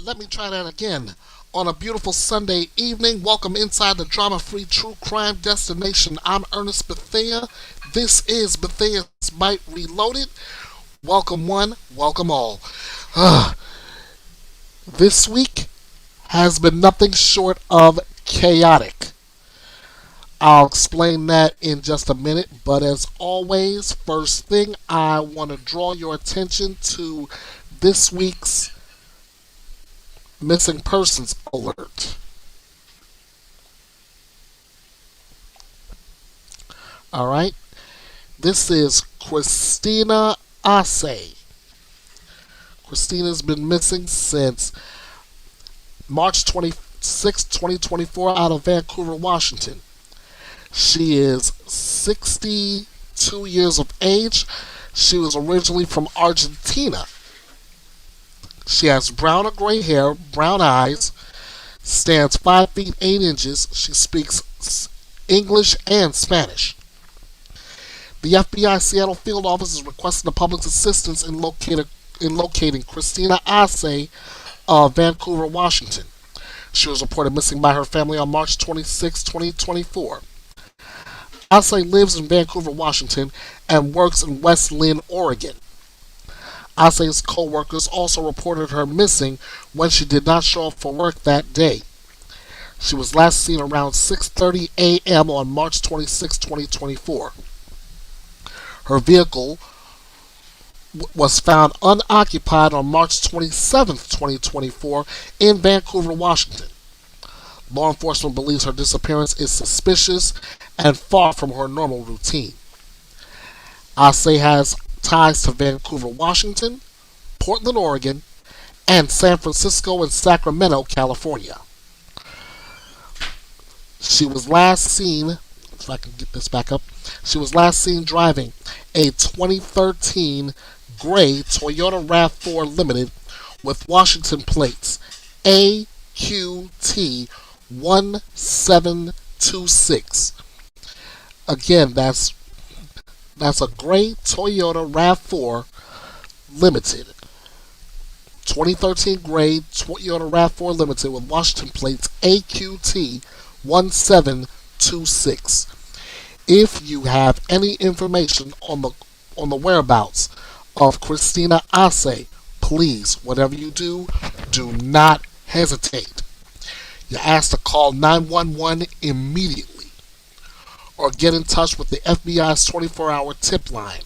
Let me try that again. On a beautiful Sunday evening, welcome inside the drama-free true crime destination. I'm Ernest Bethea. This is Bethea'S Byte Reloaded. Welcome one, welcome all. This week has been nothing short of chaotic. I'll explain that in just a minute, but as always, first thing I want to draw your attention to this week's missing persons alert. Alright, this is Christina Asse. Christina's been missing since March 26, 2024 out of Vancouver, Washington. She is 62 years of age. She was originally from Argentina. She has brown or gray hair, brown eyes, stands 5 feet 8 inches. She speaks English and Spanish. The FBI Seattle field office is requesting the public's assistance in locating Christina Asse of Vancouver, Washington. She was reported missing by her family on March 26, 2024. Asse lives in Vancouver, Washington, and works in West Lynn, Oregon. Asse's co-workers also reported her missing when she did not show up for work that day. She was last seen around 6:30 a.m. on March 26, 2024. Her vehicle was found unoccupied on March 27, 2024 in Vancouver, Washington. Law enforcement believes her disappearance is suspicious and far from her normal routine. Asse has ties to Vancouver, Washington, Portland, Oregon, and San Francisco and Sacramento, California. She was last seen, if I can get this back up, she was last seen driving a 2013 gray Toyota RAV4 Limited with Washington plates AQT 1726. Again, that's a gray Toyota RAV4 Limited. 2013 gray Toyota RAV4 Limited with Washington plates AQT 1726. If you have any information on the whereabouts of Christina Asse, please, whatever you do, do not hesitate. You're asked to call 911 immediately or get in touch with the FBI's 24-hour tip line,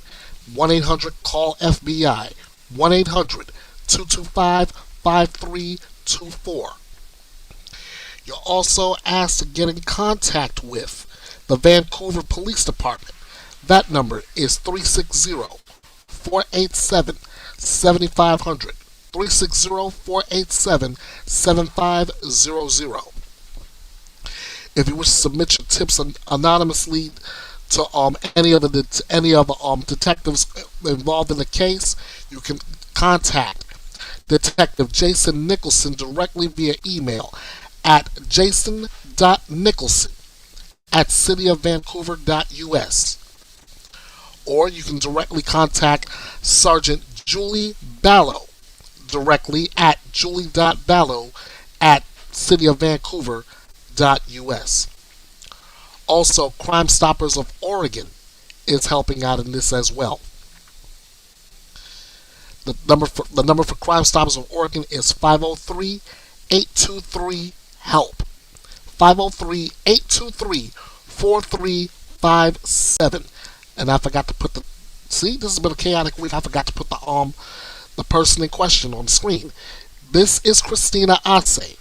1-800-CALL-FBI, 1-800-225-5324. You're also asked to get in contact with the Vancouver Police Department. That number is 360-487-7500. 360-487-7500. If you wish to submit your tips anonymously to any of the detectives involved in the case, you can contact Detective Jason Nicholson directly via email at jason.nicholson@cityofvancouver.us, or you can directly contact Sergeant Julie Ballo directly at julie.ballo@cityofvancouver.us. Also, Crime Stoppers of Oregon is helping out in this as well. The number for Crime Stoppers of Oregon is 503-823-HELP. 503-823-4357. And I forgot to put this has been a chaotic week. I forgot to put the person in question on the screen. This is Christina Asse.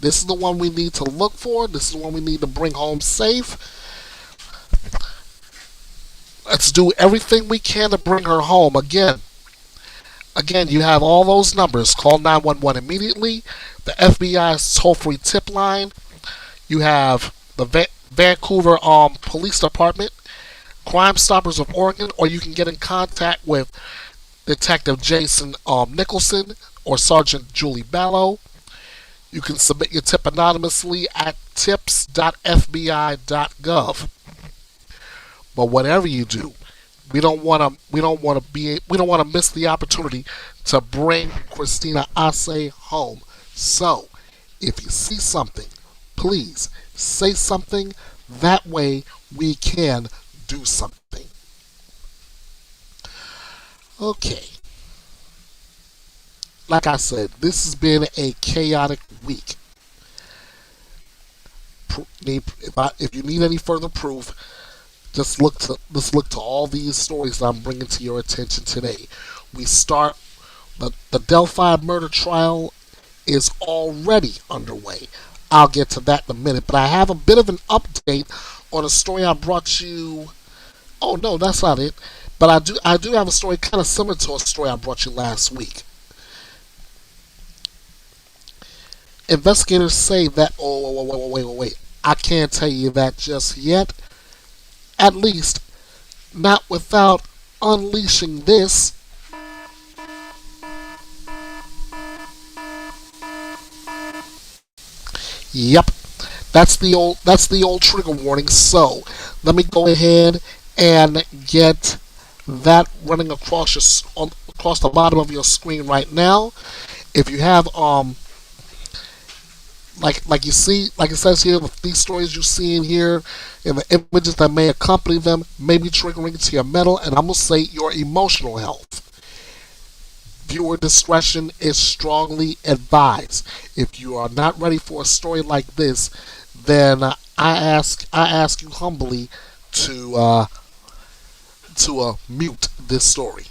This is the one we need to look for. This is the one we need to bring home safe. Let's do everything we can to bring her home. Again, you have all those numbers. Call 911 immediately. The FBI's toll-free tip line. You have the Vancouver Police Department, Crime Stoppers of Oregon, or you can get in contact with Detective Jason Nicholson or Sergeant Julie Ballo. You can submit your tip anonymously at tips.fbi.gov. But whatever you do, we don't want to miss the opportunity to bring Christina Asse home. So, if you see something, please say something. That way we can do something. Okay. Like I said, this has been a chaotic week. If you need any further proof, just look to all these stories that I'm bringing to your attention today. We start the Delphi murder trial is already underway. I'll get to that in a minute, but I have a bit of an update on a story I brought you. Oh no, that's not it. But I do have a story kind of similar to a story I brought you last week. Investigators say that. Oh, wait. I can't tell you that just yet. At least, not without unleashing this. Yep, that's the old trigger warning. So let me go ahead and get that running across the bottom of your screen right now. If you have like you see, like it says here, with these stories you see in here, and the images that may accompany them may be triggering to your mental and I'm gonna say your emotional health. Viewer discretion is strongly advised. If you are not ready for a story like this, then I ask you humbly to mute this story.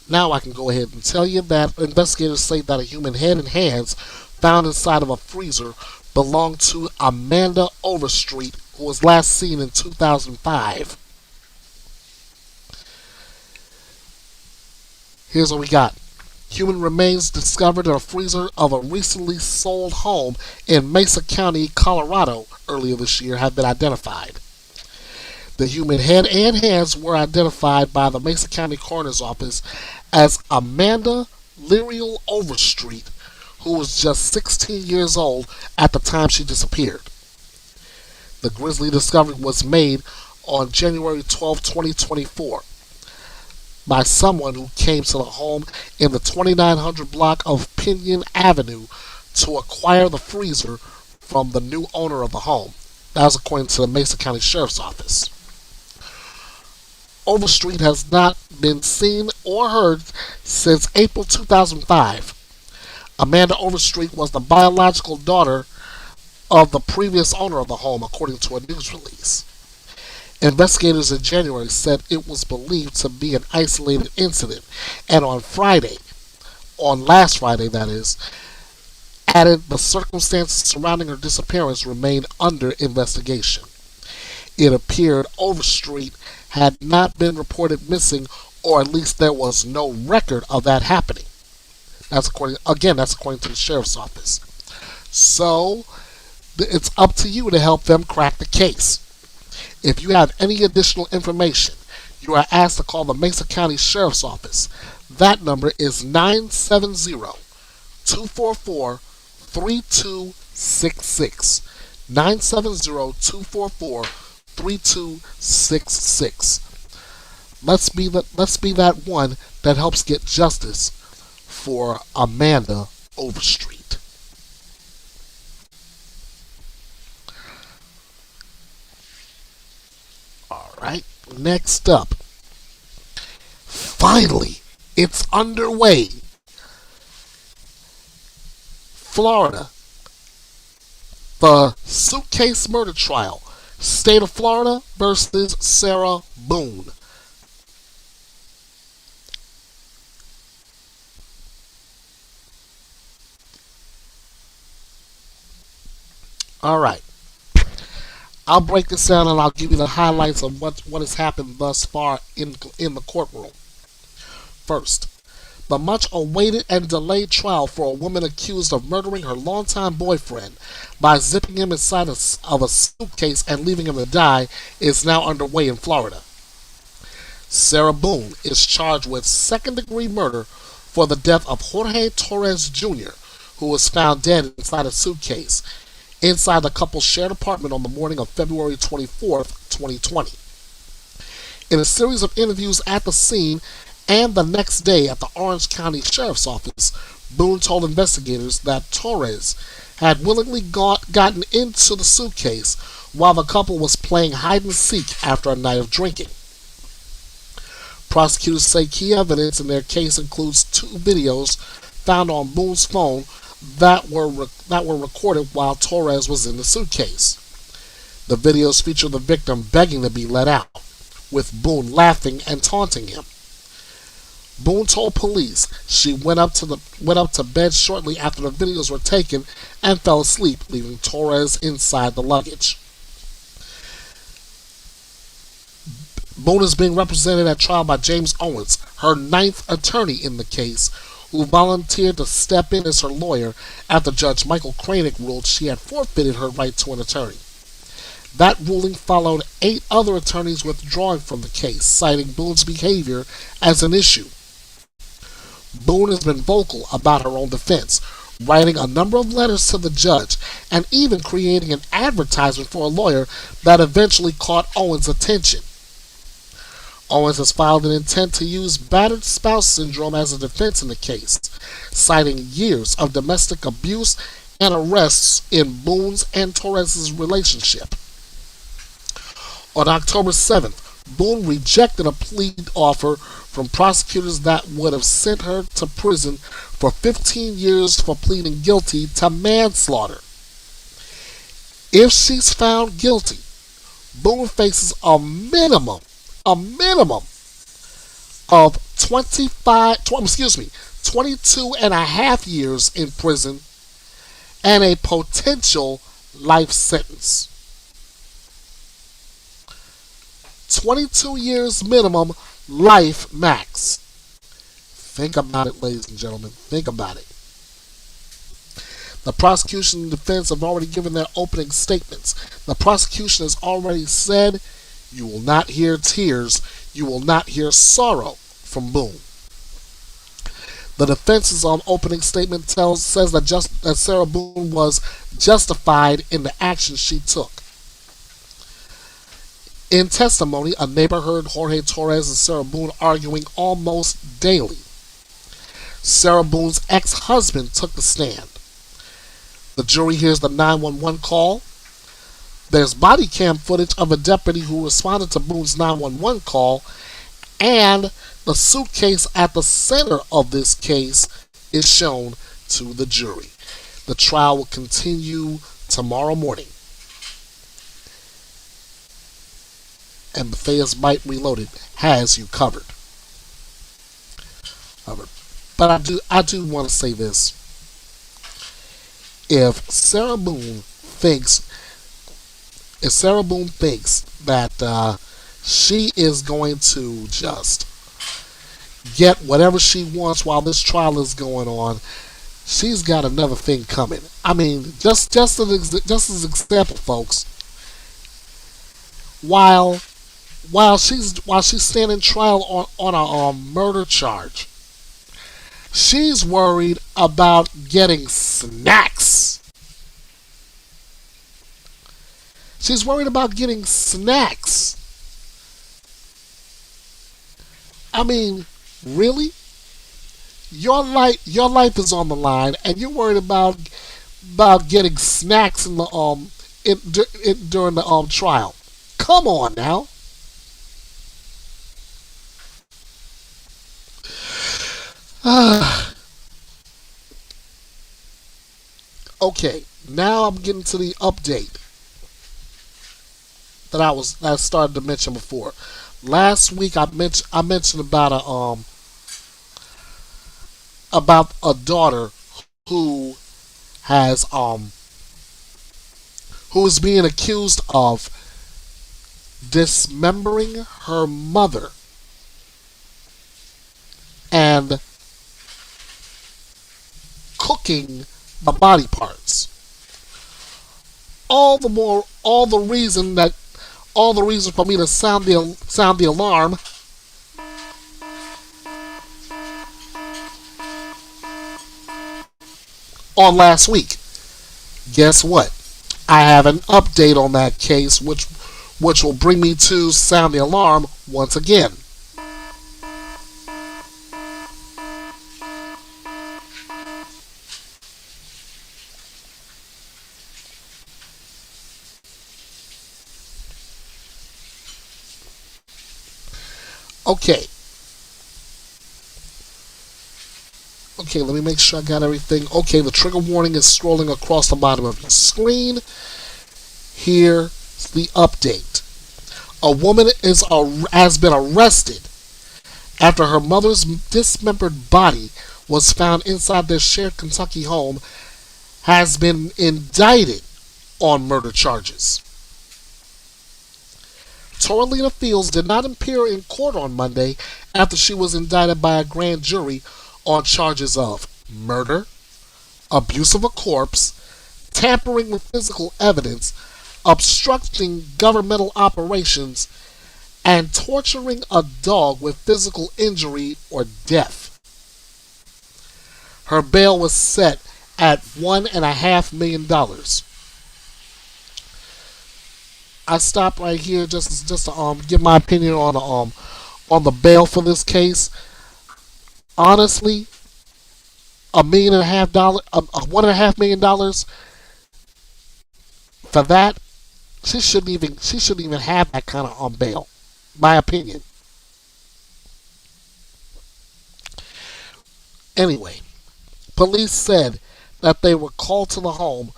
Now I can go ahead and tell you that investigators say that a human head and hands found inside of a freezer belonged to Amanda Overstreet, who was last seen in 2005. Here's what we got. Human remains discovered in a freezer of a recently sold home in Mesa County, Colorado, earlier this year have been identified. The human head and hands were identified by the Mesa County Coroner's Office as Amanda Lyriel Overstreet, who was just 16 years old at the time she disappeared. The grisly discovery was made on January 12, 2024 by someone who came to the home in the 2900 block of Pinion Avenue to acquire the freezer from the new owner of the home. That was according to the Mesa County Sheriff's Office. Overstreet has not been seen or heard since April 2005. Amanda Overstreet was the biological daughter of the previous owner of the home, according to a news release. Investigators in January said it was believed to be an isolated incident, and on last Friday that is, added the circumstances surrounding her disappearance remain under investigation. It appeared Overstreet had not been reported missing, or at least there was no record of that happening. That's according to the sheriff's office. So it's up to you to help them crack the case. If you have any additional information, you are asked to call the Mesa County Sheriff's Office. That number is 970-244-3266. 970-244-3266. Let's be that one that helps get justice for Amanda Overstreet. Alright, next up. Finally, it's underway. Florida. The suitcase murder trial. State of Florida versus Sarah Boone. Alright. I'll break this down and I'll give you the highlights of what has happened thus far in the courtroom. First, the much awaited and delayed trial for a woman accused of murdering her longtime boyfriend by zipping him inside of a suitcase and leaving him to die is now underway in Florida. Sarah Boone is charged with second-degree murder for the death of Jorge Torres Jr., who was found dead inside a suitcase inside the couple's shared apartment on the morning of February 24th, 2020. In a series of interviews at the scene And the next day at the Orange County Sheriff's Office, Boone told investigators that Torres had willingly gotten into the suitcase while the couple was playing hide and seek after a night of drinking. Prosecutors say key evidence in their case includes 2 videos found on Boone's phone that were recorded while Torres was in the suitcase. The videos feature the victim begging to be let out, with Boone laughing and taunting him. Boone told police she went up to bed shortly after the videos were taken and fell asleep, leaving Torres inside the luggage. Boone is being represented at trial by James Owens, her 9th attorney in the case, who volunteered to step in as her lawyer after Judge Michael Chronicle ruled she had forfeited her right to an attorney. That ruling followed 8 other attorneys withdrawing from the case, citing Boone's behavior as an issue. Boone has been vocal about her own defense, writing a number of letters to the judge and even creating an advertisement for a lawyer that eventually caught Owens' attention. Owens has filed an intent to use battered spouse syndrome as a defense in the case, citing years of domestic abuse and arrests in Boone's and Torres' relationship. On October 7th, Boone rejected a plea offer from prosecutors that would have sent her to prison for 15 years for pleading guilty to manslaughter. If she's found guilty, Boone faces a minimum of 22 and a half years in prison and a potential life sentence. 22 years minimum, life max. Think about it, ladies and gentlemen. Think about it. The prosecution and defense have already given their opening statements. The prosecution has already said, you will not hear tears, you will not hear sorrow from Boone. The defense's opening statement says that Sarah Boone was justified in the action she took. In testimony, a neighbor heard Jorge Torres and Sarah Boone arguing almost daily. Sarah Boone's ex-husband took the stand. The jury hears the 911 call. There's body cam footage of a deputy who responded to Boone's 911 call, and the suitcase at the center of this case is shown to the jury. The trial will continue tomorrow morning. And Bethea'S Byte Reloaded has you covered. But I do want to say this. If Sarah Boone thinks that she is going to just get whatever she wants while this trial is going on, she's got another thing coming. I mean, just as an example, folks. While she's standing trial on a murder charge, she's worried about getting snacks. She's worried about getting snacks. I mean, really? Your life is on the line, and you're worried about getting snacks in the during the trial. Come on now. Okay, now I'm getting to the update that I started to mention before. Last week I mentioned about a daughter who is being accused of dismembering her mother and cooking the body parts. All the reason for me to sound the alarm on last week. Guess what? I have an update on that case, which will bring me to sound the alarm once again. Okay, okay, let me make sure I got everything. Okay, the trigger warning is scrolling across the bottom of your screen. Here's the update. A woman has been arrested after her mother's dismembered body was found inside their shared Kentucky home, has been indicted on murder charges. Toralina Fields did not appear in court on Monday after she was indicted by a grand jury on charges of murder, abuse of a corpse, tampering with physical evidence, obstructing governmental operations, and torturing a dog with physical injury or death. Her bail was set at $1.5 million. I stop right here just to give my opinion on the bail for this case. Honestly, $1.5 million for that, she shouldn't even have that kind of bail. My opinion. Anyway, police said that they were called to the home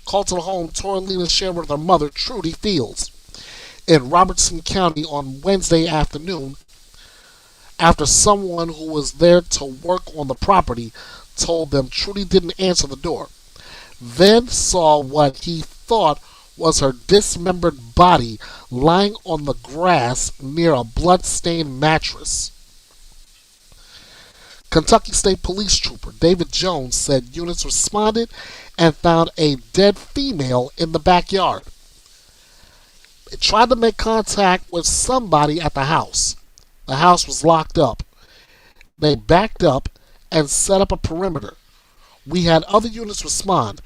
Toralina shared with her mother, Trudy Fields, in Robertson County on Wednesday afternoon after someone who was there to work on the property told them Trudy didn't answer the door, then saw what he thought was her dismembered body lying on the grass near a blood-stained mattress. Kentucky State Police Trooper David Jones said units responded and found a dead female in the backyard. They tried to make contact with somebody at the house. The house was locked up. They backed up and set up a perimeter. We had other units respond.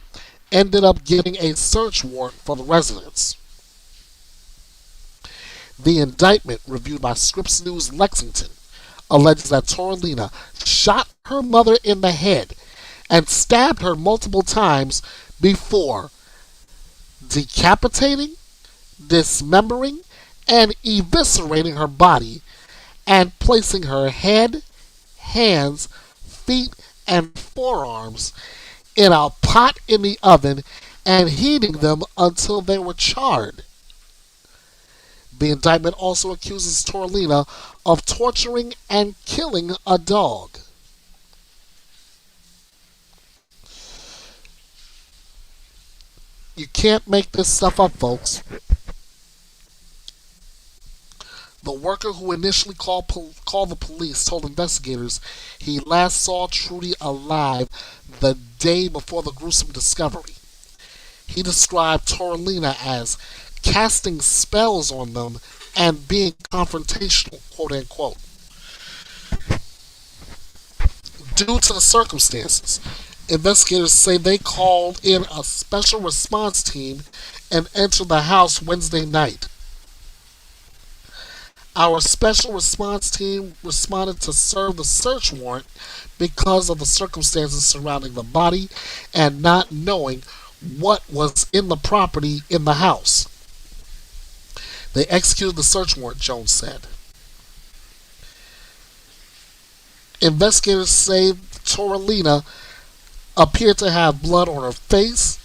Ended up getting a search warrant for the residence. The indictment, reviewed by Scripps News Lexington, alleges that Toralina shot her mother in the head and stabbed her multiple times before decapitating, dismembering, and eviscerating her body and placing her head, hands, feet, and forearms in a pot in the oven and heating them until they were charred. The indictment also accuses Toralina of torturing and killing a dog. You can't make this stuff up, folks. The worker who initially called the police told investigators he last saw Trudy alive the day before the gruesome discovery. He described Toralina as casting spells on them and being confrontational, quote unquote. Due to the circumstances, investigators say they called in a special response team and entered the house Wednesday night. Our special response team responded to serve the search warrant because of the circumstances surrounding the body and not knowing what was in the property in the house. They executed the search warrant, Jones said. Investigators say Toralina appeared to have blood on her face,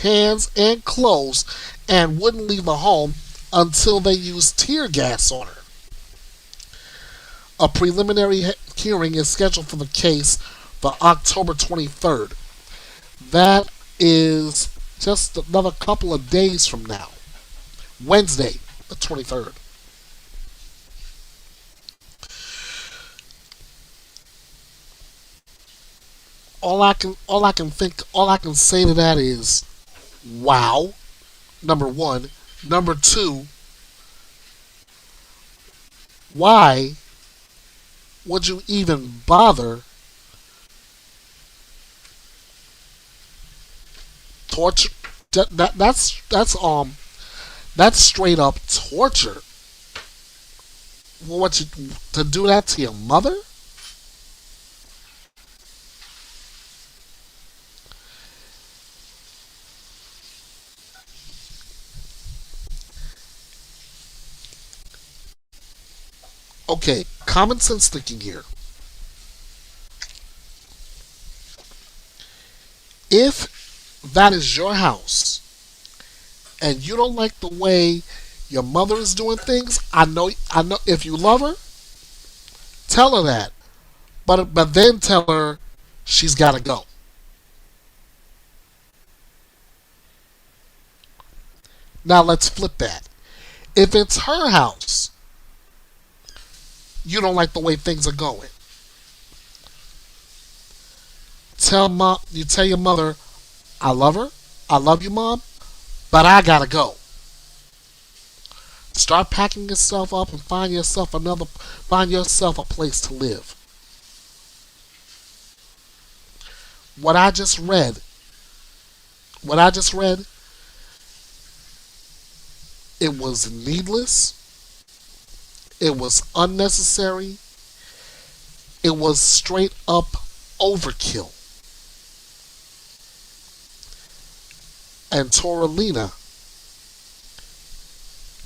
hands, and clothes and wouldn't leave the home until they used tear gas on her. A preliminary hearing is scheduled for the case for October 23rd. That is just another couple of days from now. Wednesday, the 23rd. All I can say to that is, wow. Number one. Number two, why would you even bother torture? That's straight up torture. What, to do that to your mother? Okay, common sense thinking here. If that is your house and you don't like the way your mother is doing things, I know if you love her, tell her that. But then tell her she's got to go. Now let's flip that. If it's her house, you don't like the way things are going. You tell your mother, I love her, I love you, mom, but I gotta go. Start packing yourself up and find yourself a place to live. What I just read, what I just read, it was needless. It was unnecessary. It was straight up overkill. And Toralina,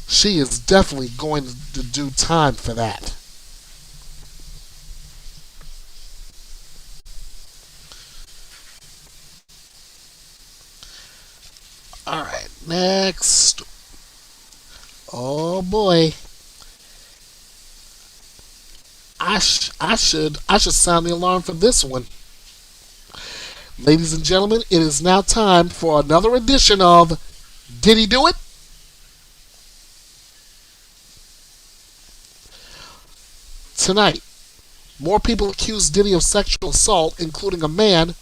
she is definitely going to do time for that. Alright, next. Oh boy. I should sound the alarm for this one. Ladies and gentlemen, it is now time for another edition of Did He Do It? Tonight, more people accuse Diddy of sexual assault, including a man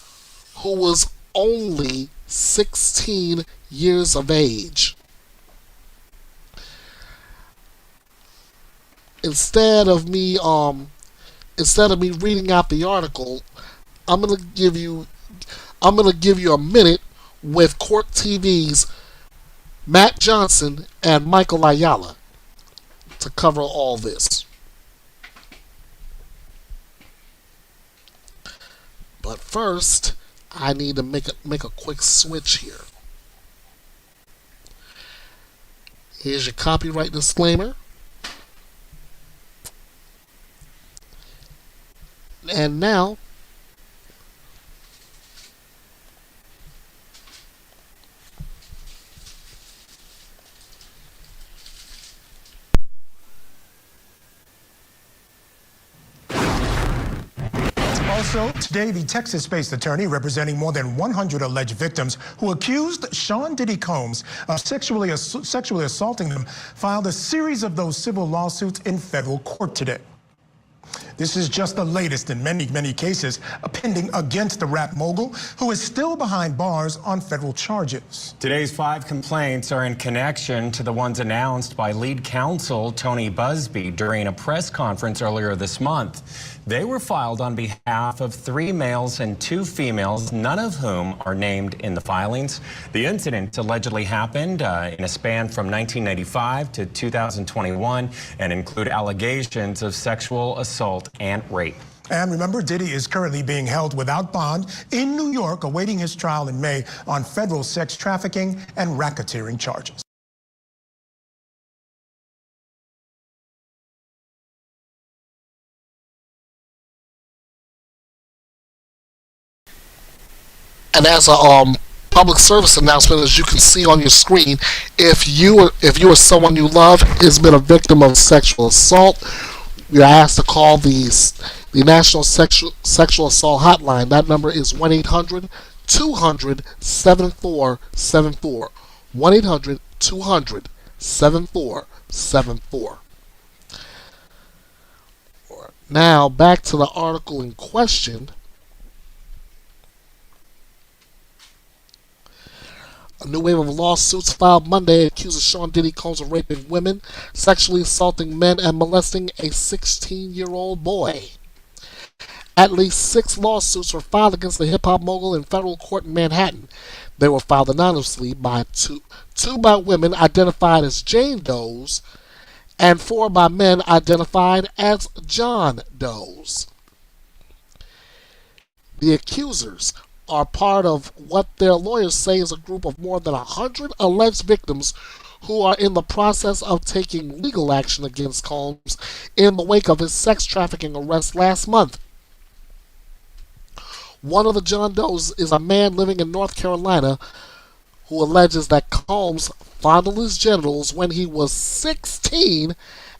who was only 16 years of age. Instead of me reading out the article, I'm gonna give you a minute with Court TV's Matt Johnson and Michael Ayala to cover all this. But first, I need to make a quick switch here. Here's your copyright disclaimer. And now, also, today, the Texas-based attorney representing more than 100 alleged victims who accused Sean Diddy Combs of sexually assaulting them filed a series of those civil lawsuits in federal court today. This is just the latest in many, many cases pending against the rap mogul, who is still behind bars on federal charges. Today's 5 complaints are in connection to the ones announced by lead counsel Tony Buzbee during a press conference earlier this month. They were filed on behalf of 3 males and 2 females, none of whom are named in the filings. The incident allegedly happened in a span from 1995 to 2021 and include allegations of sexual assault and rape. And remember, Diddy is currently being held without bond in New York, awaiting his trial in May on federal sex trafficking and racketeering charges. And as a public service announcement, as you can see on your screen, if you or someone you love has been a victim of sexual assault, you're asked to call the National Sexual Assault Hotline. That number is 1-800-200-7474. 1-800-200-7474. Now back to the article in question. A new wave of lawsuits filed Monday accuses Sean Diddy Combs of raping women, sexually assaulting men, and molesting a 16-year-old boy. At least 6 lawsuits were filed against the hip-hop mogul in federal court in Manhattan. They were filed anonymously by two by women identified as Jane Does and 4 by men identified as John Does. The accusers are part of what their lawyers say is a group of more than 100 alleged victims who are in the process of taking legal action against Combs in the wake of his sex trafficking arrest last month. One of the John Does is a man living in North Carolina who alleges that Combs fondled his genitals when he was 16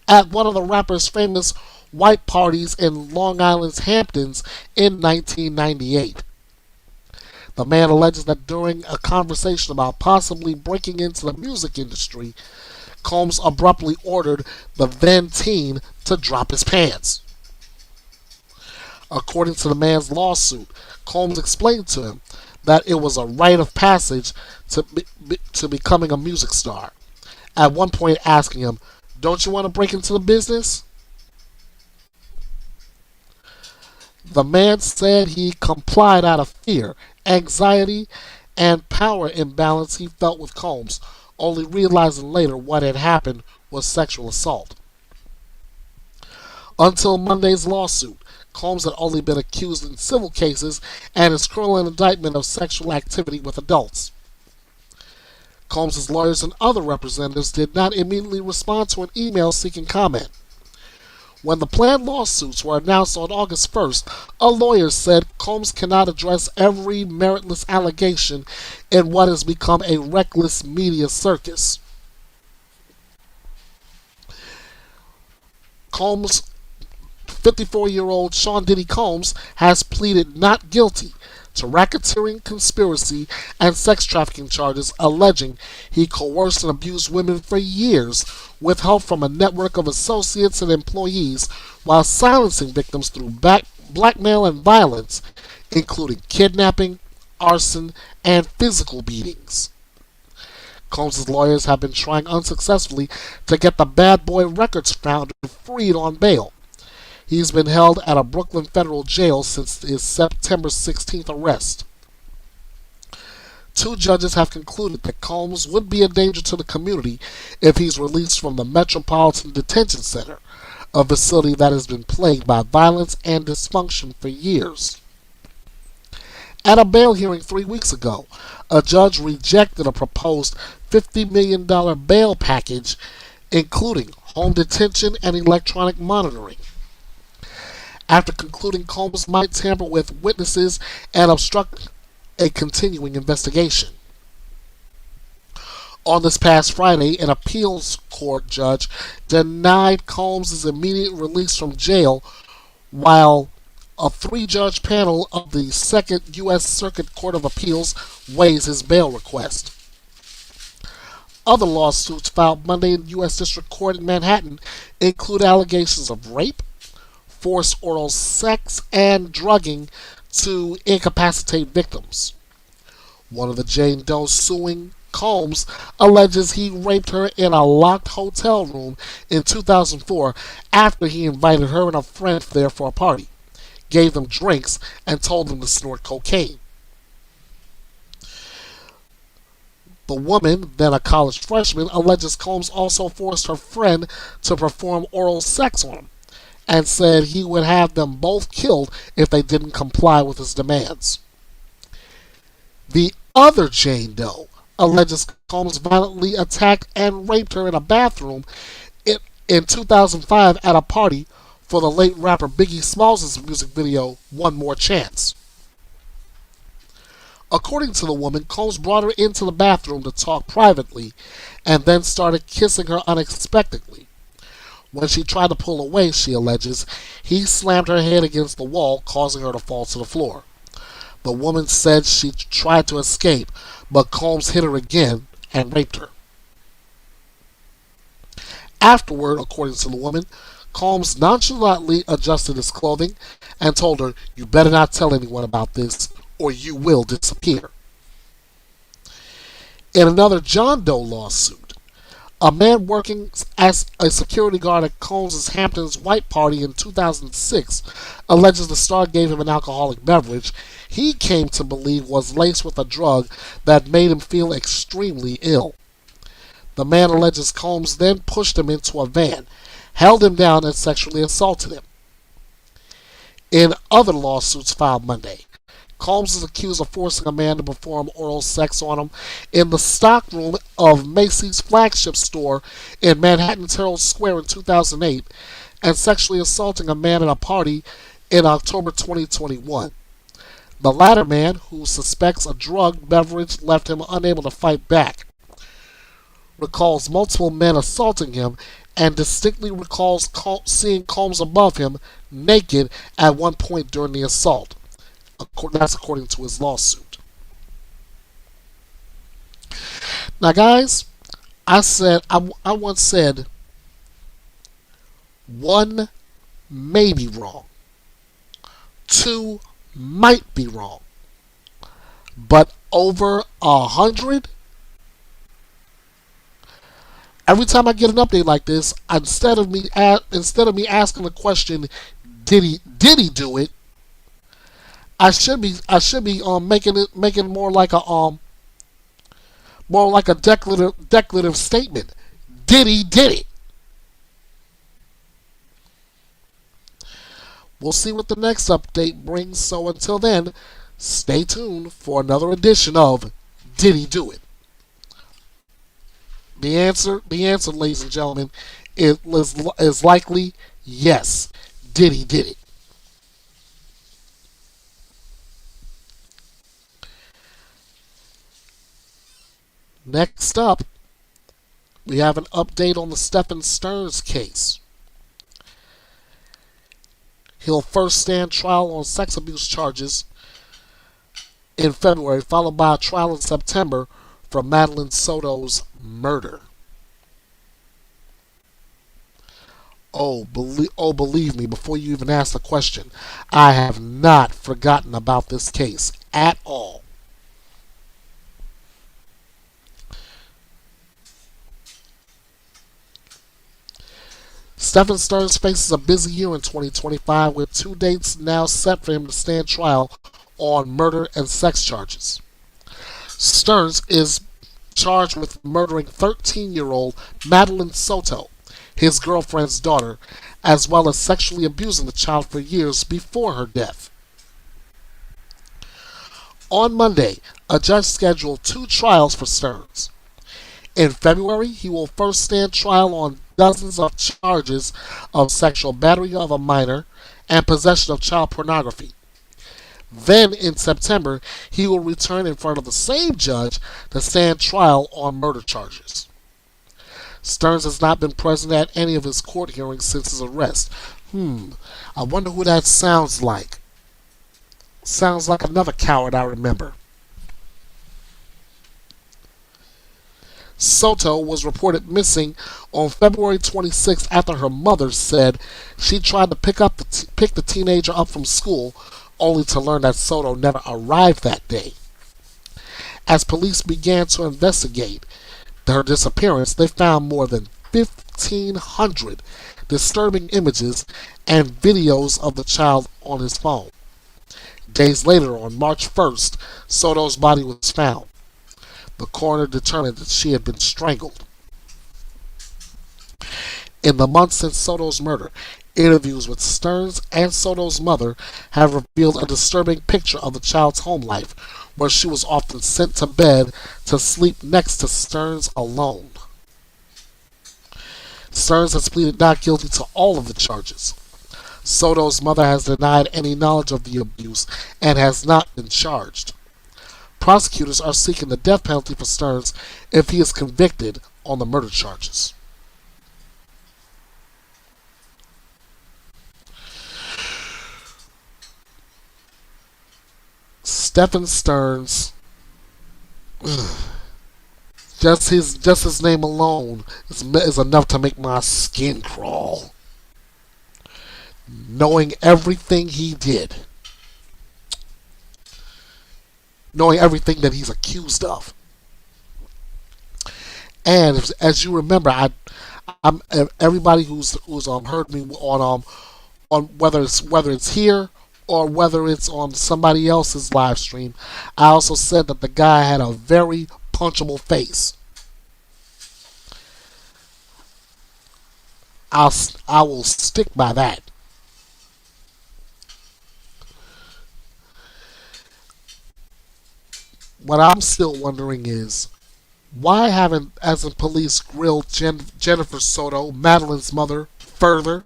at one of the rapper's famous white parties in Long Island's Hamptons in 1998. The man alleges that during a conversation about possibly breaking into the music industry, Combs abruptly ordered the then teen to drop his pants. According to the man's lawsuit, Combs explained to him that it was a rite of passage to becoming a music star, at one point asking him, "Don't you want to break into the business?" The man said he complied out of fear, anxiety, and power imbalance he felt with Combs, only realizing later what had happened was sexual assault. Until Monday's lawsuit, Combs had only been accused in civil cases and his criminal indictment of sexual activity with adults. Combs' lawyers and other representatives did not immediately respond to an email seeking comment. When the planned lawsuits were announced on August 1st, a lawyer said Combs cannot address every meritless allegation in what has become a reckless media circus. Combs' 54-year-old Sean Diddy Combs has pleaded not guilty to racketeering, conspiracy, and sex trafficking charges, alleging he coerced and abused women for years with help from a network of associates and employees while silencing victims through blackmail and violence, including kidnapping, arson, and physical beatings. Combs' lawyers have been trying unsuccessfully to get the Bad Boy Records founder freed on bail. He's been held at a Brooklyn federal jail since his September 16th arrest. Two judges have concluded that Combs would be a danger to the community if he's released from the Metropolitan Detention Center, a facility that has been plagued by violence and dysfunction for years. At a bail hearing 3 weeks ago, a judge rejected a proposed $50 million bail package, including home detention and electronic monitoring. After concluding Combs might tamper with witnesses and obstruct a continuing investigation. On this past Friday, an appeals court judge denied Combs' immediate release from jail while a 3-judge panel of the 2nd U.S. Circuit Court of Appeals weighs his bail request. Other lawsuits filed Monday in U.S. District Court in Manhattan include allegations of rape, forced oral sex, and drugging to incapacitate victims. One of the Jane Does suing Combs alleges he raped her in a locked hotel room in 2004 after he invited her and a friend there for a party, gave them drinks, and told them to snort cocaine. The woman, then a college freshman, alleges Combs also forced her friend to perform oral sex on him, and said he would have them both killed if they didn't comply with his demands. The other Jane Doe alleges Combs violently attacked and raped her in a bathroom in 2005 at a party for the late rapper Biggie Smalls' music video, One More Chance. According to the woman, Combs brought her into the bathroom to talk privately and then started kissing her unexpectedly. When she tried to pull away, she alleges, he slammed her head against the wall, causing her to fall to the floor. The woman said she tried to escape, but Combs hit her again and raped her. Afterward, according to the woman, Combs nonchalantly adjusted his clothing and told her, "You better not tell anyone about this, or you will disappear." In another John Doe lawsuit, a man working as a security guard at Combs' Hamptons White Party in 2006 alleges the star gave him an alcoholic beverage he came to believe was laced with a drug that made him feel extremely ill. The man alleges Combs then pushed him into a van, held him down, and sexually assaulted him. In other lawsuits filed Monday, Combs is accused of forcing a man to perform oral sex on him in the stockroom of Macy's flagship store in Manhattan's Herald Square in 2008 and sexually assaulting a man at a party in October 2021. The latter man, who suspects a drug beverage left him unable to fight back, recalls multiple men assaulting him and distinctly recalls seeing Combs above him naked at one point during the assault. That's according to his lawsuit. Now, guys, I once said one may be wrong, two might be wrong, but over 100. Every time I get an update like this, instead of me asking the question, did he do it? I should be making it more like a declarative statement. Did it? We'll see what the next update brings. So until then, stay tuned for another edition of Did He Do It? The answer, ladies and gentlemen, is likely yes. Did it? Next up, we have an update on the Stephen Stearns case. He'll first stand trial on sex abuse charges in February, followed by a trial in September for Madeline Soto's murder. Believe me, before you even ask the question, I have not forgotten about this case at all. Stephen Stearns faces a busy year in 2025 with 2 dates now set for him to stand trial on murder and sex charges. Stearns is charged with murdering 13-year-old Madeline Soto, his girlfriend's daughter, as well as sexually abusing the child for years before her death. On Monday, a judge scheduled 2 trials for Stearns. In February, he will first stand trial on dozens of charges of sexual battery of a minor and possession of child pornography. Then, in September, he will return in front of the same judge to stand trial on murder charges. Stearns has not been present at any of his court hearings since his arrest. I wonder who that sounds like. Sounds like another coward I remember. Soto was reported missing on February 26th after her mother said she tried to pick the teenager up from school, only to learn that Soto never arrived that day. As police began to investigate her disappearance, they found more than 1,500 disturbing images and videos of the child on his phone. Days later, on March 1st, Soto's body was found. The coroner determined that she had been strangled. In the months since Soto's murder, interviews with Stearns and Soto's mother have revealed a disturbing picture of the child's home life, where she was often sent to bed to sleep next to Stearns alone. Stearns has pleaded not guilty to all of the charges. Soto's mother has denied any knowledge of the abuse and has not been charged. Prosecutors are seeking the death penalty for Stearns if he is convicted on the murder charges. Stephen Stearns, just his name alone is enough to make my skin crawl. Knowing everything he did. Knowing everything that he's accused of. And as you remember, I'm everybody who's heard me on whether it's here or whether it's on somebody else's live stream, I also said that the guy had a very punchable face. I will stick by that. What I'm still wondering is, why hasn't police grilled Jennifer Soto, Madeline's mother, further?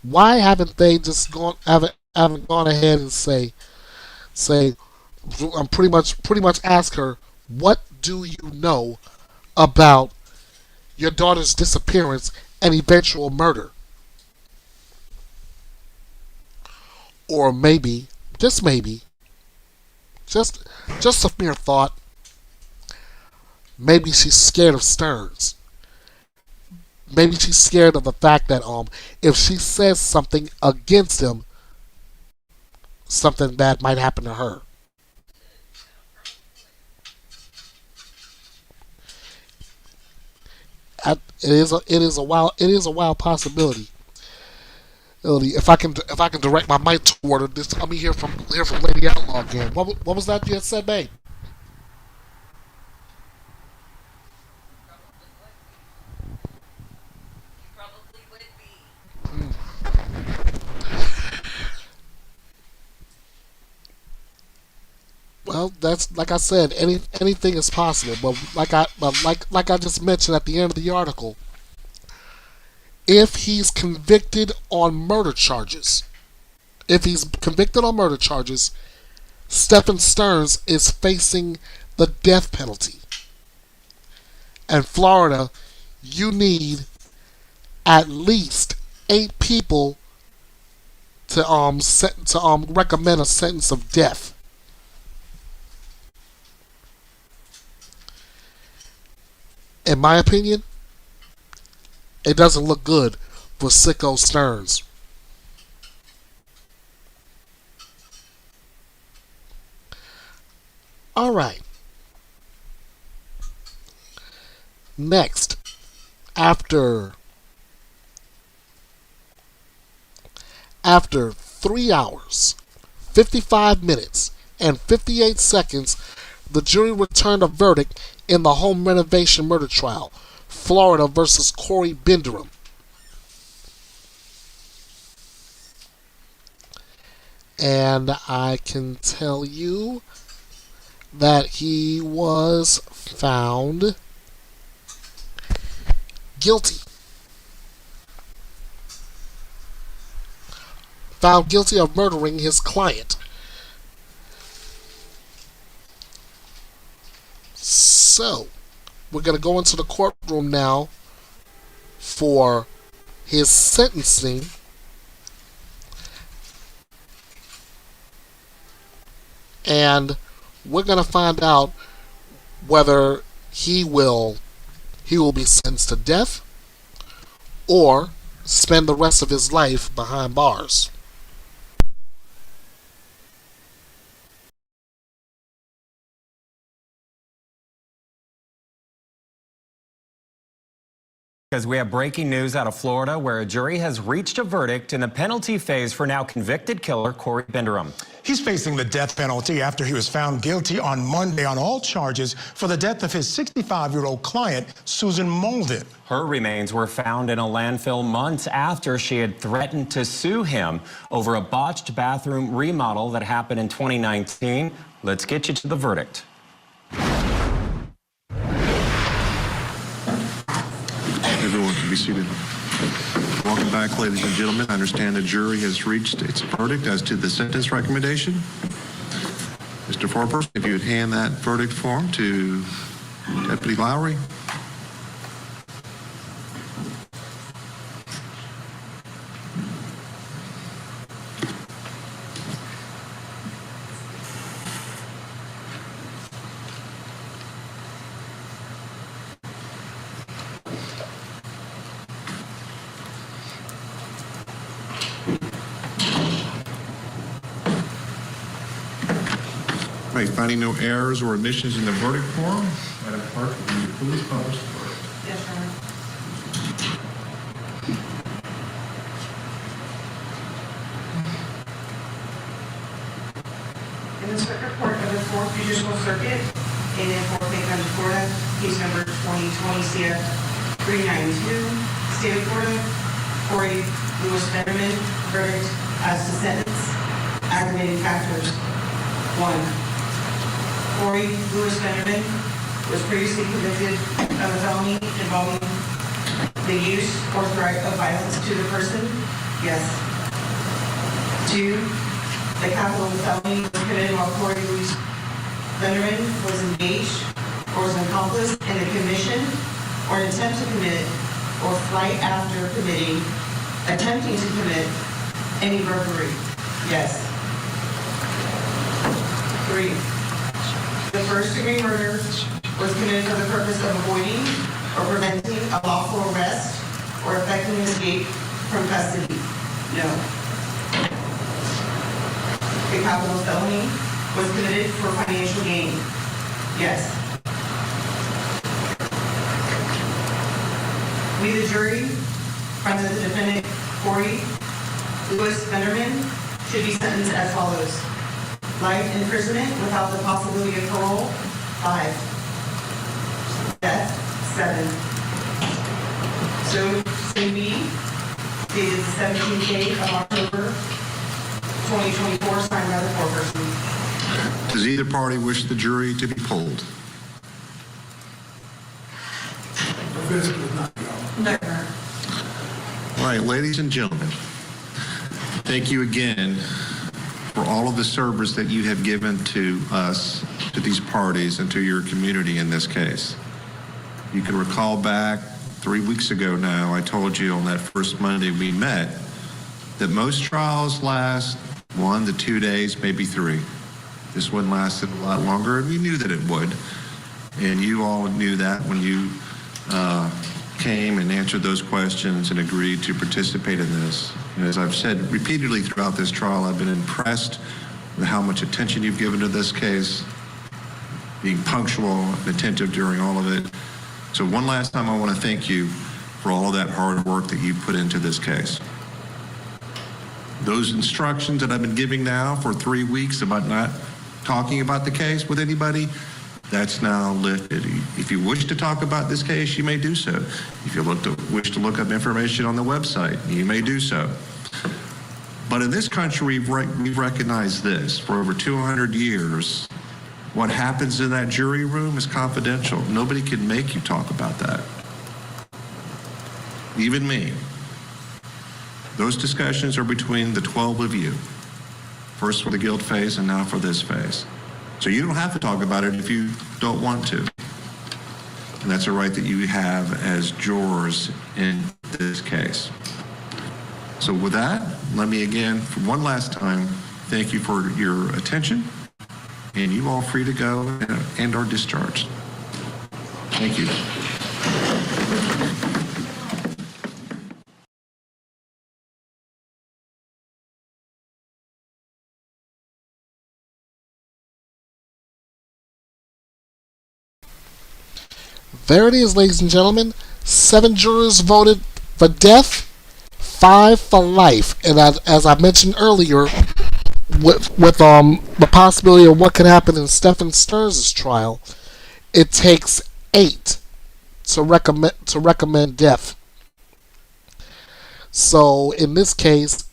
Why haven't they just haven't gone ahead and say I'm pretty much ask her, what do you know about your daughter's disappearance and eventual murder? Or maybe, just maybe, just a mere thought, maybe she's scared of Stearns. Maybe she's scared of the fact that if she says something against him, something bad might happen to her. It is a wild possibility. If I can direct my mic toward her, let me hear from Lady Outlaw again. What was that you had said, babe? Well, that's like I said. Anything is possible, but like I just mentioned at the end of the article, if he's convicted on murder charges, Stephen Stearns is facing the death penalty. And Florida, you need at least 8 people to recommend a sentence of death. In my opinion, it doesn't look good for sicko Stearns. All right. Next, after 3 hours, 55 minutes, and 58 seconds, the jury returned a verdict in the home renovation murder trial, Florida versus Corey BINDERIM. And I can tell you that he was found guilty. Found guilty of murdering his client. So, we're going to go into the courtroom now for his sentencing. And we're going to find out whether he will be sentenced to death or spend the rest of his life behind bars. Because we have breaking news out of Florida where a jury has reached a verdict in the penalty phase for now convicted killer Corey BINDERIM. He's facing the death penalty after he was found guilty on Monday on all charges for the death of his 65-year-old client, Susan Molden. Her remains were found in a landfill months after she had threatened to sue him over a botched bathroom remodel that happened in 2019. Let's get you to the verdict. Everyone can be seated. Welcome back, ladies and gentlemen. I understand the jury has reached its verdict as to the sentence recommendation. Mr. Foreperson, if you would hand that verdict form to Deputy Lowry. Finding no errors or omissions in the verdict form, Madam Clerk, will you please publish the verdict? Yes, Your Honor. In the circuit court of the 4th Judicial Circuit in Fort County, Florida, case number 2020 CF 392, State of Florida, Corey Lewis BINDERIM, verdict as to sentence, aggravating factors. 1. Corey Lewis Benderman was previously convicted of a felony involving the use or threat of violence to the person? Yes. 2. The capital felony was committed while Corey Lewis Benderman was engaged or was an accomplice in the commission or an attempt to commit or flight after committing, attempting to commit any burglary? Yes. 3. The first degree murder was committed for the purpose of avoiding or preventing a lawful arrest or effecting an escape from custody? No. The capital felony was committed for financial gain? Yes. We, the jury, find that the defendant, Corey Lewis Benderman, should be sentenced as follows. Life imprisonment without the possibility of parole, 5. Death, 7. So, say B, dated the 17th day of October 2024, signed by the foreperson. Does either party wish the jury to be polled? No. All right, ladies and gentlemen, thank you again for all of the service that you have given to us, to these parties, and to your community in this case. You can recall back 3 weeks ago now, I told you on that first Monday we met that most trials last 1 to 2 days, maybe 3. This one lasted a lot longer, and we knew that it would. And you all knew that when you came and answered those questions and agreed to participate in this. And as I've said repeatedly throughout this trial, I've been impressed with how much attention you've given to this case, being punctual and attentive during all of it. So one last time, I want to thank you for all of that hard work that you put into this case. Those instructions that I've been giving now for 3 weeks about not talking about the case with anybody, that's now lifted. If you wish to talk about this case, you may do so. If you wish to look up information on the website, you may do so. But in this country, we've recognized this. For over 200 years, what happens in that jury room is confidential. Nobody can make you talk about that. Even me. Those discussions are between the 12 of you. First for the guilt phase and now for this phase. So you don't have to talk about it if you don't want to. And that's a right that you have as jurors in this case. So with that, let me again, for one last time, thank you for your attention. And you all free to go and are discharged. Thank you. There it is, ladies and gentlemen. 7 jurors voted for death, 5 for life. And as I mentioned earlier, with the possibility of what could happen in Stephen Stearns' trial, it takes 8 to recommend death. So in this case,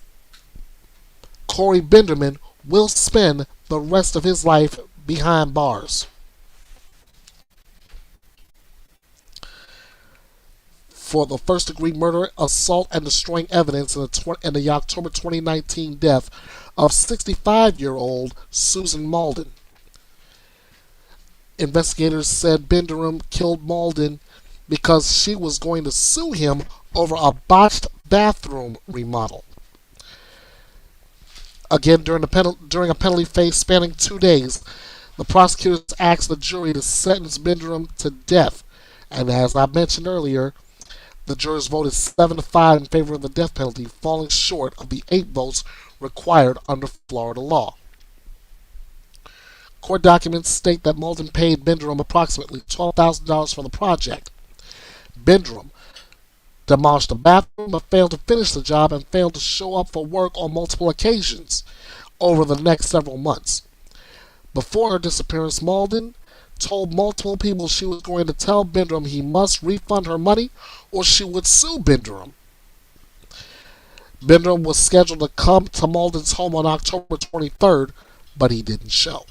Corey Benderman will spend the rest of his life behind bars. For the first-degree murder, assault, and destroying evidence in the October 2019 death of 65-year-old Susan Malden. Investigators said BINDERIM killed Malden because she was going to sue him over a botched bathroom remodel. Again, during a penalty phase spanning 2 days, the prosecutors asked the jury to sentence BINDERIM to death, and as I mentioned earlier, the jurors voted 7-5 in favor of the death penalty, falling short of the 8 votes required under Florida law. Court documents state that Malden paid BINDERIM approximately $12,000 for the project. BINDERIM demolished the bathroom but failed to finish the job and failed to show up for work on multiple occasions over the next several months. Before her disappearance, Malden told multiple people she was going to tell BINDERIM he must refund her money or she would sue BINDERIM. BINDERIM was scheduled to come to Malden's home on October 23rd, but he didn't show.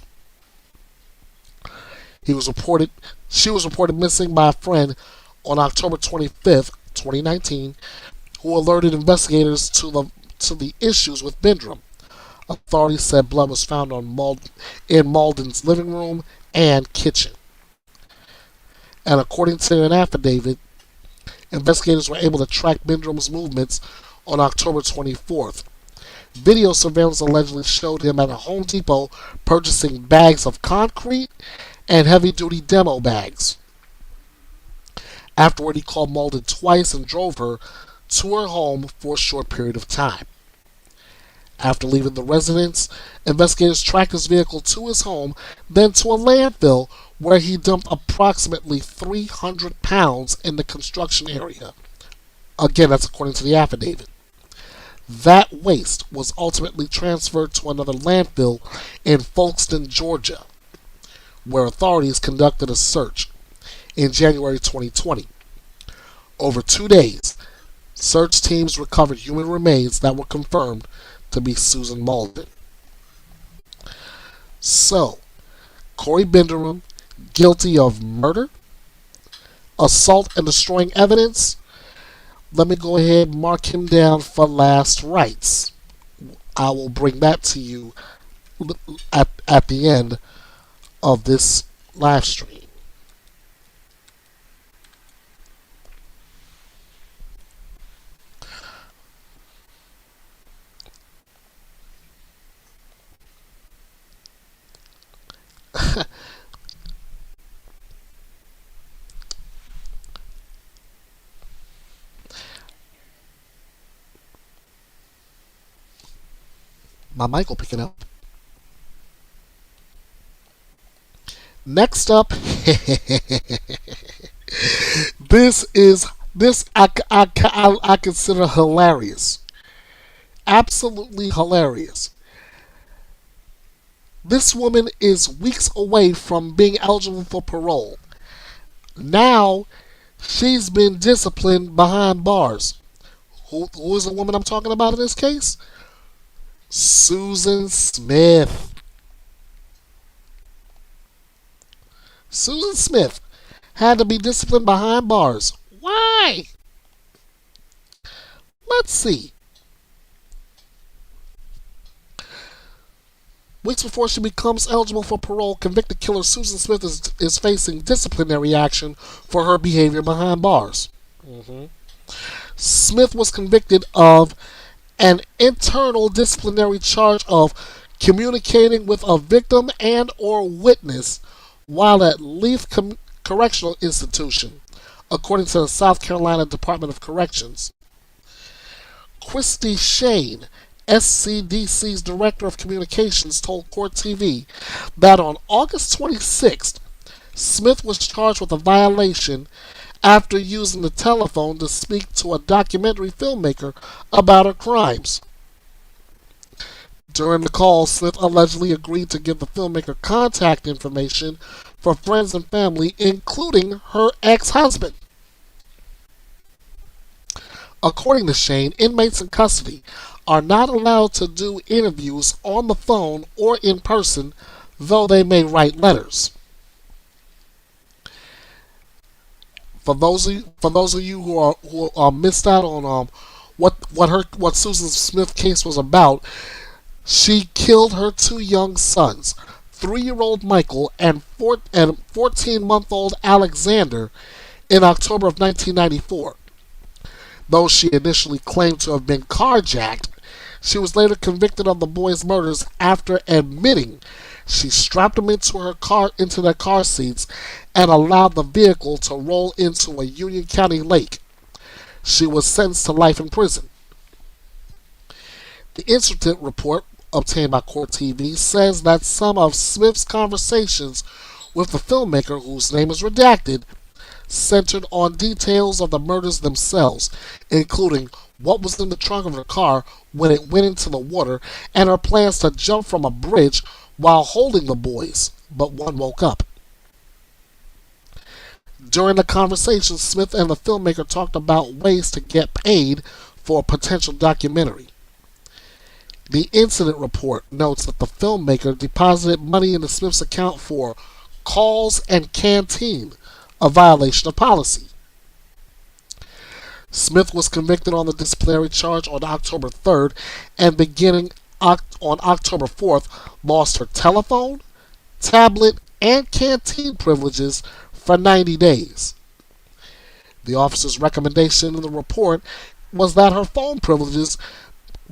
She was reported missing by a friend on October 25th, 2019, who alerted investigators to the issues with BINDERIM. Authorities said blood was found in Malden's living room and kitchen. And according to an affidavit, investigators were able to track BINDERIM's movements on October 24th. Video surveillance allegedly showed him at a Home Depot purchasing bags of concrete and heavy-duty demo bags. Afterward, he called Malden twice and drove her to her home for a short period of time. After leaving the residence, investigators tracked his vehicle to his home, then to a landfill where he dumped approximately 300 pounds in the construction area. Again, that's according to the affidavit. That waste was ultimately transferred to another landfill in Folkestone, Georgia, where authorities conducted a search in January 2020. Over 2 days, search teams recovered human remains that were confirmed to be Susan Malden. So, Corey BINDERIM, guilty of murder, assault and destroying evidence. Let me go ahead and mark him down for last rites. I will bring that to you at the end of this live stream. My mic will pick it up. Next up, this I consider hilarious. Absolutely hilarious. This woman is weeks away from being eligible for parole. Now, she's been disciplined behind bars. Who is the woman I'm talking about in this case? Susan Smith. Susan Smith had to be disciplined behind bars. Why? Let's see. Weeks before she becomes eligible for parole, convicted killer Susan Smith is facing disciplinary action for her behavior behind bars. Smith was convicted of an internal disciplinary charge of communicating with a victim and or witness while at Leith Correctional Institution, according to the South Carolina Department of Corrections. Christy Shane, SCDC's Director of Communications, told Court TV that on August 26th, Smith was charged with a violation after using the telephone to speak to a documentary filmmaker about her crimes. During the call, Smith allegedly agreed to give the filmmaker contact information for friends and family, including her ex-husband. According to Shane, inmates in custody are not allowed to do interviews on the phone or in person, though they may write letters. For those of you who are missed out on what Susan Smith case was about, she killed her two young sons, 3-year-old Michael and 14-month-old Alexander, in October of 1994. Though she initially claimed to have been carjacked, she was later convicted of the boys' murders after admitting she strapped them into their car seats and allowed the vehicle to roll into a Union County lake. She was sentenced to life in prison. The incident report obtained by Court TV says that some of Smith's conversations with the filmmaker, whose name is redacted, centered on details of the murders themselves, including what was in the trunk of her car when it went into the water and her plans to jump from a bridge while holding the boys, but one woke up. During the conversation, Smith and the filmmaker talked about ways to get paid for a potential documentary. The incident report notes that the filmmaker deposited money into Smith's account for, calls, and canteen, a violation of policy. Smith was convicted on the disciplinary charge on October 3rd and beginning on October 4th lost her telephone, tablet, and canteen privileges for 90 days. The officer's recommendation in the report was that her phone privileges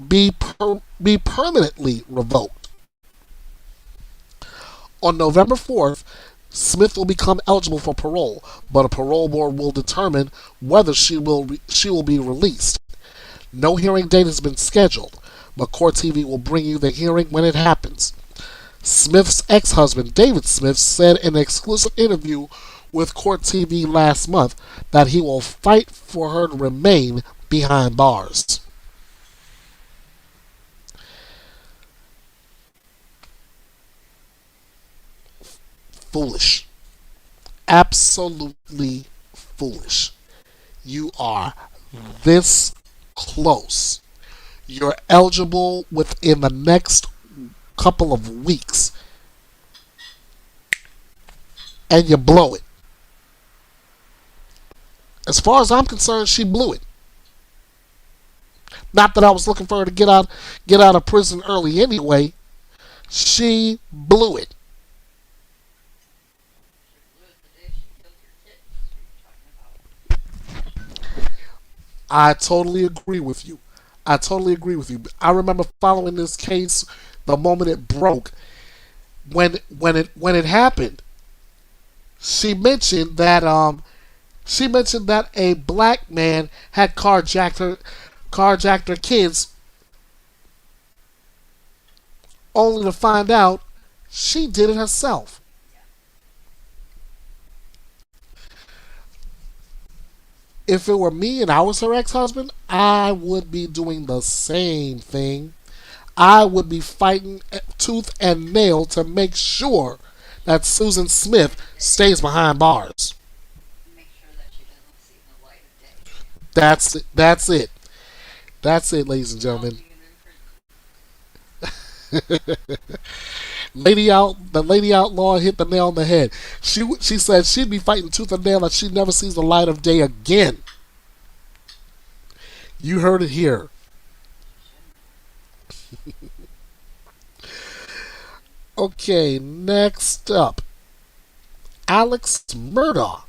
be permanently revoked. On November 4th, Smith will become eligible for parole, but a parole board will determine whether she will be released. No hearing date has been scheduled, but Court TV will bring you the hearing when it happens. Smith's ex-husband, David Smith, said in an exclusive interview with Court TV last month that he will fight for her to remain behind bars. Foolish. Absolutely foolish. You are this close. You're eligible within the next couple of weeks. And you blow it. As far as I'm concerned, she blew it. Not that I was looking for her to get out of prison early anyway. She blew it. I totally agree with you. I remember following this case the moment it broke. When it happened, she mentioned that a black man had carjacked her kids, only to find out she did it herself. If it were me and I was her ex-husband, I would be doing the same thing. I would be fighting tooth and nail to make sure that Susan Smith stays behind bars. Make sure that she doesn't see the light of day. That's it. That's it, ladies and gentlemen. The lady outlaw hit the nail on the head. She said she'd be fighting tooth and nail that she never sees the light of day again. You heard it here. Okay, next up, Alex Murdaugh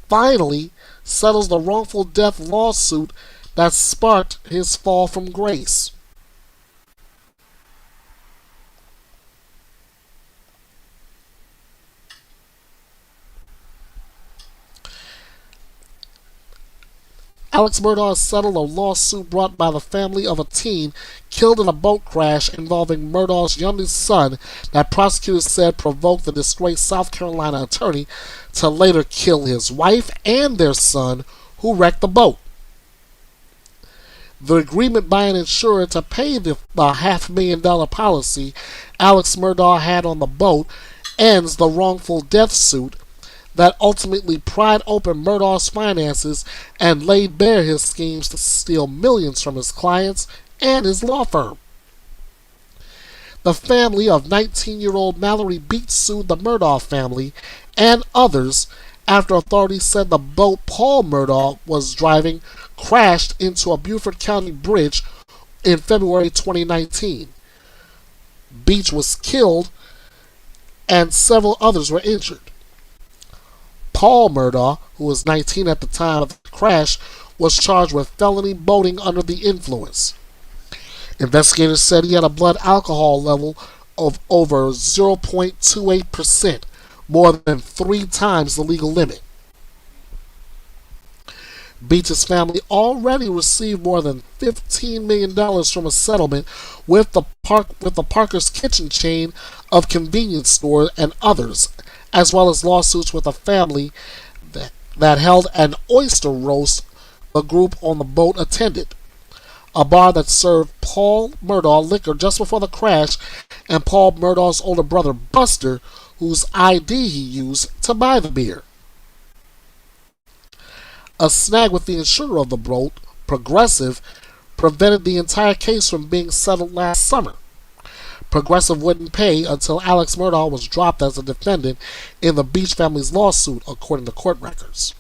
finally settles the wrongful death lawsuit that sparked his fall from grace. Alex Murdaugh settled a lawsuit brought by the family of a teen killed in a boat crash involving Murdaugh's youngest son that prosecutors said provoked the disgraced South Carolina attorney to later kill his wife and their son who wrecked the boat. The agreement by an insurer to pay the $500,000 policy Alex Murdaugh had on the boat ends the wrongful death suit that ultimately pried open Murdaugh's finances and laid bare his schemes to steal millions from his clients and his law firm. The family of 19-year-old Mallory Beach sued the Murdaugh family and others after authorities said the boat Paul Murdaugh was driving crashed into a Beaufort County bridge in February 2019. Beach was killed and several others were injured. Paul Murdaugh, who was 19 at the time of the crash, was charged with felony boating under the influence. Investigators said he had a blood alcohol level of over 0.28%, more than 3 times the legal limit. Beach's family already received more than $15 million from a settlement with the Parker's Kitchen chain of convenience stores and others, as well as lawsuits with a family that held an oyster roast the group on the boat attended, a bar that served Paul Murdaugh liquor just before the crash, and Paul Murdaugh's older brother Buster, whose ID he used to buy the beer. A snag with the insurer of the boat, Progressive, prevented the entire case from being settled last summer. Progressive wouldn't pay until Alex Murdaugh was dropped as a defendant in the Beach family's lawsuit, according to court records.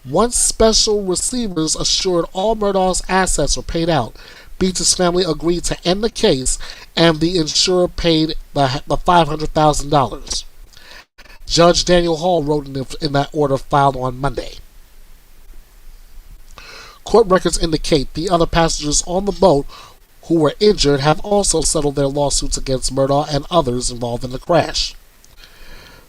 Once special receivers assured all Murdaugh's assets were paid out, Beach's family agreed to end the case, and the insurer paid the $500,000. Judge Daniel Hall wrote in that order filed on Monday. Court records indicate the other passengers on the boat who were injured have also settled their lawsuits against Murdaugh and others involved in the crash.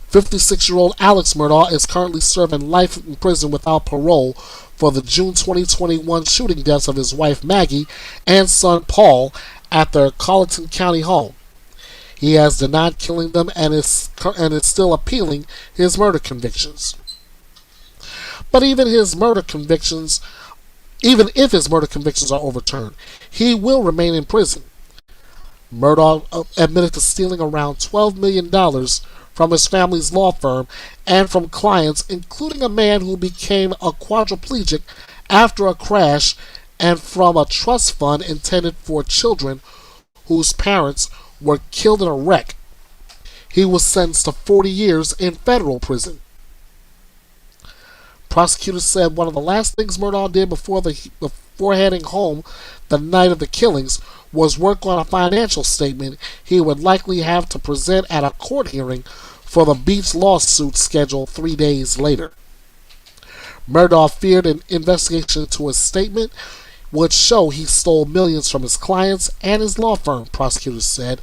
56-year-old Alex Murdaugh is currently serving life in prison without parole for the June 2021 shooting deaths of his wife Maggie and son Paul at their Colleton County home. He has denied killing them and is still appealing his murder convictions. But even if his murder convictions are overturned, he will remain in prison. Murdaugh admitted to stealing around $12 million from his family's law firm and from clients, including a man who became a quadriplegic after a crash, and from a trust fund intended for children whose parents were killed in a wreck. He was sentenced to 40 years in federal prison. Prosecutors said one of the last things Murdaugh did before heading home the night of the killings was work on a financial statement he would likely have to present at a court hearing for the Beach lawsuit scheduled 3 days later. Murdaugh feared an investigation into his statement would show he stole millions from his clients and his law firm, prosecutors said,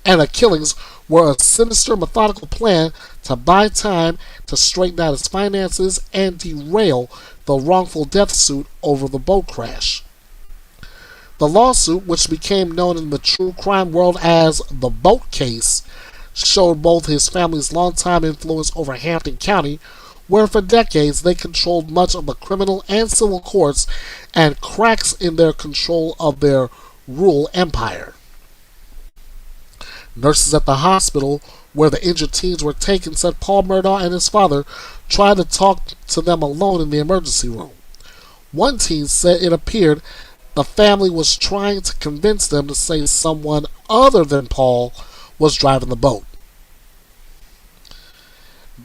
and the killings were a sinister, methodical plan to buy time to straighten out his finances and derail the wrongful death suit over the boat crash. The lawsuit, which became known in the true crime world as the Boat Case, showed both his family's longtime influence over Hampton County, where for decades they controlled much of the criminal and civil courts, and cracks in their control of their rural empire. Nurses at the hospital where the injured teens were taken said Paul Murdaugh and his father tried to talk to them alone in the emergency room. One teen said it appeared the family was trying to convince them to say someone other than Paul was driving the boat.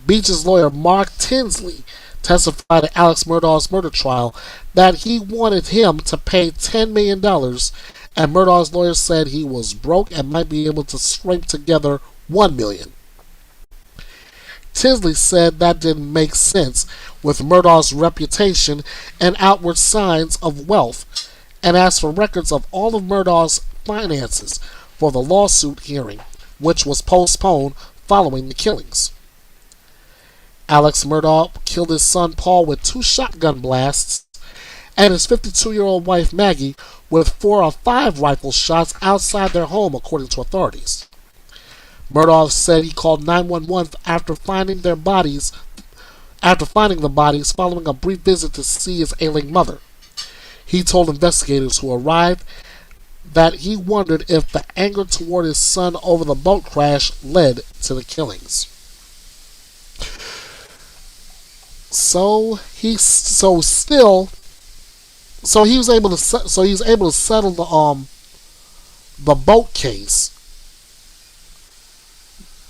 Beach's lawyer Mark Tinsley testified at Alex Murdaugh's murder trial that he wanted him to pay $10 million, and Murdaugh's lawyer said he was broke and might be able to scrape together $1 million. Tinsley said that didn't make sense with Murdaugh's reputation and outward signs of wealth, and asked for records of all of Murdaugh's finances for the lawsuit hearing, which was postponed following the killings. Alex Murdaugh killed his son Paul with 2 shotgun blasts and his 52-year-old wife Maggie with 4 or 5 rifle shots outside their home, according to authorities. Murdaugh said he called 911 after finding the bodies following a brief visit to see his ailing mother. He told investigators who arrived that he wondered if the anger toward his son over the boat crash led to the killings. So he was able to settle the boat case.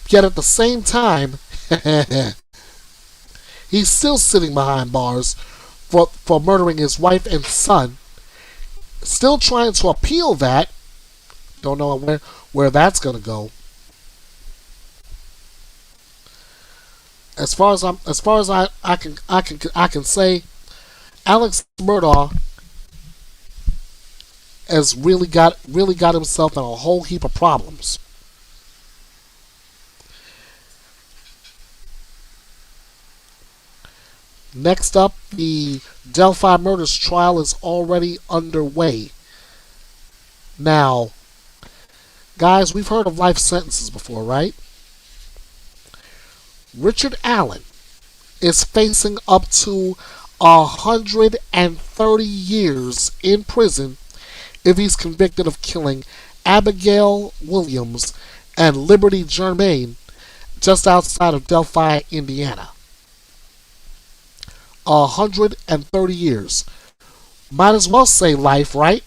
Yet at the same time, he's still sitting behind bars for murdering his wife and son. Still trying to appeal that. Don't know where that's going to go. As far as I can say, Alex Murdaugh has really got himself in a whole heap of problems. Next up, the DELPHI murders trial is already underway. Now, guys, we've heard of life sentences before, right? Richard Allen is facing up to 130 years in prison if he's convicted of killing Abigail Williams and Liberty Germain just outside of Delphi, Indiana. 130 years. Might as well say life, right?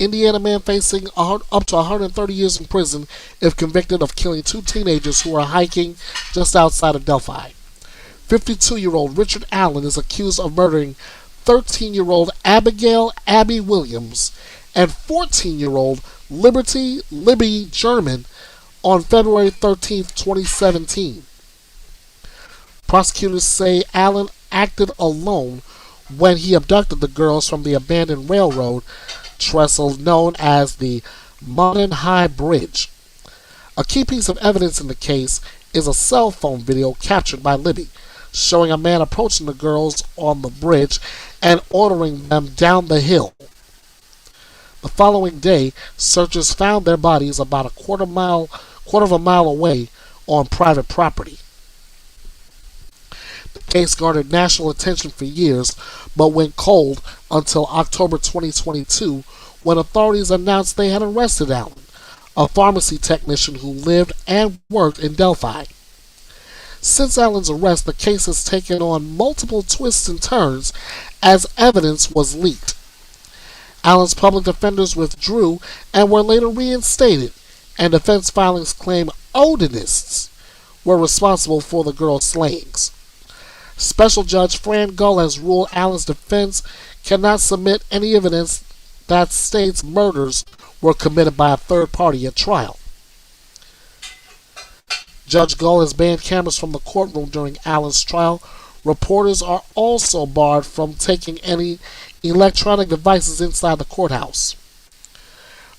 Indiana man facing up to 130 years in prison if convicted of killing two teenagers who were hiking just outside of Delphi. 52-year-old Richard Allen is accused of murdering 13-year-old Abigail Abby Williams and 14-year-old Liberty Libby German on February 13, 2017. Prosecutors say Allen acted alone when he abducted the girls from the abandoned railroad trestle known as the Mountain High Bridge. A key piece of evidence in the case is a cell phone video captured by Libby, showing a man approaching the girls on the bridge and ordering them down the hill. The following day, searchers found their bodies about a quarter of a mile away on private property. The case garnered national attention for years, but went cold until October 2022 when authorities announced they had arrested Allen, a pharmacy technician who lived and worked in Delphi. Since Allen's arrest, the case has taken on multiple twists and turns as evidence was leaked. Allen's public defenders withdrew and were later reinstated, and defense filings claim Odinists were responsible for the girls' slayings. Special Judge Fran Gull has ruled Allen's defense cannot submit any evidence that states murders were committed by a third party at trial. Judge Gull has banned cameras from the courtroom during Allen's trial. Reporters are also barred from taking any electronic devices inside the courthouse.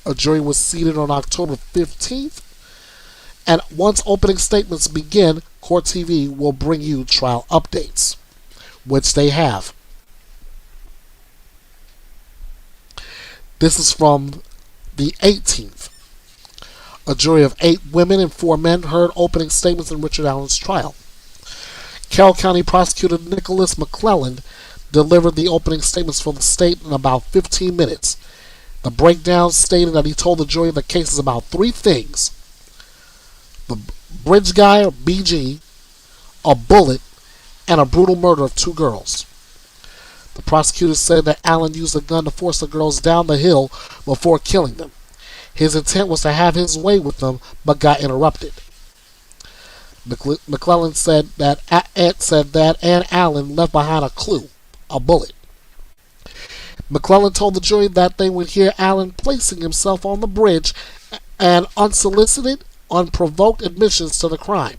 A jury was seated on October 15th, and once opening statements begin, Court TV will bring you trial updates, which they have. This is from the 18th. A jury of 8 women and 4 men heard opening statements in Richard Allen's trial. Carroll County Prosecutor Nicholas McClelland delivered the opening statements for the state in about 15 minutes. The breakdown stated that he told the jury the case is about 3 things: the bridge guy, or BG, a bullet, and a brutal murder of 2 girls. The prosecutor said that Allen used a gun to force the girls down the hill before killing them. His intent was to have his way with them, but got interrupted. McClellan said that and Allen left behind a clue, a bullet. McClellan told the jury that they would hear Allen placing himself on the bridge and unsolicited, unprovoked admissions to the crime.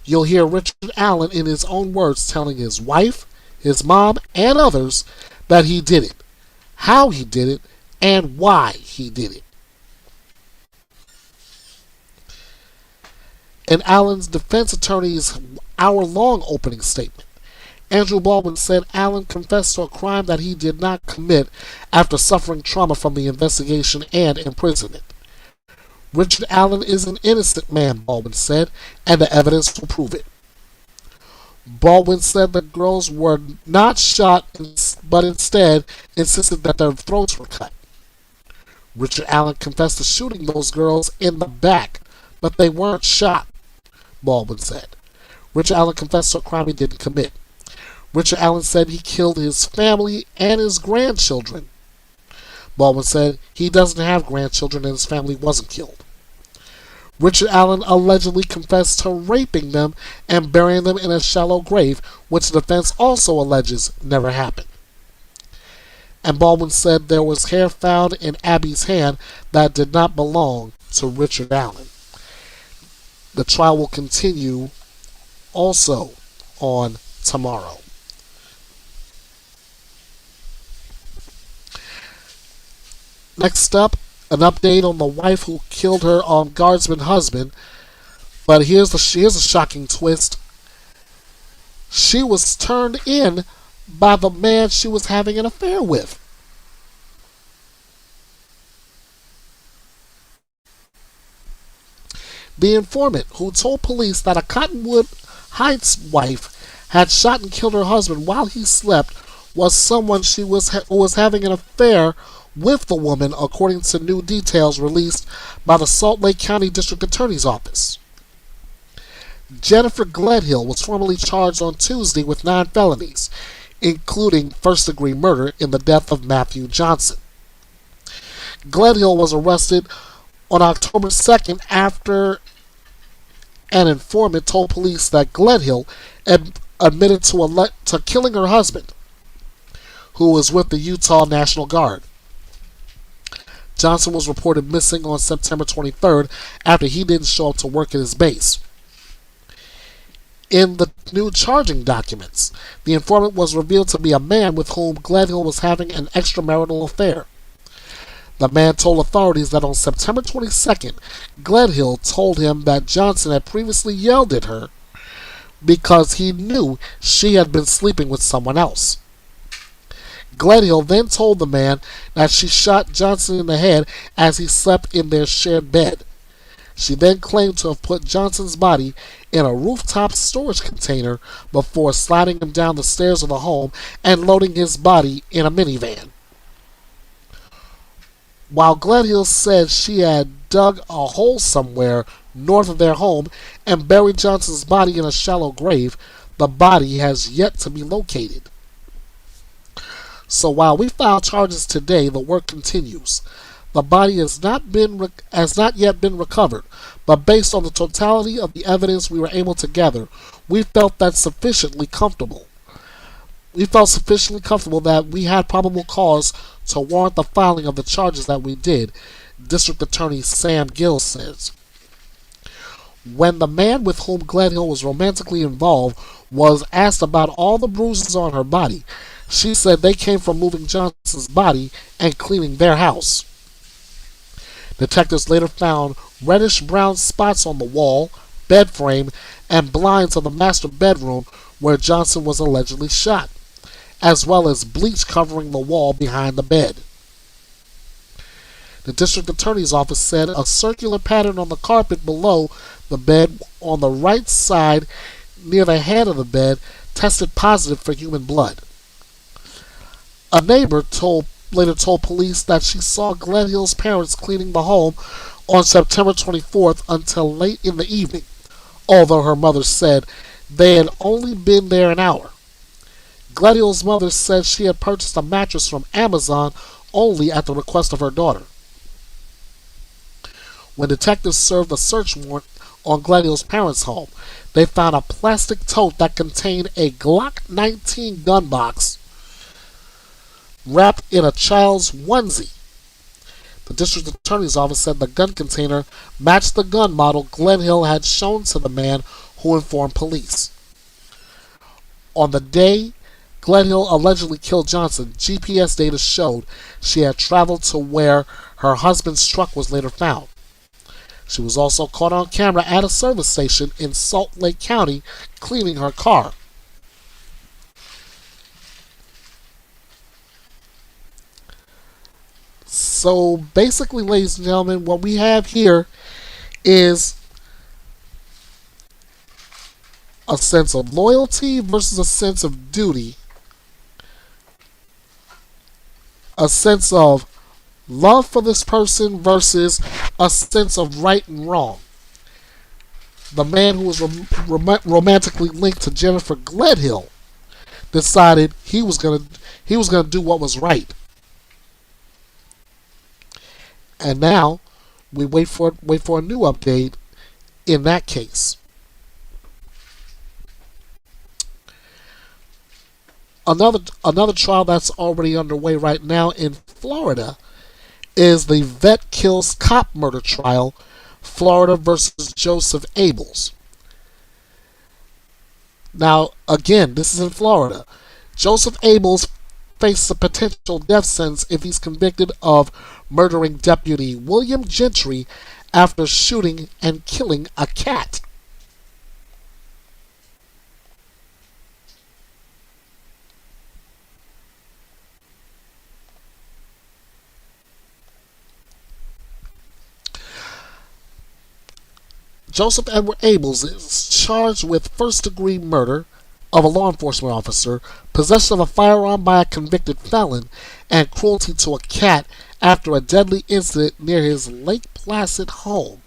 You'll hear Richard Allen in his own words telling his wife, his mom, and others that he did it, how he did it, and why he did it. In Allen's defense attorney's hour-long opening statement, Andrew Baldwin said Allen confessed to a crime that he did not commit after suffering trauma from the investigation and imprisonment. Richard Allen is an innocent man, Baldwin said, and the evidence will prove it. Baldwin said the girls were not shot, but instead insisted that their throats were cut. Richard Allen confessed to shooting those girls in the back, but they weren't shot, Baldwin said. Richard Allen confessed to a crime he didn't commit. Richard Allen said he killed his family and his grandchildren. Baldwin said he doesn't have grandchildren and his family wasn't killed. Richard Allen allegedly confessed to raping them and burying them in a shallow grave, which the defense also alleges never happened. And Baldwin said there was hair found in Abby's hand that did not belong to Richard Allen. The trial will continue also on tomorrow. Next up, an update on the wife who killed her guardsman husband. But here's a shocking twist. She was turned in by the man she was having an affair with. The informant who told police that a Cottonwood Heights wife had shot and killed her husband while he slept was someone who was having an affair with the woman, according to new details released by the Salt Lake County District Attorney's Office. Jennifer Gledhill was formally charged on Tuesday with 9 felonies, including first-degree murder in the death of Matthew Johnson. Glenhill was arrested on October 2nd after an informant told police that Glenhill admitted to killing her husband, who was with the Utah National Guard. Johnson was reported missing on September 23rd after he didn't show up to work at his base. In the new charging documents, the informant was revealed to be a man with whom Glenhill was having an extramarital affair. The man told authorities that on September 22nd, Glenhill told him that Johnson had previously yelled at her because he knew she had been sleeping with someone else. Glenhill then told the man that she shot Johnson in the head as he slept in their shared bed. She then claimed to have put Johnson's body in a rooftop storage container before sliding him down the stairs of the home and loading his body in a minivan. While Glenhill said she had dug a hole somewhere north of their home and buried Johnson's body in a shallow grave, the body has yet to be located. So while we file charges today, the work continues. The body has not yet been recovered, but based on the totality of the evidence we were able to gather, we felt sufficiently comfortable that we had probable cause to warrant the filing of the charges that we did, District Attorney Sam Gill says. When the man with whom Glenhill was romantically involved was asked about all the bruises on her body, she said they came from moving Johnson's body and cleaning their house. Detectives later found reddish-brown spots on the wall, bed frame, and blinds of the master bedroom where Johnson was allegedly shot, as well as bleach covering the wall behind the bed. The district attorney's office said a circular pattern on the carpet below the bed on the right side near the head of the bed tested positive for human blood. A neighbor later told police that she saw Glenhill's parents cleaning the home on September 24th until late in the evening, although her mother said they had only been there an hour. Glenhill's mother said she had purchased a mattress from Amazon only at the request of her daughter. When detectives served a search warrant on Glenhill's parents' home, they found a plastic tote that contained a Glock 19 gun box wrapped in a child's onesie. The district attorney's office said the gun container matched the gun model Glenhill had shown to the man who informed police. On the day Glenhill allegedly killed Johnson, GPS data showed she had traveled to where her husband's truck was later found. She was also caught on camera at a service station in Salt Lake County cleaning her car. So basically, ladies and gentlemen, what we have here is a sense of loyalty versus a sense of duty, a sense of love for this person versus a sense of right and wrong. The man who was romantically linked to Jennifer Glenhill decided he was gonna do what was right. And now we wait for a new update in that case. Another trial that's already underway right now in Florida is the vet kills cop murder trial, Florida versus Joseph Abels. Now, again, this is in Florida. Joseph Abels faces a potential death sentence if he's convicted of murdering Deputy William Gentry after shooting and killing a cat. Joseph Edward Abels is charged with first-degree murder of a law enforcement officer, possession of a firearm by a convicted felon, and cruelty to a cat after a deadly incident near his Lake Placid home.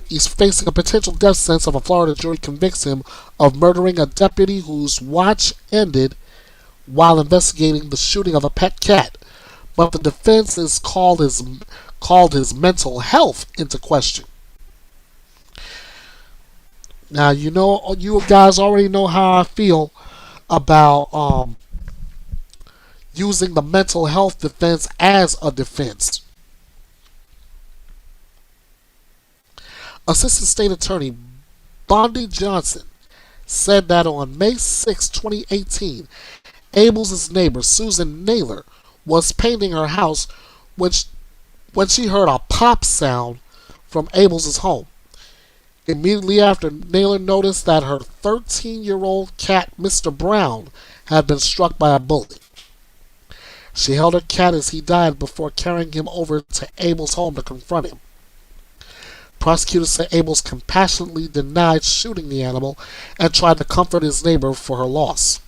He's facing a potential death sentence if a Florida jury convicts him of murdering a deputy whose watch ended while investigating the shooting of a pet cat. but the defense has called his mental health into question. Now, you guys already know how I feel about using the mental health defense as a defense. Assistant State Attorney Bondi Johnson said that on May 6, 2018, Abel's neighbor, Susan Naylor, was painting her house when she heard a pop sound from Abel's home. Immediately after, Naylor noticed that her 13-year-old cat, Mr. Brown, had been struck by a bullet. She held her cat as he died before carrying him over to Abel's home to confront him. Prosecutors say Abels compassionately denied shooting the animal and tried to comfort his neighbor for her loss.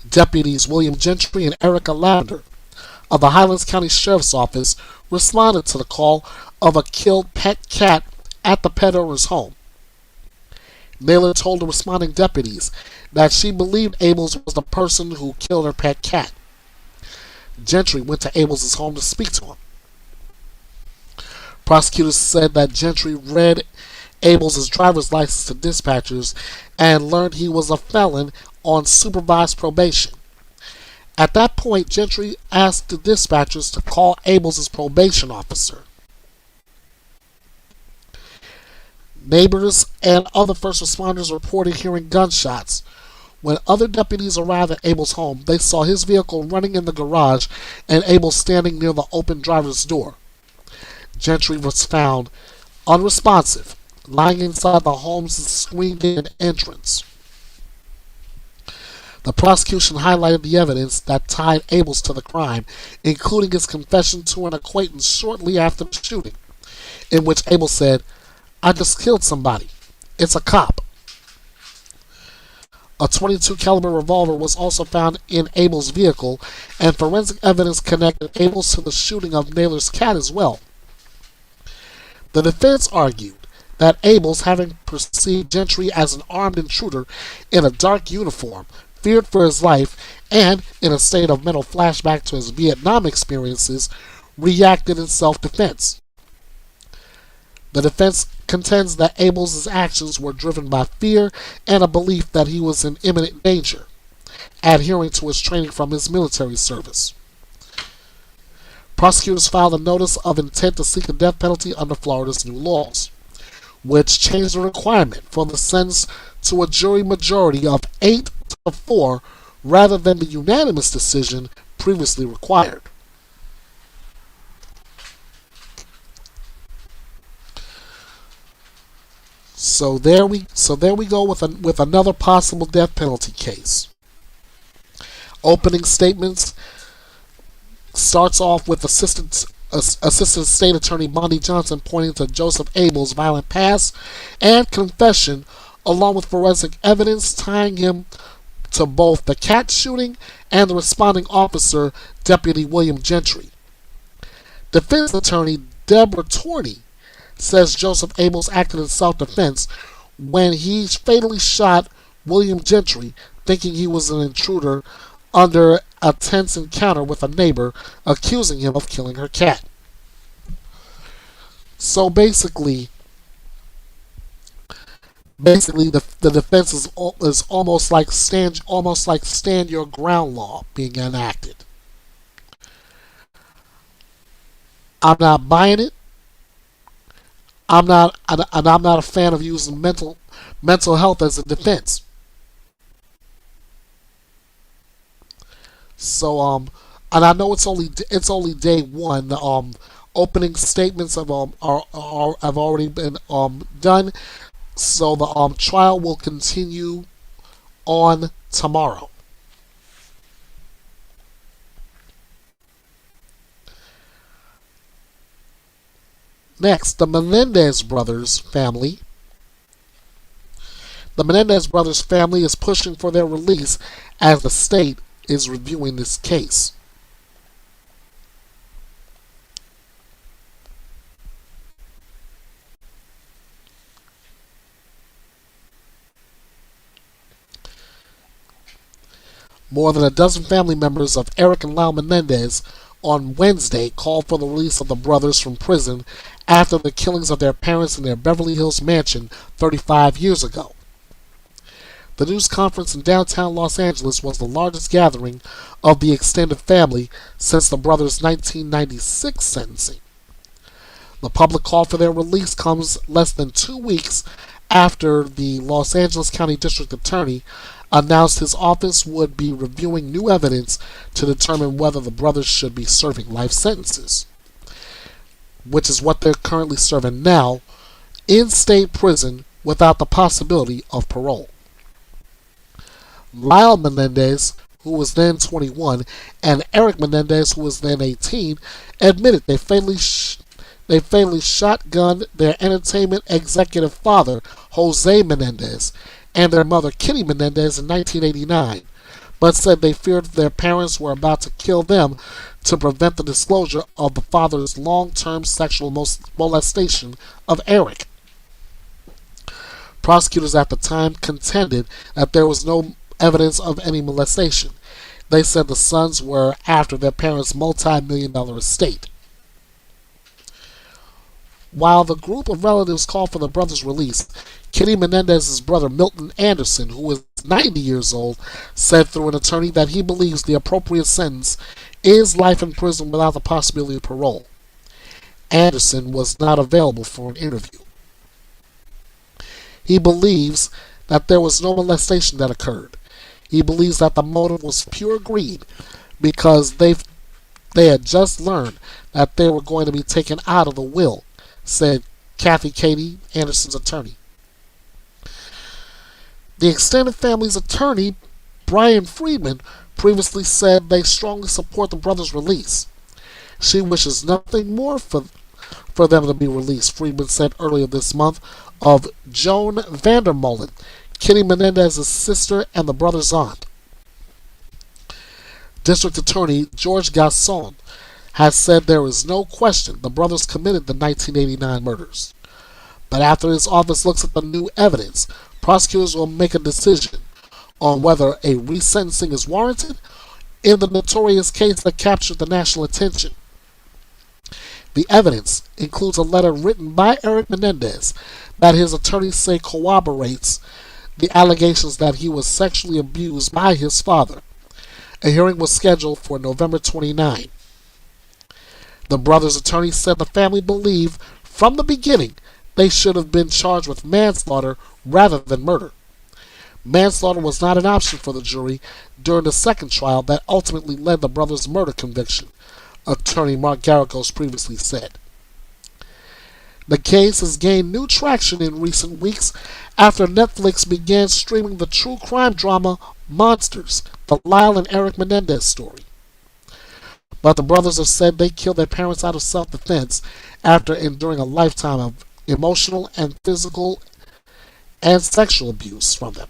Deputies William Gentry and Erica Lavender of the Highlands County Sheriff's Office responded to the call of a killed pet cat at the pet owner's home. Naylor told the responding deputies that she believed Abels was the person who killed her pet cat. Gentry went to Abels' home to speak to him. Prosecutors said that Gentry read Abels' driver's license to dispatchers and learned he was a felon on supervised probation. At that point, Gentry asked the dispatchers to call Abels' probation officer. Neighbors and other first responders reported hearing gunshots. When other deputies arrived at Abels' home, they saw his vehicle running in the garage and Abel standing near the open driver's door. Gentry was found unresponsive, lying inside the home's swing-in entrance. The prosecution highlighted the evidence that tied Abels to the crime, including his confession to an acquaintance shortly after the shooting, in which Abel said, "I just killed somebody. It's a cop." A .22 caliber revolver was also found in Abel's vehicle, and forensic evidence connected Abels to the shooting of Naylor's cat as well. The defense argued that Abels, having perceived Gentry as an armed intruder in a dark uniform, feared for his life, and, in a state of mental flashback to his Vietnam experiences, reacted in self-defense. The defense contends that Abels' actions were driven by fear and a belief that he was in imminent danger, adhering to his training from his military service. Prosecutors filed a notice of intent to seek the death penalty under Florida's new laws, which changed the requirement for the sentence to a jury majority of 8-4 rather than the unanimous decision previously required. So there we go with another possible death penalty case. Opening statements starts off with Assistant State Attorney Bondi Johnson pointing to Joseph Abel's violent past and confession, along with forensic evidence tying him to both the cat shooting and the responding officer, Deputy William Gentry. Defense Attorney Deborah Torney says Joseph Abels acted in self-defense when he fatally shot William Gentry, thinking he was an intruder under a tense encounter with a neighbor, accusing him of killing her cat. So basically the defense is almost like stand your ground law being enacted. I'm not buying it. I'm not a fan of using mental health as a defense. So and I know it's only day one. The opening statements have already been done. So the trial will continue on tomorrow. Next, the Menendez brothers family. The Menendez brothers family is pushing for their release as the state is reviewing this case. More than a dozen family members of Eric and Lyle Menendez on Wednesday called for the release of the brothers from prison after the killings of their parents in their Beverly Hills mansion 35 years ago. The news conference in downtown Los Angeles was the largest gathering of the extended family since the brothers' 1996 sentencing. The public call for their release comes less than 2 weeks after the Los Angeles County District Attorney announced his office would be reviewing new evidence to determine whether the brothers should be serving life sentences, which is what they're currently serving now, in state prison without the possibility of parole. Lyle Menendez, who was then 21, and Eric Menendez, who was then 18, admitted they fatally shotgunned their entertainment executive father, Jose Menendez, and their mother, Kitty Menendez, in 1989, but said they feared their parents were about to kill them to prevent the disclosure of the father's long-term sexual molestation of Eric. Prosecutors at the time contended that there was no evidence of any molestation. They said the sons were after their parents' multi-million-dollar estate. While the group of relatives called for the brothers' release, Kitty Menendez's brother Milton Anderson, who is 90 years old, said through an attorney that he believes the appropriate sentence is life in prison without the possibility of parole. Anderson was not available for an interview. He believes that there was no molestation that occurred. He believes that the motive was pure greed because they had just learned that they were going to be taken out of the will, said Kathy Katie, Anderson's attorney. The extended family's attorney, Brian Friedman, previously said they strongly support the brothers' release. She wishes nothing more for them to be released, Friedman said earlier this month of Joan Vandermolen, Kitty Menendez's sister and the brothers' aunt. District Attorney George Gasson has said there is no question the brothers committed the 1989 murders. But after his office looks at the new evidence, prosecutors will make a decision on whether a resentencing is warranted in the notorious case that captured the national attention. The evidence includes a letter written by Eric Menendez that his attorneys say corroborates the allegations that he was sexually abused by his father. A hearing was scheduled for November 29. The brothers' attorney said the family believed from the beginning they should have been charged with manslaughter rather than murder. Manslaughter was not an option for the jury during the second trial that ultimately led the brothers' murder conviction, attorney Mark Garagos previously said. The case has gained new traction in recent weeks after Netflix began streaming the true crime drama Monsters, the Lyle and Eric Menendez story. But the brothers have said they killed their parents out of self-defense after enduring a lifetime of emotional and physical and sexual abuse from them.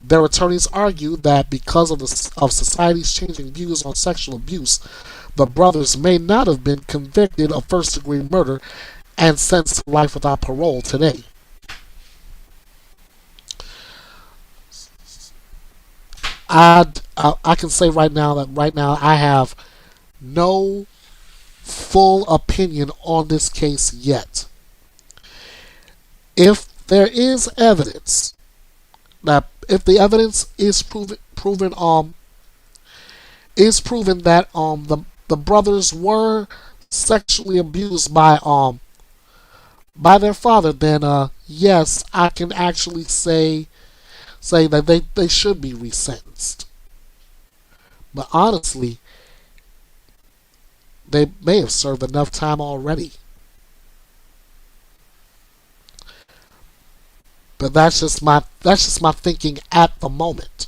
Their attorneys argue that because of society's changing views on sexual abuse, the brothers may not have been convicted of first-degree murder and sentenced to life without parole today. I can say right now I have no full opinion on this case yet. If there is evidence that if the evidence is proven that the brothers were sexually abused by their father, then yes, I can actually say that they should be resentenced. But honestly, they may have served enough time already. But that's just my thinking at the moment.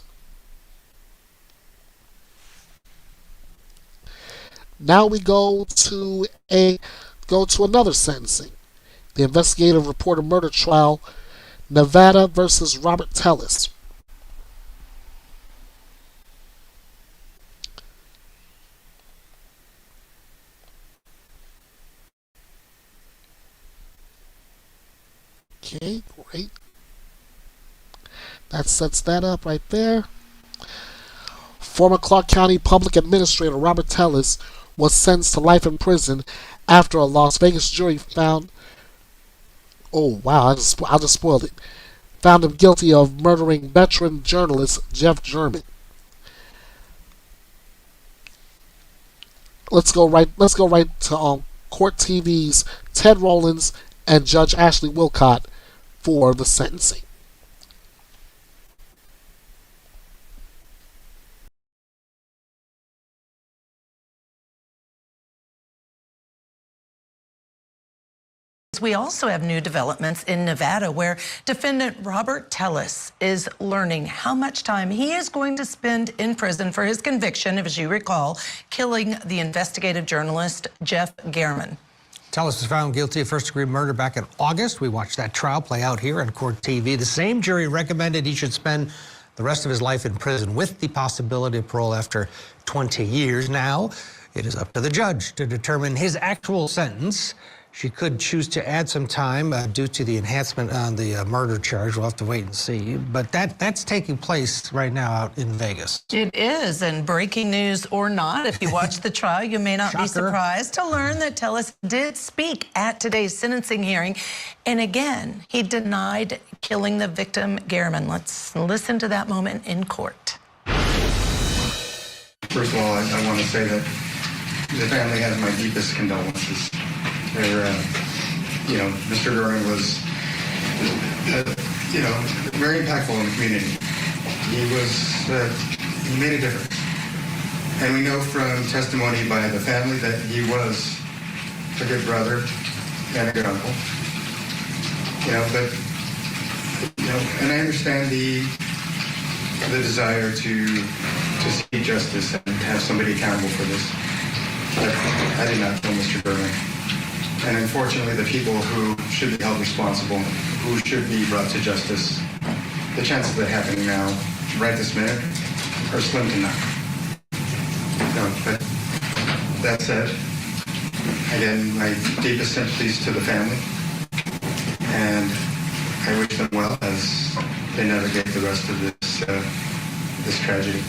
Now we go to another sentencing. The investigative reporter murder trial, Nevada versus Robert Tellis. Okay, great. That sets that up right there. Former Clark County Public Administrator Robert Tellis was sentenced to life in prison after a Las Vegas jury found. Oh wow! I just spoiled it. Found him guilty of murdering veteran journalist Jeff German. Let's go right to Court TV's Ted Rollins and Judge Ashley Wilcott for the sentencing. We also have new developments in Nevada where defendant Robert Tellis is learning how much time he is going to spend in prison for his conviction of, as you recall, killing the investigative journalist Jeff German. Tellis was found guilty of first-degree murder back in August. We watched that trial play out here on Court TV. The same jury recommended he should spend the rest of his life in prison with the possibility of parole after 20 years. Now, it is up to the judge to determine his actual sentence. She could choose to add some time due to the enhancement on the murder charge. We'll have to wait and see. But that's taking place right now out in Vegas. It is, and breaking news or not, if you watch the trial, you may not be surprised to learn that Tellis did speak at today's sentencing hearing. And again, he denied killing the victim, German. Let's listen to that moment in court. First of all, I want to say that the family has my deepest condolences. Mr. German was, very impactful in the community. He made a difference. And we know from testimony by the family that he was a good brother and a good uncle. And I understand the desire to seek justice and have somebody accountable for this. But I did not kill Mr. German. And unfortunately, the people who should be held responsible, who should be brought to justice, the chances of that happening now, right this minute, are slim to none. But that said, again, my deepest sympathies to the family, and I wish them well as they navigate the rest of this tragedy.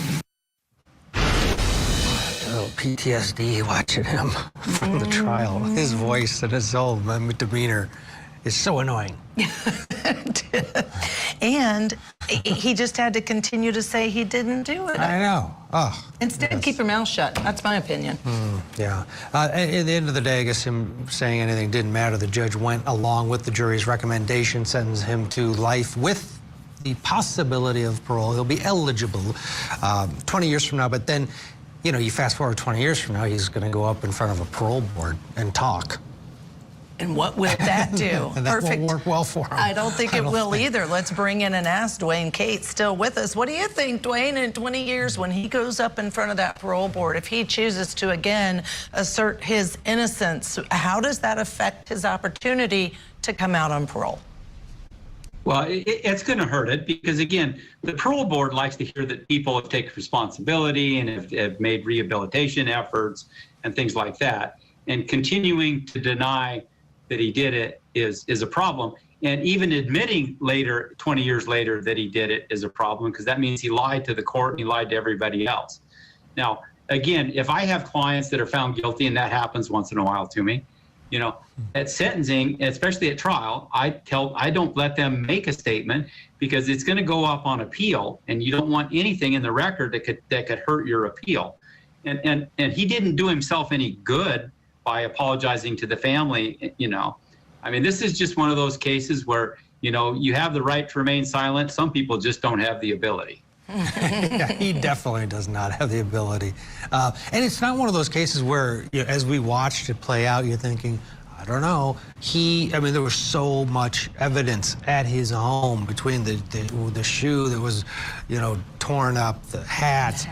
PTSD watching him from the trial. His voice and his whole demeanor is so annoying. And he just had to continue to say he didn't do it. I know. Oh. Instead, keep your mouth shut. That's my opinion. Yeah. At the end of the day, I guess him saying anything didn't matter. The judge went along with the jury's recommendation, sentenced him to life with the possibility of parole. He'll be eligible 20 years from now, but then you fast forward 20 years from now, he's going to go up in front of a parole board and talk. And what will that do? And that won't work well for him. I don't think it will either. Let's bring in and ask Dwayne Cates still with us. What do you think, Dwayne, in 20 years when he goes up in front of that parole board, if he chooses to again assert his innocence, how does that affect his opportunity to come out on parole? Well, it's going to hurt it because, again, the parole board likes to hear that people have taken responsibility and have made rehabilitation efforts and things like that. And continuing to deny that he did it is a problem. And even admitting later, 20 years later, that he did it is a problem because that means he lied to the court and he lied to everybody else. Now, again, if I have clients that are found guilty, and that happens once in a while to me, at sentencing, especially at trial, I don't let them make a statement because it's going to go up on appeal, and you don't want anything in the record that could hurt your appeal. And he didn't do himself any good by apologizing to the family. I mean, this is just one of those cases where you have the right to remain silent. Some people just don't have the ability. Yeah, he definitely does not have the ability. And it's not one of those cases where, as we watched it play out, you're thinking, I don't know. There was so much evidence at his home between the shoe that was, torn up, the hat,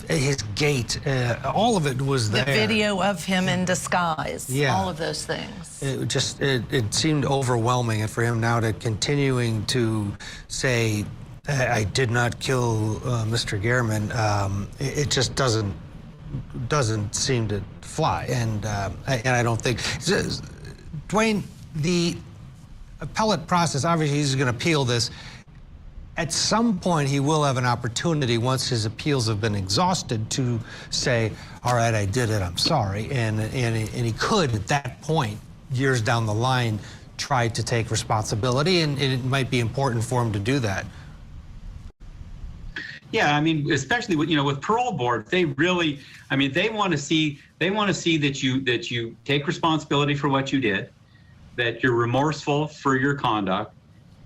his gait, all of it was there. The video of him in disguise, all of those things. It seemed overwhelming, and for him now to continuing to say, I did not kill Mr. German. It just doesn't seem to fly, and I don't think Dwayne, the appellate process. Obviously, he's going to appeal this. At some point, he will have an opportunity once his appeals have been exhausted to say, all right, I did it, I'm sorry. And he could, at that point, years down the line, try to take responsibility, and it might be important for him to do that. Yeah, I mean, especially with, with parole board, they really, I mean, they want to see that you take responsibility for what you did, that you're remorseful for your conduct,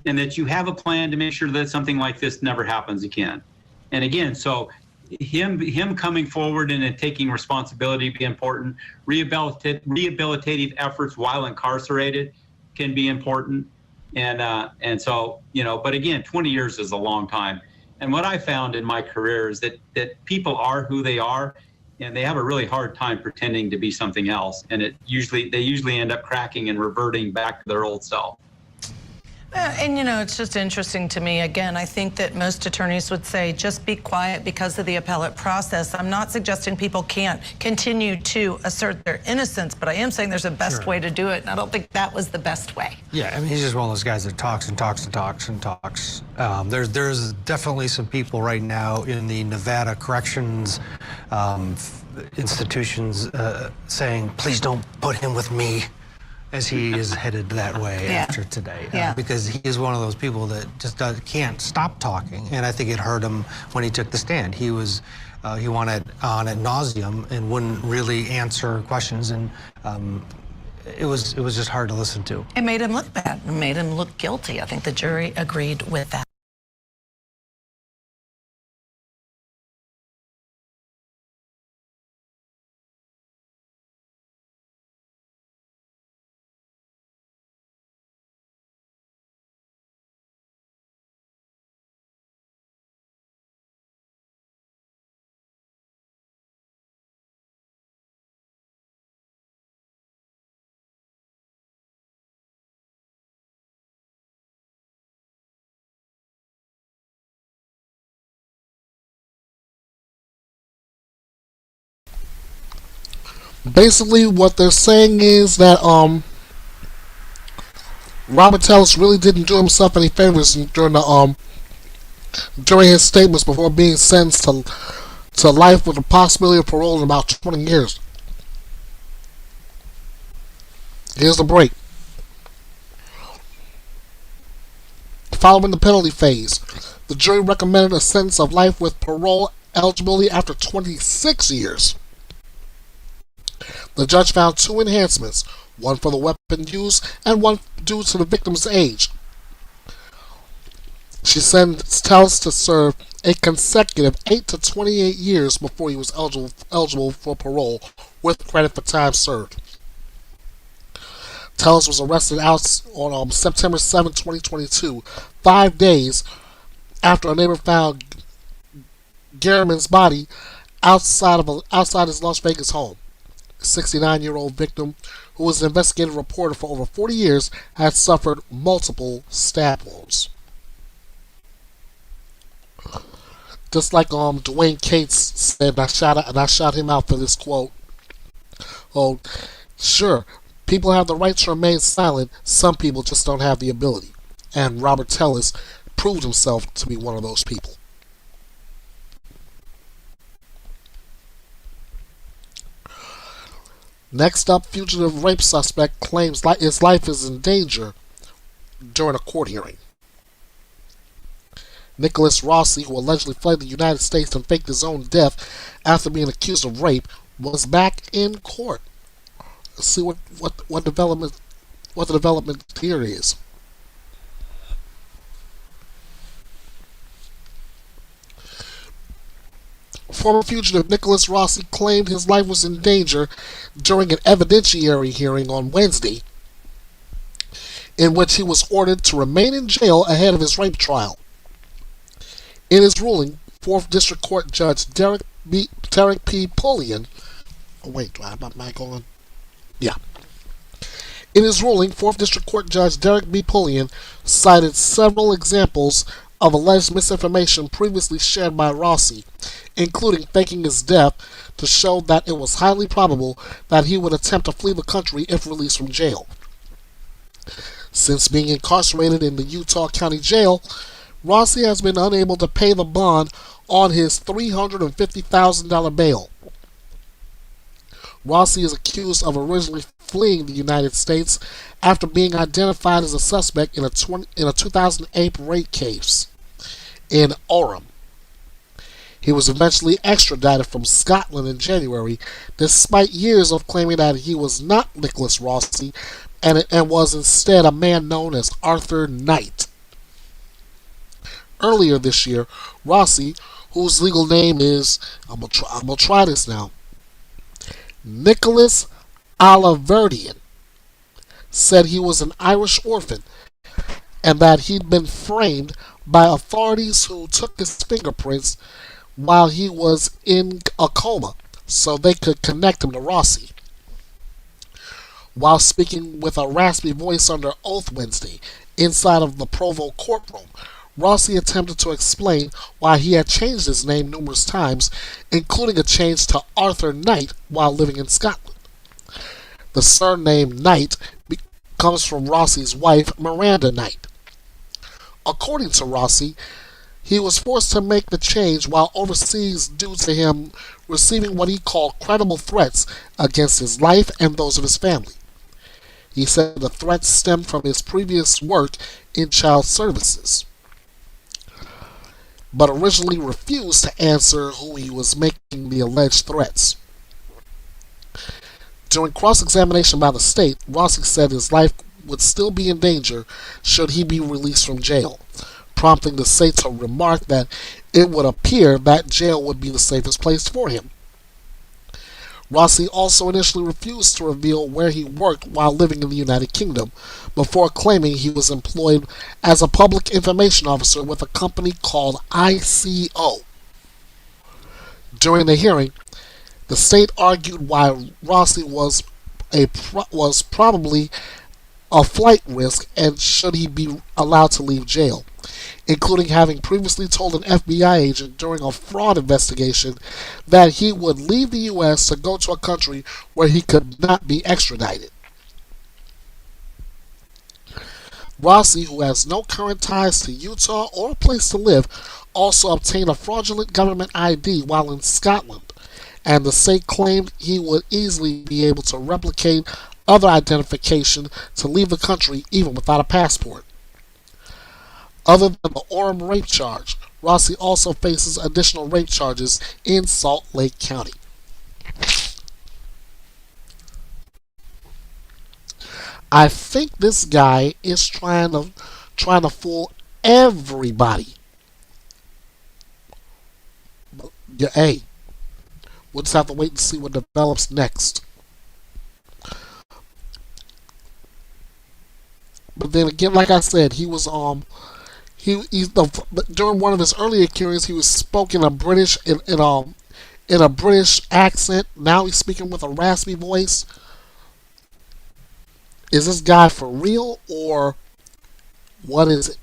and that you have a plan to make sure that something like this never happens again. And again, so him coming forward and taking responsibility be important. Rehabilitative efforts while incarcerated can be important. And so, but again, 20 years is a long time. And what I found in my career is that people are who they are, and they have a really hard time pretending to be something else. And they usually end up cracking and reverting back to their old self. And it's just interesting to me. Again, I think that most attorneys would say just be quiet because of the appellate process. I'm not suggesting people can't continue to assert their innocence, but I am saying there's a best way to do it, and I don't think that was the best way. Yeah, I mean, he's just one of those guys that talks and talks and talks and talks. There's definitely some people right now in the Nevada corrections institutions saying, please don't put him with me, as he is headed that way after today. Because he is one of those people that just can't stop talking, and I think it hurt him when he took the stand. He went on ad nauseum and wouldn't really answer questions, and it was just hard to listen to. It made him look bad. It made him look guilty. I think the jury agreed with that. Basically, what they're saying is that Robert Tellis really didn't do himself any favors during his statements before being sentenced to life with the possibility of parole in about 20 years. Here's the break. Following the penalty phase, the jury recommended a sentence of life with parole eligibility after 26 years. The judge found two enhancements, one for the weapon used and one due to the victim's age. She sentenced Tellis to serve a consecutive 8 to 28 years before he was eligible for parole, with credit for time served. Tellis was arrested on September 7, 2022, 5 days after a neighbor found Garriman's body outside his Las Vegas home. The 69-year-old victim, who was an investigative reporter for over 40 years, had suffered multiple stab wounds. Just like Dwayne Cates said, and I shot him out for this quote. Oh, sure, people have the right to remain silent. Some people just don't have the ability. And Robert Tellis proved himself to be one of those people. Next up, fugitive rape suspect claims his life is in danger during a court hearing. Nicholas Rossi, who allegedly fled the United States and faked his own death after being accused of rape, was back in court. Let's see what the development here is. Former fugitive Nicholas Rossi claimed his life was in danger during an evidentiary hearing on Wednesday, in which he was ordered to remain in jail ahead of his rape trial. In his ruling, 4th District Court Judge Derek P. Pullian. Oh, wait, do I have my mic on? Yeah. In his ruling, 4th District Court Judge Derek B. Pullian cited several examples of alleged misinformation previously shared by Rossi, including faking his death, to show that it was highly probable that he would attempt to flee the country if released from jail. Since being incarcerated in the Utah County Jail, Rossi has been unable to pay the bond on his $350,000 bail. Rossi is accused of originally fleeing the United States after being identified as a suspect in a 2008 rape case in Orem. He was eventually extradited from Scotland in January, despite years of claiming that he was not Nicholas Rossi and was instead a man known as Arthur Knight. Earlier this year, Rossi, whose legal name is, I'm gonna try this now, Nicholas Oliverdian, said he was an Irish orphan and that he'd been framed by authorities who took his fingerprints while he was in a coma so they could connect him to Rossi. While speaking with a raspy voice under oath Wednesday inside of the Provo courtroom, Rossi attempted to explain why he had changed his name numerous times, including a change to Arthur Knight while living in Scotland. The surname Knight comes from Rossi's wife, Miranda Knight. According to Rossi, he was forced to make the change while overseas due to him receiving what he called credible threats against his life and those of his family. He said the threats stemmed from his previous work in child services, but originally refused to answer who he was making the alleged threats. During cross-examination by the state, Rossi said his life would still be in danger should he be released from jail, prompting the state to remark that it would appear that jail would be the safest place for him. Rossi also initially refused to reveal where he worked while living in the United Kingdom, before claiming he was employed as a public information officer with a company called ICO. During the hearing, the state argued why Rossi was probably a flight risk and should he be allowed to leave jail, including having previously told an FBI agent during a fraud investigation that he would leave the U.S. to go to a country where he could not be extradited. Rossi, who has no current ties to Utah or a place to live, also obtained a fraudulent government ID while in Scotland, and the state claimed he would easily be able to replicate other identification to leave the country even without a passport. Other than the Orem rape charge, Rossi also faces additional rape charges in Salt Lake County. I think this guy is trying to fool everybody. But, yeah, hey, we'll just have to wait and see what develops next. But then again, like I said, he was during one of his earlier hearings, he was spoken a British in a British accent. Now he's speaking with a raspy voice. Is this guy for real or what is it?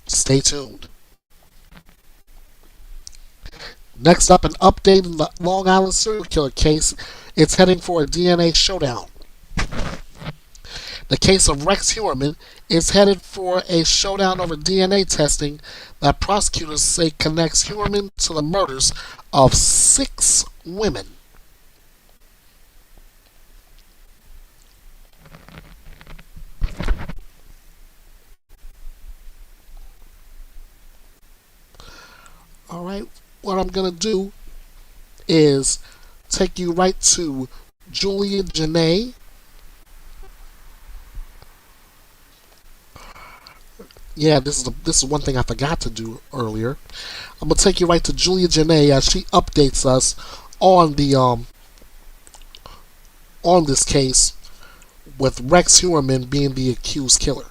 Stay tuned. Next up, an update in the Long Island serial killer case. It's heading for a DNA showdown. The case of Rex Heuermann is headed for a showdown over DNA testing that prosecutors say connects Heuermann to the murders of 6 women. Alright, what I'm going to do is take you right to Julia Janae. Yeah, this is one thing I forgot to do earlier. I'm gonna take you right to Julia Janae as she updates us on the on this case with Rex Heuermann being the accused killer.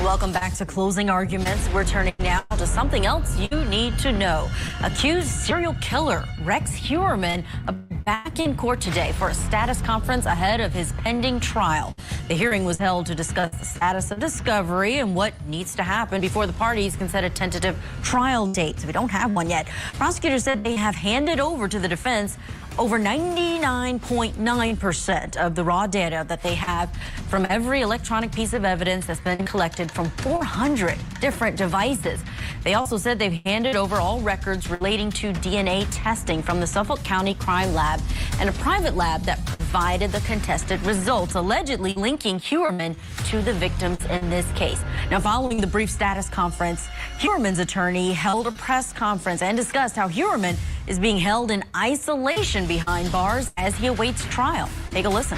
Welcome back to Closing Arguments. We're turning now to something else you need to know. Accused serial killer Rex Heuermann about back in court today for a status conference ahead of his pending trial. The hearing was held to discuss the status of discovery and what needs to happen before the parties can set a tentative trial date. So we don't have one yet. Prosecutors said they have handed over to the defense over 99.9% of the raw data that they have from every electronic piece of evidence that's been collected from 400 different devices. They also said they've handed over all records relating to DNA testing from the Suffolk County Crime Lab and a private lab that provided the contested results, allegedly linking Huerman to the victims in this case. Now, following the brief status conference, Huerman's attorney held a press conference and discussed how Huerman is being held in isolation behind bars as he awaits trial. Take a listen.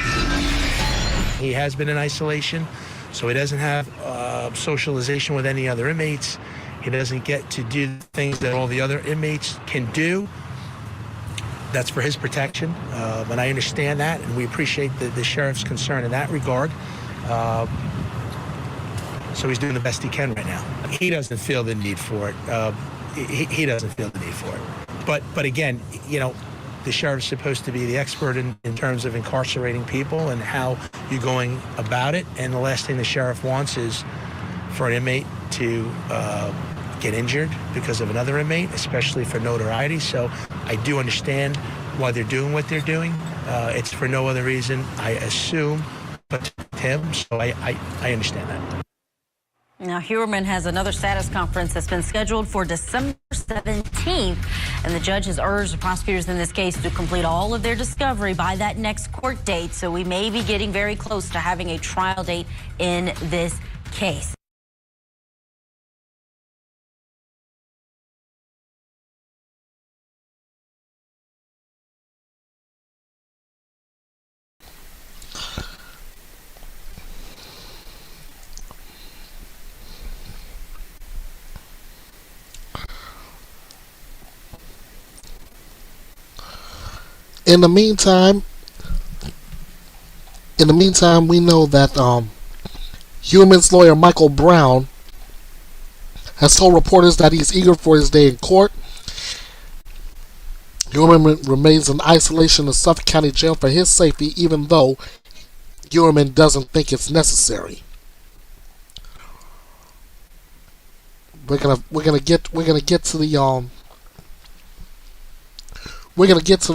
He has been in isolation, so he doesn't have socialization with any other inmates. He doesn't get to do things that all the other inmates can do. That's for his protection, and I understand that, and we appreciate the sheriff's concern in that regard. So he's doing the best he can right now. He doesn't feel the need for it. He doesn't feel the need for it. But again, you know, the sheriff's supposed to be the expert in terms of incarcerating people and how you're going about it. And the last thing the sheriff wants is for an inmate to get injured because of another inmate, especially for notoriety. So I do understand why they're doing what they're doing. It's for no other reason, I assume, but to him. So I understand that. Now, Huerman has another status conference that's been scheduled for December 17th, and the judge has urged the prosecutors in this case to complete all of their discovery by that next court date. So we may be getting very close to having a trial date in this case. In the meantime, we know that Huerman's lawyer Michael Brown has told reporters that he's eager for his day in court. Huerman remains in isolation in Suffolk County Jail for his safety, even though Huerman doesn't think it's necessary. We're gonna get to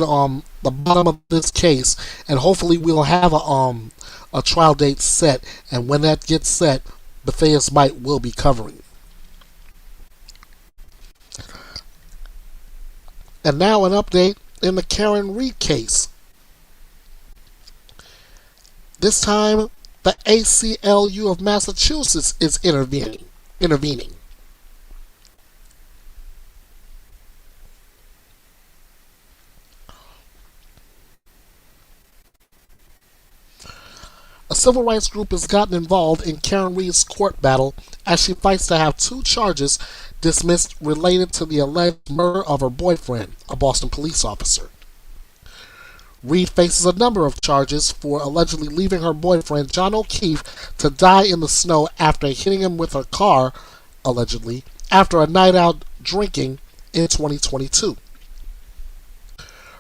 the bottom of this case, and hopefully we'll have a trial date set. And when that gets set, Bethea'S Byte will be covering. And now an update in the Karen Reed case. This time, the ACLU of Massachusetts is intervening. A civil rights group has gotten involved in Karen Reed's court battle as she fights to have 2 charges dismissed related to the alleged murder of her boyfriend, a Boston police officer. Reed faces a number of charges for allegedly leaving her boyfriend, John O'Keefe, to die in the snow after hitting him with her car, allegedly, after a night out drinking in 2022.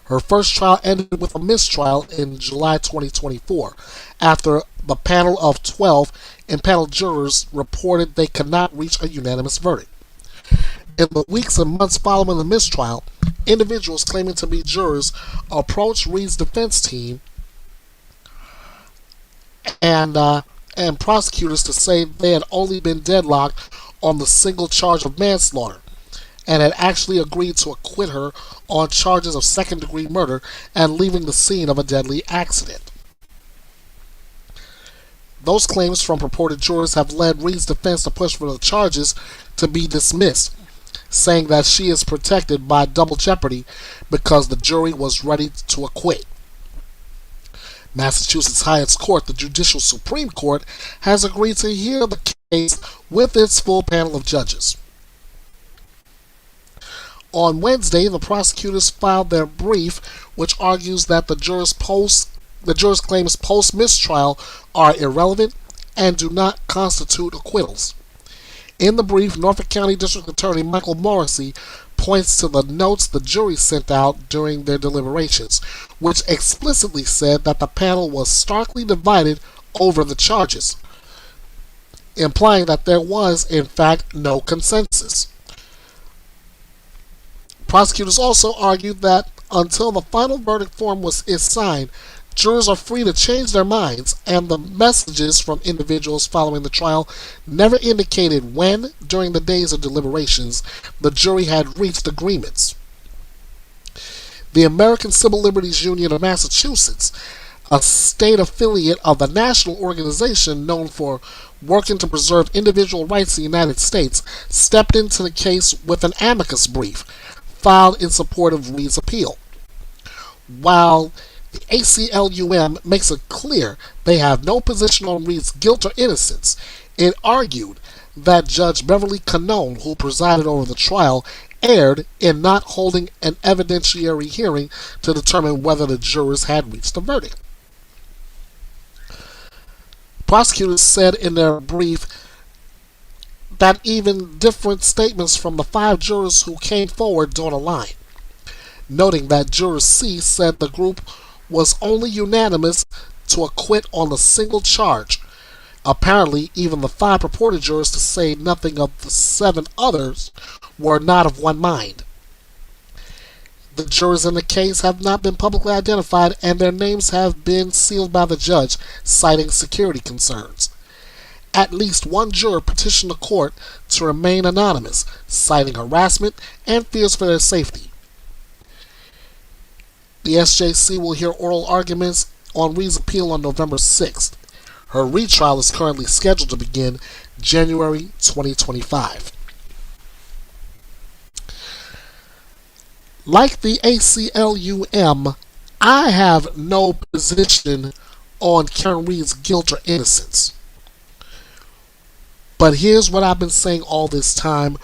Her first trial ended with a mistrial in July 2024 after the panel of 12 impaneled jurors reported they could not reach a unanimous verdict. In the weeks and months following the mistrial, individuals claiming to be jurors approached Reed's defense team and prosecutors to say they had only been deadlocked on the single charge of manslaughter, and had actually agreed to acquit her on charges of second-degree murder and leaving the scene of a deadly accident. Those claims from purported jurors have led Reed's defense to push for the charges to be dismissed, saying that she is protected by double jeopardy because the jury was ready to acquit. Massachusetts' highest court, the Judicial Supreme Court, has agreed to hear the case with its full panel of judges. On Wednesday, the prosecutors filed their brief, which argues that the jurors' claims post-mistrial are irrelevant and do not constitute acquittals. In the brief, Norfolk County District Attorney Michael Morrissey points to the notes the jury sent out during their deliberations, which explicitly said that the panel was starkly divided over the charges, implying that there was, in fact, no consensus. Prosecutors also argued that until the final verdict form is signed, jurors are free to change their minds, and the messages from individuals following the trial never indicated when, during the days of deliberations, the jury had reached agreements. The American Civil Liberties Union of Massachusetts, a state affiliate of the national organization known for working to preserve individual rights in the United States, stepped into the case with an amicus brief filed in support of Reed's appeal. While the ACLUM makes it clear they have no position on Reed's guilt or innocence, it argued that Judge Beverly Canone, who presided over the trial, erred in not holding an evidentiary hearing to determine whether the jurors had reached a verdict. Prosecutors said in their brief that even different statements from the 5 jurors who came forward don't align, noting that Juror C said the group was only unanimous to acquit on a single charge. Apparently, even the 5 purported jurors, to say nothing of the 7 others, were not of one mind. The jurors in the case have not been publicly identified, and their names have been sealed by the judge, citing security concerns. At least one juror petitioned the court to remain anonymous, citing harassment and fears for their safety. The SJC will hear oral arguments on Reed's appeal on November 6th. Her retrial is currently scheduled to begin January 2025. Like the ACLUM, I have no position on Karen Reed's guilt or innocence. But here's what I've been saying all this time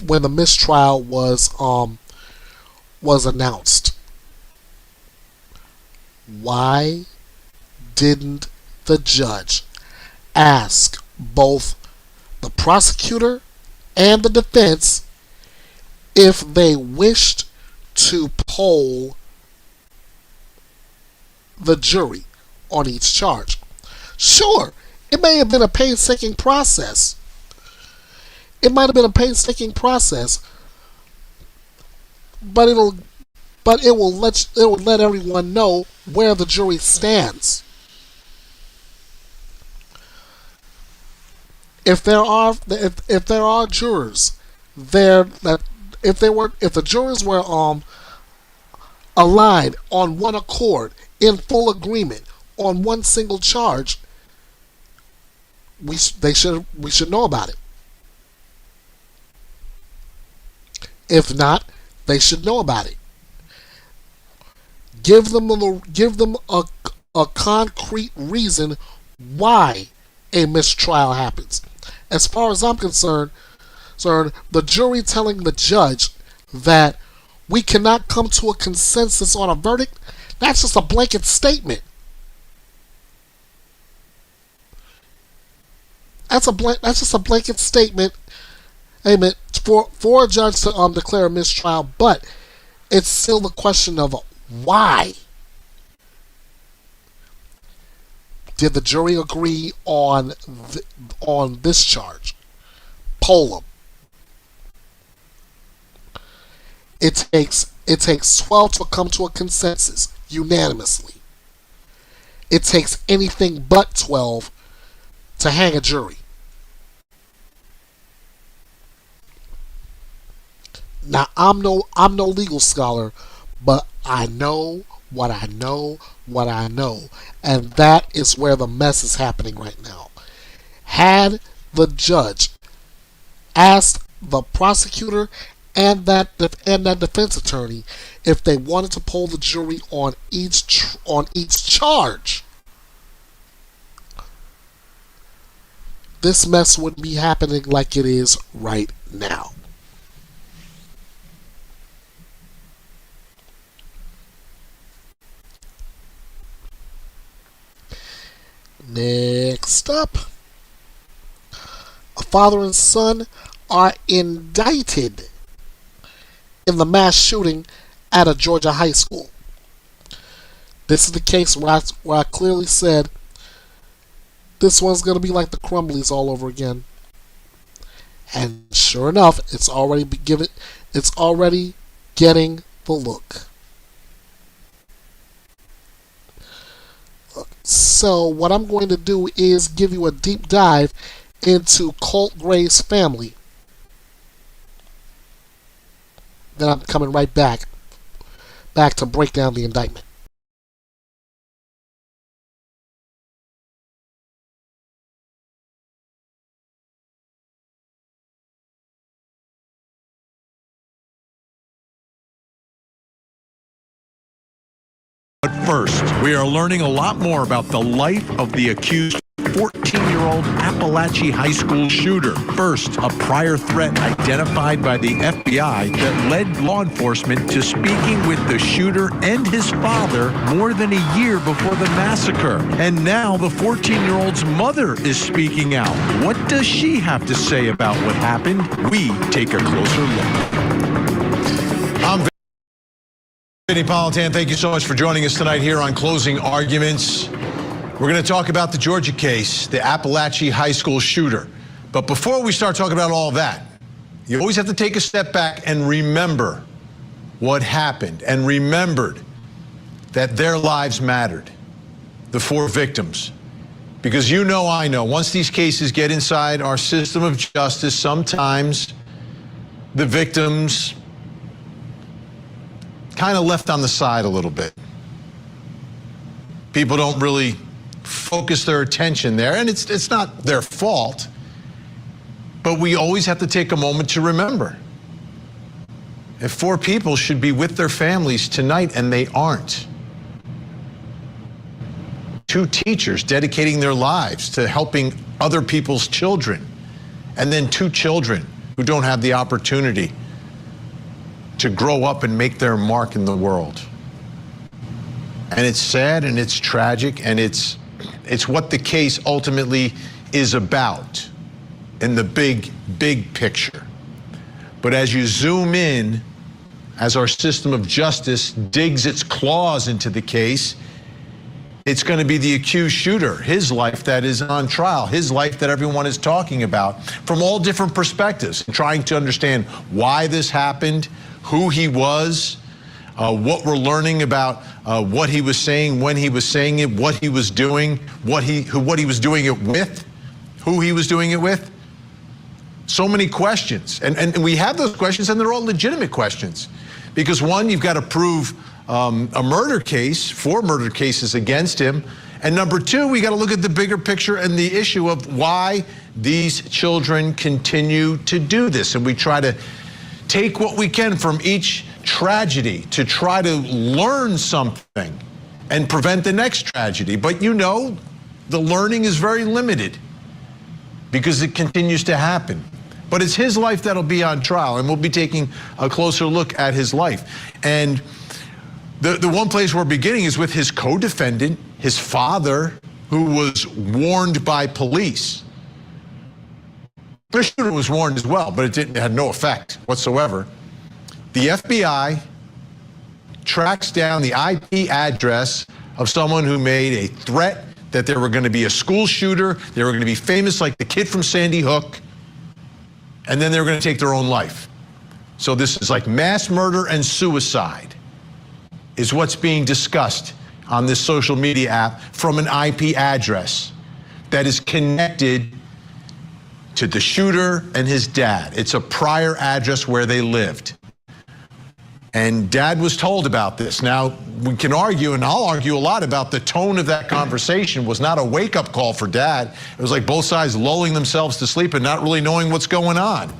when the mistrial was announced. Why didn't the judge ask both the prosecutor and the defense if they wished to poll the jury on each charge? Sure, it may have been a painstaking process. It might have been a painstaking process, but it will let everyone know where the jury stands. If there are jurors there that if the jurors were aligned on one accord, in full agreement on one single charge, we should know about it. If not, they should know about it. Give them a concrete reason why a mistrial happens. As far as I'm concerned, the jury telling the judge that we cannot come to a consensus on a verdict, that's just a blanket statement. That's just a blanket statement, amen, for a judge to declare a mistrial, but it's still the question of why. Did the jury agree on this charge? Poll them. It takes 12 to come to a consensus unanimously. It takes anything but 12 to hang a jury. Now I'm no legal scholar, but I know what I know, and that is where the mess is happening right now. Had the judge asked the prosecutor and that defense attorney if they wanted to poll the jury on each charge, this mess wouldn't be happening like it is right now. Next up, a father and son are indicted in the mass shooting at a Georgia high school. This is the case where I clearly said this one's going to be like the Crumblies all over again. And sure enough, it's already getting the look. So what I'm going to do is give you a deep dive into Colt Gray's family. Then I'm coming right back to break down the indictment. But first, we are learning a lot more about the life of the accused 14-year-old Appalachia High School shooter. First, a prior threat identified by the FBI that led law enforcement to speaking with the shooter and his father more than a year before the massacre. And now the 14-year-old's mother is speaking out. What does she have to say about what happened? We take a closer look. I'm Vinny Politan, thank you so much for joining us tonight here on Closing Arguments. We're going to talk about the Georgia case, the Appalachia High School shooter. But before we start talking about all that, you always have to take a step back and remember what happened and remembered that their lives mattered, the 4 victims. Because you know, I know, once these cases get inside our system of justice, sometimes the victims kind of left on the side a little bit. People don't really focus their attention there, and it's not their fault, but we always have to take a moment to remember. If 4 people should be with their families tonight and they aren't. 2 teachers dedicating their lives to helping other people's children, and then 2 children who don't have the opportunity to grow up and make their mark in the world. And it's sad and it's tragic, and it's what the case ultimately is about in the big picture. But as you zoom in, as our system of justice digs its claws into the case, it's going to be the accused shooter, his life that is on trial, his life that everyone is talking about from all different perspectives, trying to understand why this happened, who he was, what we're learning about what he was saying, when he was saying it, what he was doing, what he was doing it with, who he was doing it with. So many questions, and we have those questions, and they're all legitimate questions, because one, you've got to prove a murder case, 4 murder cases against him, and number 2, we got to look at the bigger picture and the issue of why these children continue to do this, and we try to take what we can from each tragedy to try to learn something and prevent the next tragedy. But you know, the learning is very limited because it continues to happen. But it's his life that'll be on trial, and we'll be taking a closer look at his life. And the one place we're beginning is with his co-defendant, his father, who was warned by police. The shooter was warned as well, but it had no effect whatsoever. The FBI tracks down the IP address of someone who made a threat that there were going to be a school shooter, they were going to be famous like the kid from Sandy Hook, and then they were going to take their own life. So this is like mass murder and suicide is what's being discussed on this social media app from an IP address that is connected to the shooter and his dad. It's a prior address where they lived. And Dad was told about this. Now, we can argue, and I'll argue a lot about the tone of that conversation was not a wake-up call for Dad. It was like both sides lulling themselves to sleep and not really knowing what's going on.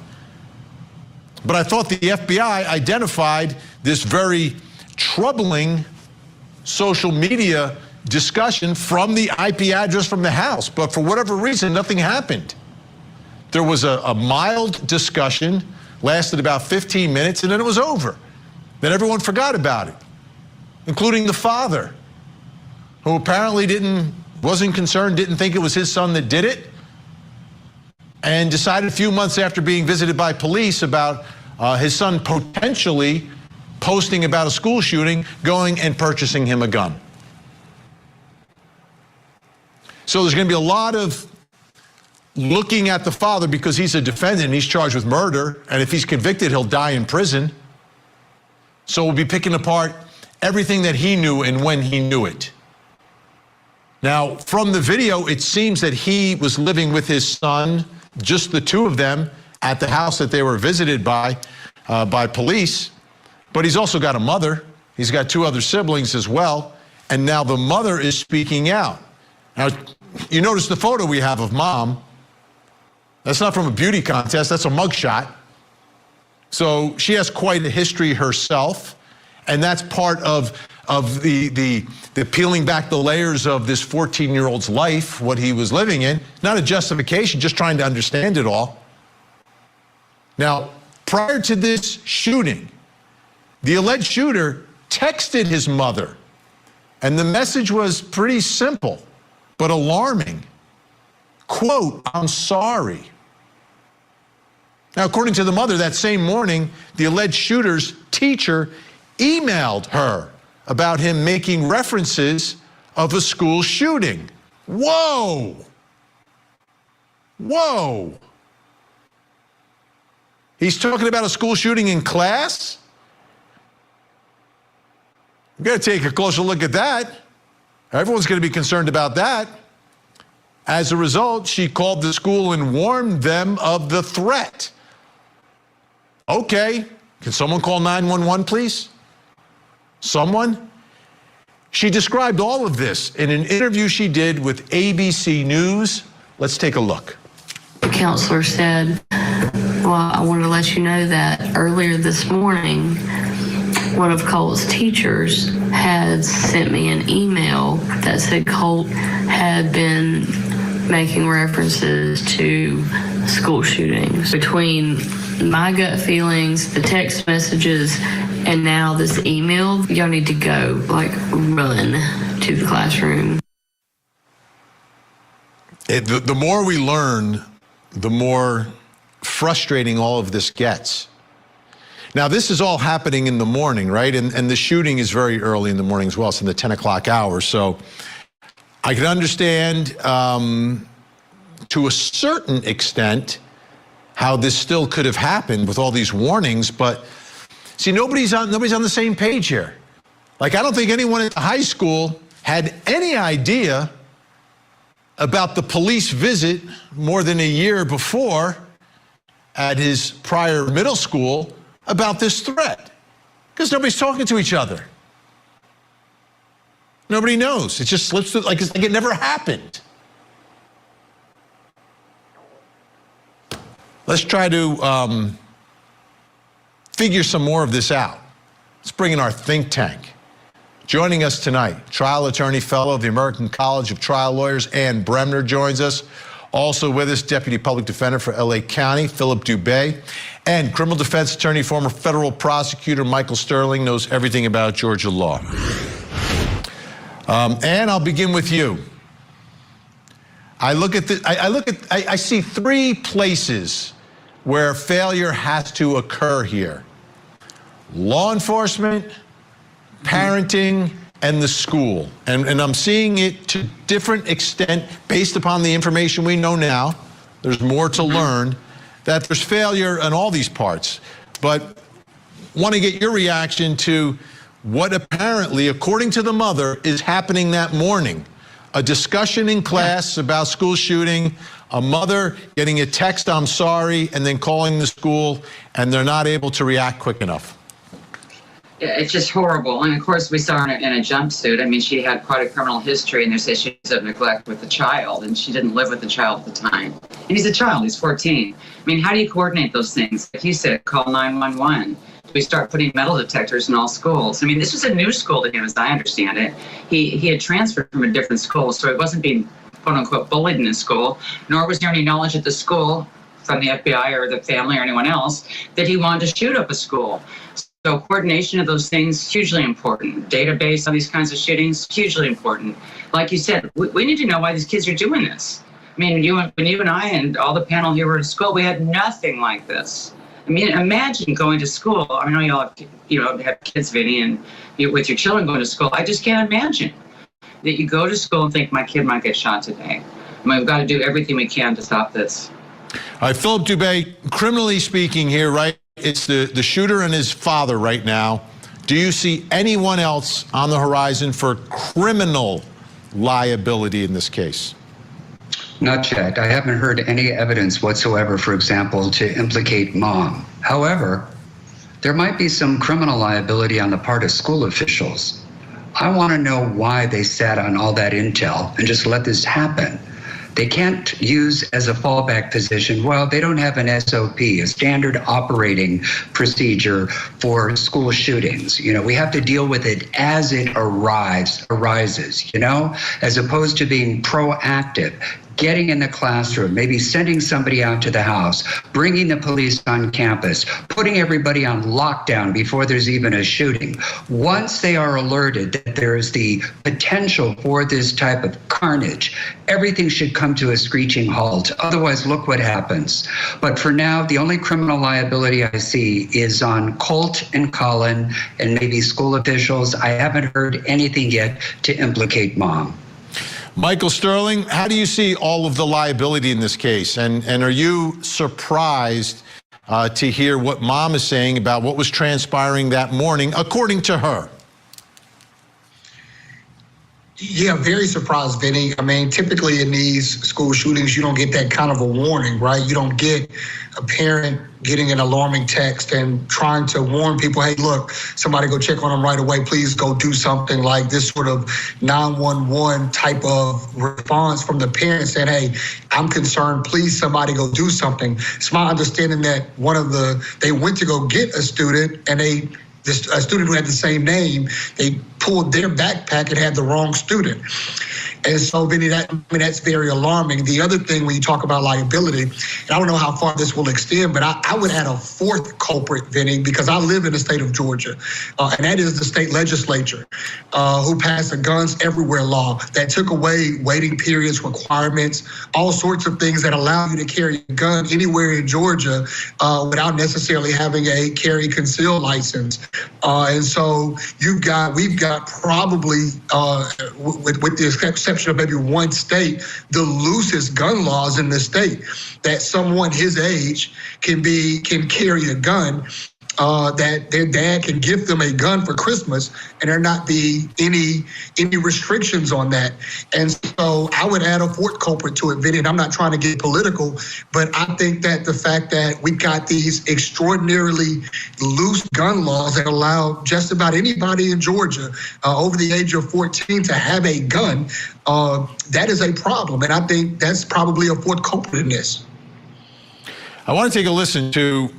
But I thought the FBI identified this very troubling social media discussion from the IP address from the house. But for whatever reason, nothing happened. There was a mild discussion, lasted about 15 minutes, and then it was over. Then everyone forgot about it, including the father, who apparently wasn't concerned, didn't think it was his son that did it, and decided a few months after being visited by police about his son potentially posting about a school shooting, going and purchasing him a gun. So there's going to be a lot of looking at the father because he's a defendant and he's charged with murder, and if he's convicted, he'll die in prison. So we'll be picking apart everything that he knew and when he knew it. Now, from the video, it seems that he was living with his son, just the two of them, at the house that they were visited by police. But he's also got a mother. He's got two other siblings as well. And now the mother is speaking out. Now, you notice the photo we have of mom. That's not from a beauty contest. That's a mugshot. So she has quite a history herself. And that's part of the peeling back the layers of this 14-year-old's life, what he was living in. Not a justification, just trying to understand it all. Now, prior to this shooting, the alleged shooter texted his mother, and the message was pretty simple, but alarming. Quote, "I'm sorry." Now, according to the mother, that same morning, the alleged shooter's teacher emailed her about him making references of a school shooting. Whoa! Whoa! He's talking about a school shooting in class? We've got to take a closer look at that. Everyone's going to be concerned about that. As a result, she called the school and warned them of the threat. Okay, can someone call 911, please? Someone? She described all of this in an interview she did with ABC News. Let's take a look. The counselor said, "Well, I wanted to let you know that earlier this morning, one of Colt's teachers had sent me an email that said Colt had been making references to school shootings. Between my gut feelings, the text messages, and now this email, y'all need to go, like, run to the classroom." The more we learn, the more frustrating all of this gets. Now, this is all happening in the morning, right? And the shooting is very early in the morning as well. It's in the 10 o'clock hour. So I can understand to a certain extent how this still could have happened with all these warnings. But see, nobody's on the same page here. Like, I don't think anyone at the high school had any idea about the police visit more than a year before at his prior middle school about this threat, because nobody's talking to each other. Nobody knows. It just slips through like it never happened. Let's try to figure some more of this out. Let's bring in our think tank. Joining us tonight, trial attorney fellow of the American College of Trial Lawyers, Ann Bremner joins us. Also with us, Deputy Public Defender for LA County, Philip Dubé, and criminal defense attorney, former federal prosecutor Michael Sterling, knows everything about Georgia law. Ann, I'll begin with you. I see three places where failure has to occur here: law enforcement, parenting, and the school. And I'm seeing it to different extent based upon the information we know now. There's more to learn, that there's failure in all these parts. But want to get your reaction to what apparently, according to the mother, is happening that morning. A discussion in class about school shooting, a mother getting a text, "I'm sorry," and then calling the school, and they're not able to react quick enough. Yeah, it's just horrible. And of course, we saw her in a jumpsuit. I mean, she had quite a criminal history, and there's issues of neglect with the child, and she didn't live with the child at the time. And he's a child, he's 14. I mean, how do you coordinate those things? Like you said, call 911. We start putting metal detectors in all schools. I mean, this was a new school to him, as I understand it. He had transferred from a different school, so he wasn't being, quote unquote, bullied in his school, nor was there any knowledge at the school from the FBI or the family or anyone else that he wanted to shoot up a school. So coordination of those things, hugely important. Database on these kinds of shootings, hugely important. Like you said, we need to know why these kids are doing this. I mean, when you and I and all the panel here were at school, we had nothing like this. I mean, imagine going to school. I know y'all have kids, Vinny, and with your children going to school. I just can't imagine that you go to school and think my kid might get shot today. I mean, we've got to do everything we can to stop this. All right, Philip Dubé, criminally speaking here, right? It's the shooter and his father right now. Do you see anyone else on the horizon for criminal liability in this case? Not yet. I haven't heard any evidence whatsoever, for example, to implicate mom. However, there might be some criminal liability on the part of school officials. I want to know why they sat on all that intel and just let this happen. They can't use as a fallback position, well, they don't have an SOP, a standard operating procedure for school shootings. You know, we have to deal with it as it arises, you know, as opposed to being proactive. Getting in the classroom, maybe sending somebody out to the house, bringing the police on campus, putting everybody on lockdown before there's even a shooting. Once they are alerted that there is the potential for this type of carnage, everything should come to a screeching halt. Otherwise, look what happens. But for now, the only criminal liability I see is on Colt and Colin and maybe school officials. I haven't heard anything yet to implicate mom. Michael Sterling, how do you see all of the liability in this case? And are you surprised to hear what mom is saying about what was transpiring that morning, according to her? Yeah, very surprised, Vinny. I mean, typically in these school shootings, you don't get that kind of a warning, right? You don't get a parent getting an alarming text and trying to warn people, hey, look, somebody go check on them right away. Please go do something. Like this sort of 911 type of response from the parents saying, hey, I'm concerned. Please, somebody go do something. It's my understanding that they went to go get a student and a student who had the same name, they pulled their backpack and had the wrong student. And so, Vinny, that's very alarming. The other thing when you talk about liability, and I don't know how far this will extend, but I would add a fourth culprit, Vinny, because I live in the state of Georgia, and that is the state legislature, who passed a guns everywhere law that took away waiting periods, requirements, all sorts of things that allow you to carry a gun anywhere in Georgia without necessarily having a carry conceal license. And so we've got probably, with the exception of maybe one state, the loosest gun laws in the state, that someone his age can carry a gun, that their dad can gift them a gun for Christmas and there not be any restrictions on that. And so I would add a fourth culprit to it, Vinny, and I'm not trying to get political, but I think that the fact that we've got these extraordinarily loose gun laws that allow just about anybody in Georgia over the age of 14 to have a gun, that is a problem. And I think that's probably a fourth culprit in this. I want to take a listen to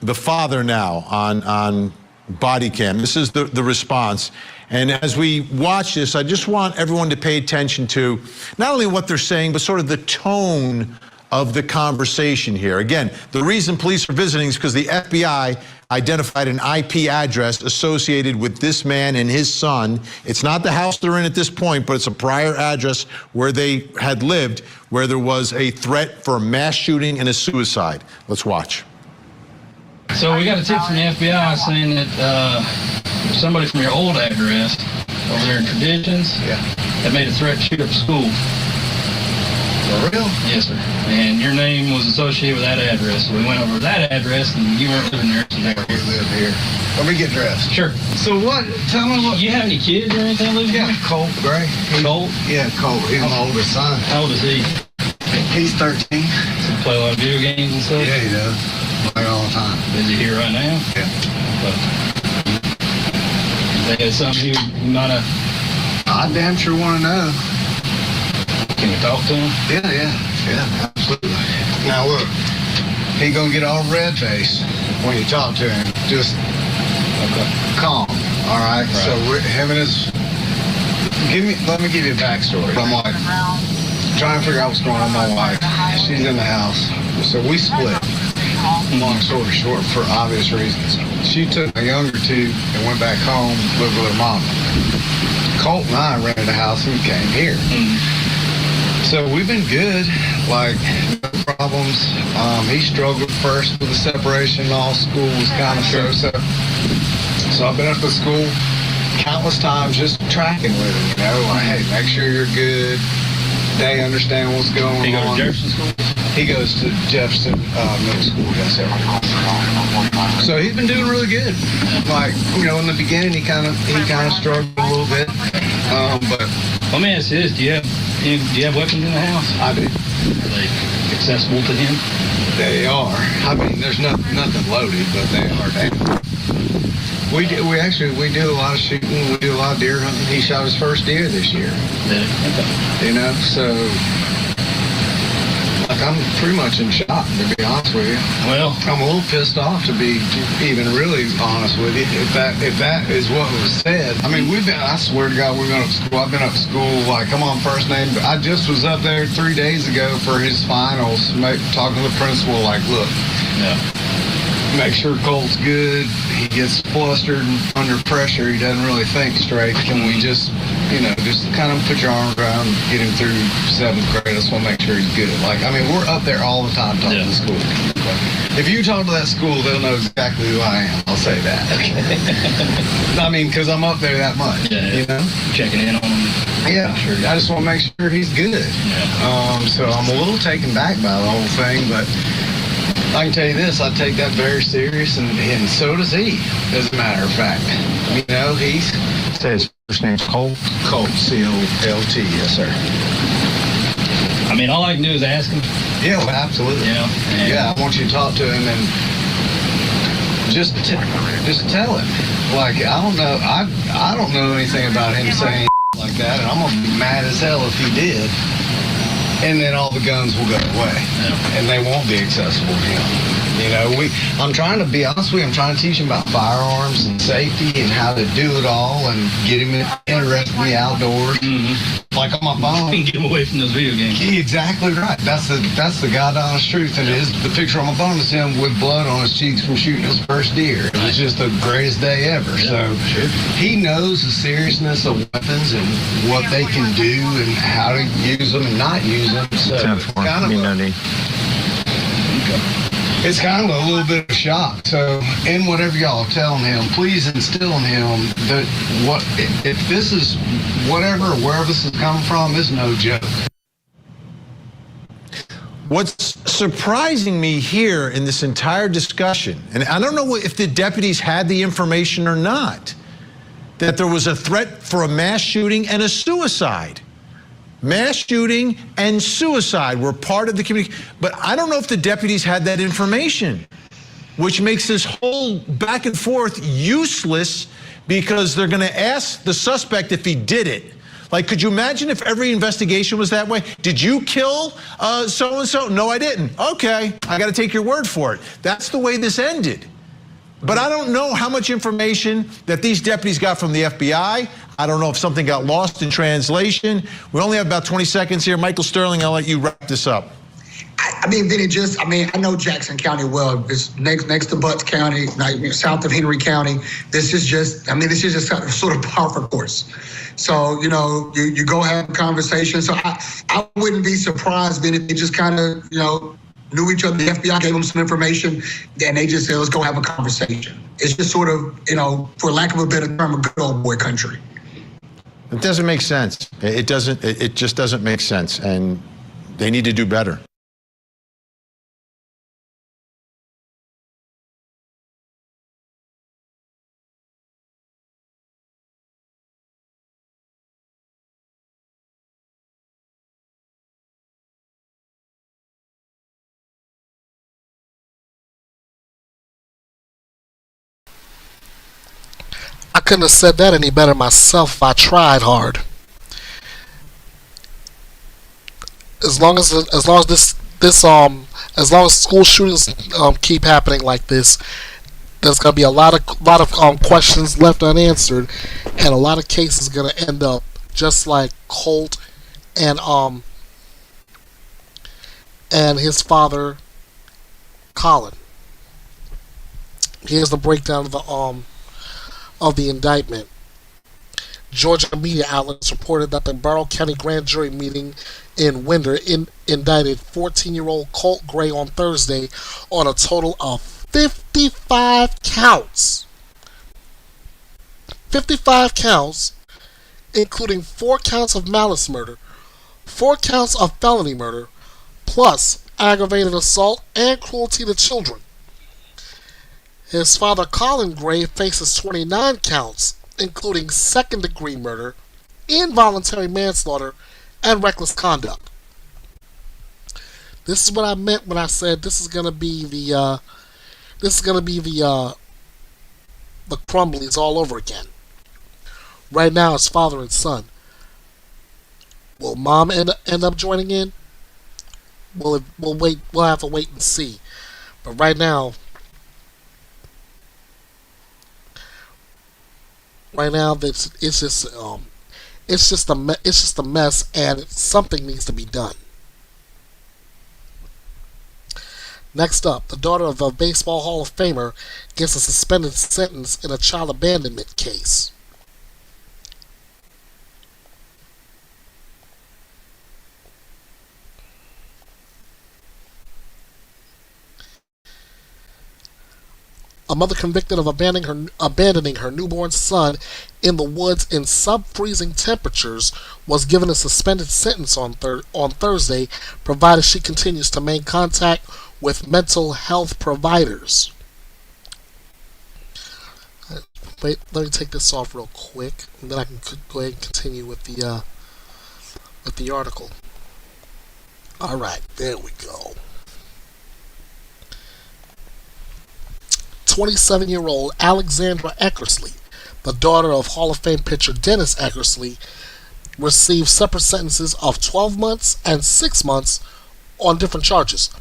the father now on body cam. This is the response. And as we watch this, I just want everyone to pay attention to not only what they're saying, but sort of the tone of the conversation here. Again, the reason police are visiting is because the FBI identified an IP address associated with this man and his son. It's not the house they're in at this point, but it's a prior address where they had lived, where there was a threat for a mass shooting and a suicide. Let's watch. So we got a tip from the FBI saying that somebody from your old address over there in Traditions had made a threat to shoot up a school. For real? Yes, sir. And your name was associated with that address. So we went over to that address, and you weren't living there. So we live here. Let me get dressed. Sure. So what? Tell me what. You have any kids or anything living here? Yeah, Colt Gray. Colt? Yeah, Colt. He's my oldest son. How old is he? He's 13. Does he play a lot of video games and stuff? Yeah, he does. Play all the time. Is he here right now? Yeah. Think it's something you might have. I damn sure want to know. Can you talk to him? Yeah, absolutely. Now look, he gonna get all red face when you talk to him. Just calm. All right. So him and his. Let me give you a backstory. I'm like trying to figure out what's going on with my wife. She's in the house, so we split. Long story short, for obvious reasons. She took the younger two and went back home, lived with her mama. Colt and I rented a house and came here. So we've been good, like problems. He struggled first with the separation. All school was kind of so. So I've been up at school countless times just tracking with him, you know, like, hey, make sure you're good. They understand what's going on. He goes to Jefferson School? He goes to Jefferson Middle School, yes, sir. So he's been doing really good. Like, you know, in the beginning, he kind of struggled a little bit. But let me ask you this: do you have weapons in the house? I do. Are they accessible to him? They are. I mean, there's nothing loaded, but they are down. We do a lot of shooting. We do a lot of deer hunting. He shot his first deer this year. Okay. You know, so like I'm pretty much in shock, to be honest with you. Well, I'm a little pissed off, to be even really honest with you. If that is what was said, I mean, I swear to God, we've been up to school. I've been up to school, like, I'm on first name. I just was up there 3 days ago for his finals, talking to the principal, like, look, make sure Colt's good. He gets flustered and under pressure. He doesn't really think straight. Can we just, you know, just kind of put your arm around and get him through 7th grade? I just want to make sure he's good. Like, I mean, we're up there all the time talking to school. If you talk to that school, they'll know exactly who I am. I'll say that. I mean, because I'm up there that much. You know? Checking in on him. Yeah, sure. I just want to make sure he's good. So I'm a little taken back by the whole thing, but I can tell you this, I take that very serious, and so does he, as a matter of fact. You know, his first name's Colt. Colt, C-O-L-T, yes, sir. I mean, all I can do is ask him. Yeah, well, absolutely. You know, yeah, I want you to talk to him and just tell him. Like, I don't know anything about him saying like that, and I'm going to be mad as hell if he did. And then all the guns will go away, and they won't be accessible to him. You know, I'm trying to be honest with you, I'm trying to teach him about firearms and safety and how to do it all and get him interested in the outdoors. Like on my phone. Get him away from those video games. Exactly right. That's the God honest truth. And the picture on my phone is him with blood on his cheeks from shooting his first deer. It was just the greatest day ever. So he knows the seriousness of weapons and what they can do and how to use them and not use them. So it's kind of a little bit of a shock. So, in whatever y'all are telling him, please instill in him that if this is wherever this is coming from, is no joke. What's surprising me here in this entire discussion, and I don't know if the deputies had the information or not, that there was a threat for a mass shooting and a suicide. Mass shooting and suicide were part of the community, but I don't know if the deputies had that information, which makes this whole back and forth useless because they're going to ask the suspect if he did it. Like, could you imagine if every investigation was that way? Did you kill so-and-so? No, I didn't. Okay, I got to take your word for it. That's the way this ended. But I don't know how much information that these deputies got from the FBI. I don't know if something got lost in translation. We only have about 20 seconds here. Michael Sterling, I'll let you wrap this up. I mean, Vinny, I know Jackson County well. It's next to Butts County, south of Henry County. This is just sort of par for course. So, you know, you go have a conversation. So I wouldn't be surprised, Vinny, if they just kind of, you know, knew each other. The FBI gave them some information, and they just said, let's go have a conversation. It's just sort of, you know, for lack of a better term, a good old boy country. It doesn't make sense. It just doesn't make sense, and they need to do better. I couldn't have said that any better myself if I tried hard. As long as school shootings keep happening like this, there's gonna be a lot of questions left unanswered, and a lot of cases gonna end up just like Colt and his father, Colin. Here's the breakdown of the indictment. Georgia media outlets reported that the Borough County grand jury meeting in Winder indicted 14-year-old Colt Gray on Thursday on a total of 55 counts. 55 counts, including 4 counts of malice murder, 4 counts of felony murder, plus aggravated assault and cruelty to children. His father, Colin Gray, faces 29 counts, including second-degree murder, involuntary manslaughter, and reckless conduct. This is what I meant when I said this is going to be the Crumblies all over again. Right now, it's father and son. Will mom end up joining in? We'll wait. We'll have to wait and see. But right now, it's just a mess, and something needs to be done. Next up, the daughter of a Baseball Hall of Famer gets a suspended sentence in a child abandonment case. A mother convicted of abandoning her newborn son in the woods in sub-freezing temperatures was given a suspended sentence on Thursday, provided she continues to maintain contact with mental health providers. Wait, let me take this off real quick, and then I can go ahead and continue with the article. All right, there we go. 27-year-old Alexandra Eckersley, the daughter of Hall of Fame pitcher Dennis Eckersley, received separate sentences of 12 months and 6 months on different charges,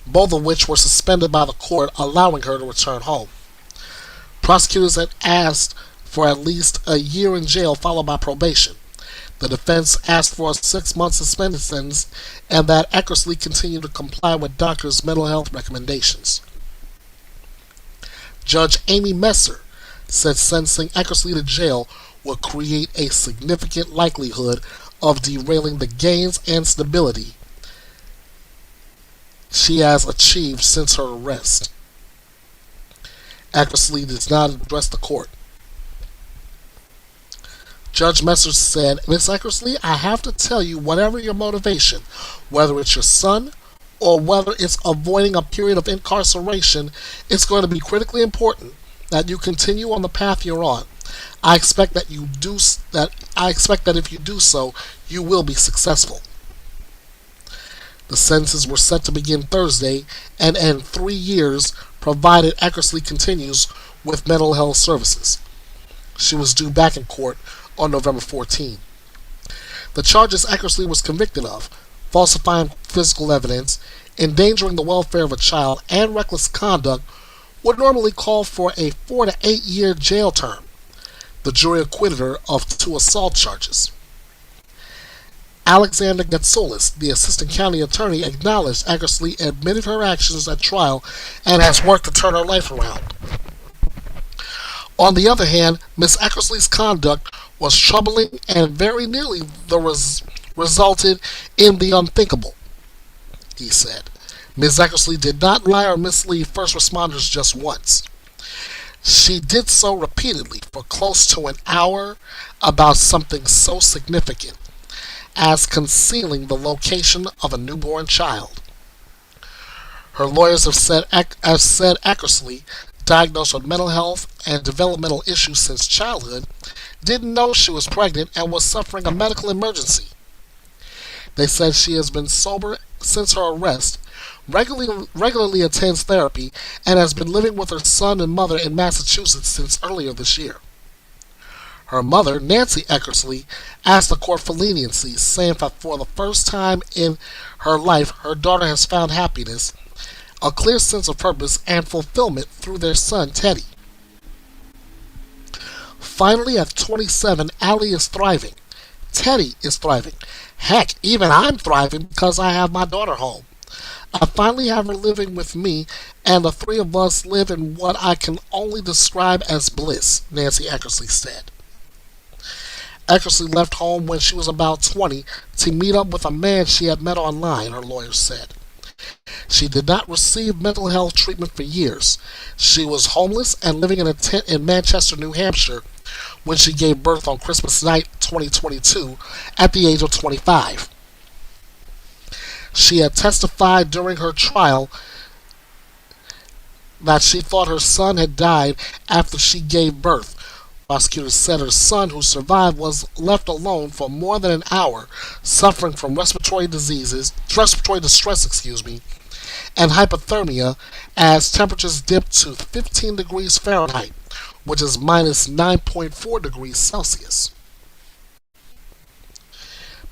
both of which were suspended by the court, allowing her to return home. Prosecutors had asked for at least a year in jail, followed by probation. The defense asked for a 6-month suspended sentence and that Eckersley continue to comply with doctors' mental health recommendations. Judge Amy Messer said sentencing Eckersley to jail will create a significant likelihood of derailing the gains and stability she has achieved since her arrest. Eckersley does not address the court. Judge Messer said, "Miss Eckersley, I have to tell you, whatever your motivation, whether it's your son or whether it's avoiding a period of incarceration, it's going to be critically important that you continue on the path you're on. I expect that if you do so, you will be successful." The sentences were set to begin Thursday and end 3 years, provided Eckersley continues with mental health services. She was due back in court on November 14. The charges Eckersley was convicted of: falsifying physical evidence, endangering the welfare of a child, and reckless conduct, would normally call for a 4 to 8 year jail term. The jury acquitted her of 2 assault charges. Alexander Gatsoulis, the assistant county attorney, acknowledged Eckersley admitted her actions at trial and has worked to turn her life around. On the other hand, Ms. Eckersley's conduct was troubling and very nearly resulted in the unthinkable, he said. Ms. Eckersley did not lie or mislead first responders just once. She did so repeatedly for close to an hour about something so significant as concealing the location of a newborn child. Her lawyers have said Eckersley, diagnosed with mental health and developmental issues since childhood, didn't know she was pregnant and was suffering a medical emergency. They said she has been sober since her arrest, regularly attends therapy, and has been living with her son and mother in Massachusetts since earlier this year. Her mother, Nancy Eckersley, asked the court for leniency, saying that for the first time in her life, her daughter has found happiness, a clear sense of purpose, and fulfillment through their son, Teddy. Finally, at 27, Allie is thriving. Teddy is thriving. Heck, even I'm thriving because I have my daughter home. I finally have her living with me, and the 3 of us live in what I can only describe as bliss, Nancy Eckersley said. Eckersley left home when she was about 20 to meet up with a man she had met online, her lawyer said. She did not receive mental health treatment for years. She was homeless and living in a tent in Manchester, New Hampshire when she gave birth on Christmas night 2022 at the age of 25. She had testified during her trial that she thought her son had died after she gave birth. Prosecutors said her son, who survived, was left alone for more than an hour, suffering from respiratory distress, and hypothermia as temperatures dipped to 15 degrees Fahrenheit, which is minus 9.4 degrees Celsius.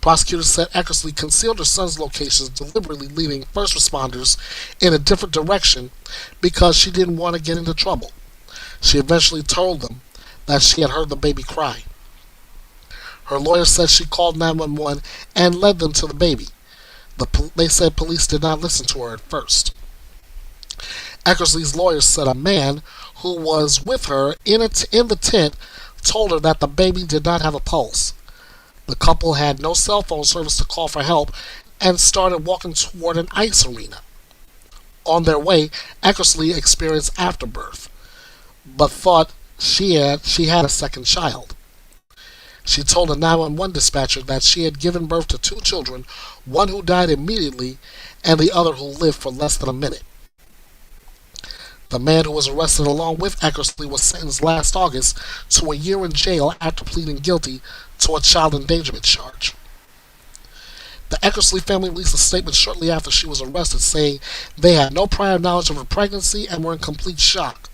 Prosecutors said Eckersley concealed her son's locations, deliberately leading first responders in a different direction because she didn't want to get into trouble. She eventually told them that she had heard the baby cry. Her lawyer said she called 911 and led them to the baby. They said police did not listen to her at first. Eckersley's lawyer said a man who was with her in the tent told her that the baby did not have a pulse. The couple had no cell phone service to call for help and started walking toward an ice arena. On their way, Eckersley experienced afterbirth, but thought she had a second child. She told a 911 dispatcher that she had given birth to 2 children, one who died immediately and the other who lived for less than a minute. The man who was arrested along with Eckersley was sentenced last August to a year in jail after pleading guilty to a child endangerment charge. The Eckersley family released a statement shortly after she was arrested saying they had no prior knowledge of her pregnancy and were in complete shock.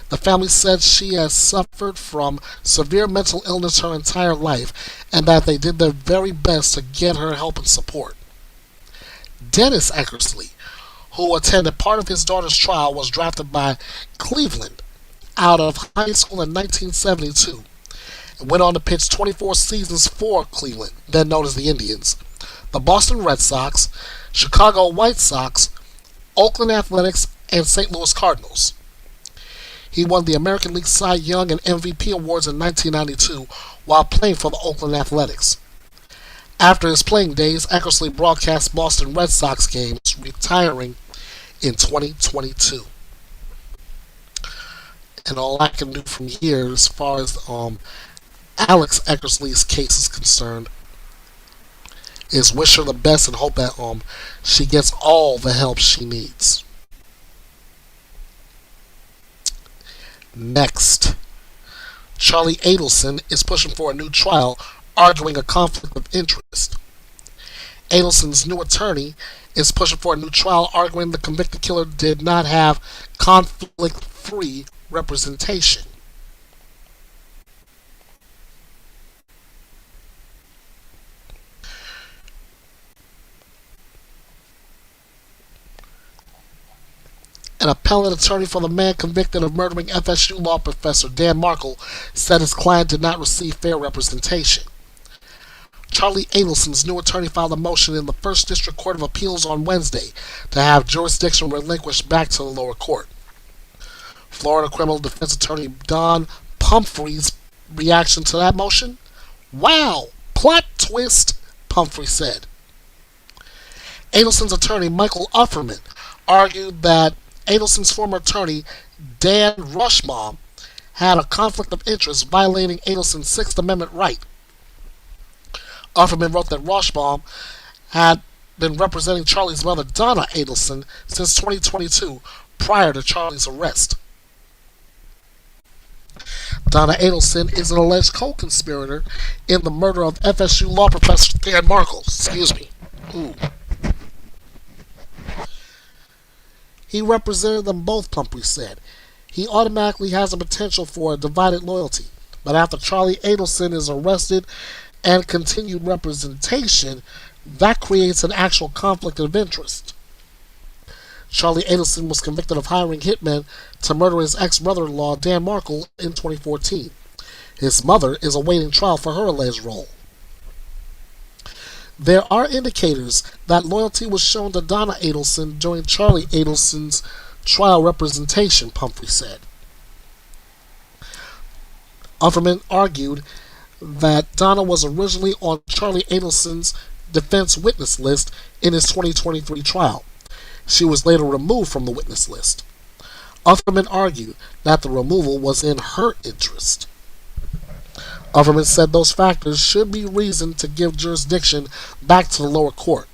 The family said she has suffered from severe mental illness her entire life and that they did their very best to get her help and support. Dennis Eckersley, who attended part of his daughter's trial, was drafted by Cleveland out of high school in 1972 and went on to pitch 24 seasons for Cleveland, then known as the Indians, the Boston Red Sox, Chicago White Sox, Oakland Athletics, and St. Louis Cardinals. He won the American League Cy Young and MVP awards in 1992 while playing for the Oakland Athletics. After his playing days, Eckersley broadcast Boston Red Sox games, retiring in 2022. And all I can do from here, as far as Alex Eckersley's case is concerned, is wish her the best and hope that she gets all the help she needs. Next, Charlie Adelson is pushing for a new trial, arguing a conflict of interest. Adelson's new attorney is pushing for a new trial, arguing the convicted killer did not have conflict-free representation. An appellate attorney for the man convicted of murdering FSU law professor Dan Markle said his client did not receive fair representation. Charlie Adelson's new attorney filed a motion in the First District Court of Appeals on Wednesday to have jurisdiction relinquished back to the lower court. Florida criminal defense attorney Don Pumphrey's reaction to that motion? Wow! Plot twist, Pumphrey said. Adelson's attorney Michael Ufferman argued that Adelson's former attorney, Dan Rushbaum, had a conflict of interest violating Adelson's Sixth Amendment right. Ufferman wrote that Rushbaum had been representing Charlie's mother, Donna Adelson, since 2022, prior to Charlie's arrest. Donna Adelson is an alleged co-conspirator in the murder of FSU law professor Dan Markle. Ooh. He represented them both, Pumphrey said. He automatically has a potential for a divided loyalty. But after Charlie Adelson is arrested and continued representation, that creates an actual conflict of interest. Charlie Adelson was convicted of hiring hitmen to murder his ex-brother-in-law, Dan Markle, in 2014. His mother is awaiting trial for her alleged role. There are indicators that loyalty was shown to Donna Adelson during Charlie Adelson's trial representation, Pumphrey said. Ufferman argued that Donna was originally on Charlie Adelson's defense witness list in his 2023 trial. She was later removed from the witness list. Ufferman argued that the removal was in her interest. Ufferman said those factors should be reason to give jurisdiction back to the lower court.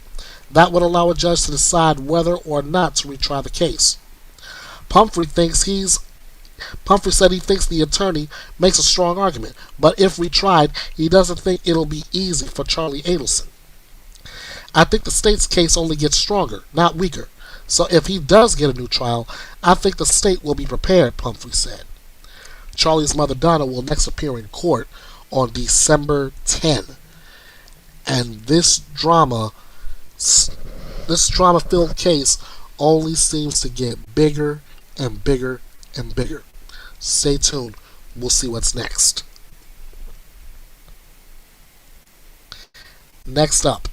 That would allow a judge to decide whether or not to retry the case. Pumphrey said he thinks the attorney makes a strong argument, but if retried, he doesn't think it'll be easy for Charlie Adelson. I think the state's case only gets stronger, not weaker. So if he does get a new trial, I think the state will be prepared, Pumphrey said. Charlie's mother, Donna, will next appear in court on December 10. And this drama-filled case only seems to get bigger and bigger and bigger. Stay tuned. We'll see what's next. Next up.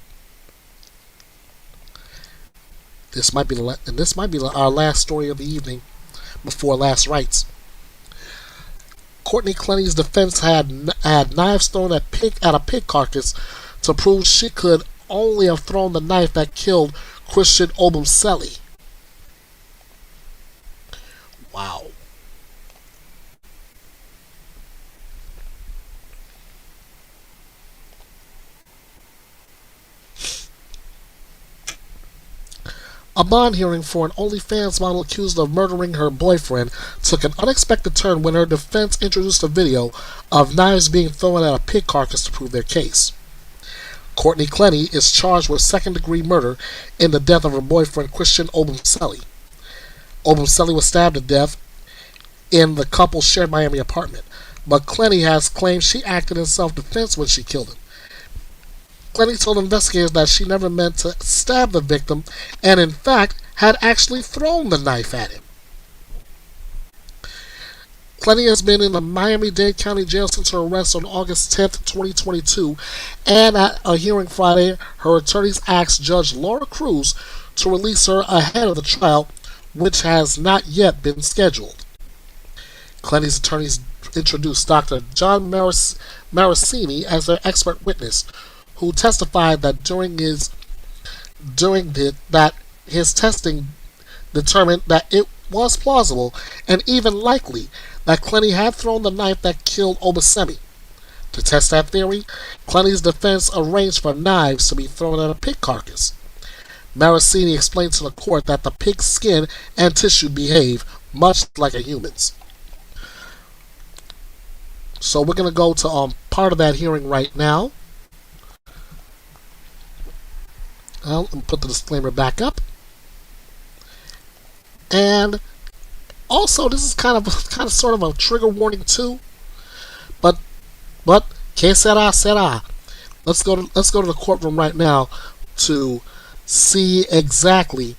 This might be our last story of the evening before last rites. Courtney Clenny's defense had knives thrown at a pig carcass to prove she could only have thrown the knife that killed Christian Obumseli. Wow. A bond hearing for an OnlyFans model accused of murdering her boyfriend took an unexpected turn when her defense introduced a video of knives being thrown at a pig carcass to prove their case. Courtney Clenny is charged with second-degree murder in the death of her boyfriend Christian Obumseli. Obumseli was stabbed to death in the couple's shared Miami apartment, but Clenny has claimed she acted in self-defense when she killed him. Clenny told investigators that she never meant to stab the victim and, in fact, had actually thrown the knife at him. Clenny has been in the Miami-Dade County Jail since her arrest on August 10, 2022, and at a hearing Friday, her attorneys asked Judge Laura Cruz to release her ahead of the trial, which has not yet been scheduled. Clenny's attorneys introduced Dr. John Marasini as their expert witness, who testified that his testing determined that it was plausible and even likely that Clenny had thrown the knife that killed Obasemi. To test that theory, Clenny's defense arranged for knives to be thrown at a pig carcass. Marasini explained to the court that the pig's skin and tissue behave much like a human's. So we're going to go to part of that hearing right now. I'll put the disclaimer back up. And also, this is kind of sort of a trigger warning too. But que sera sera. Let's go to the courtroom right now to see exactly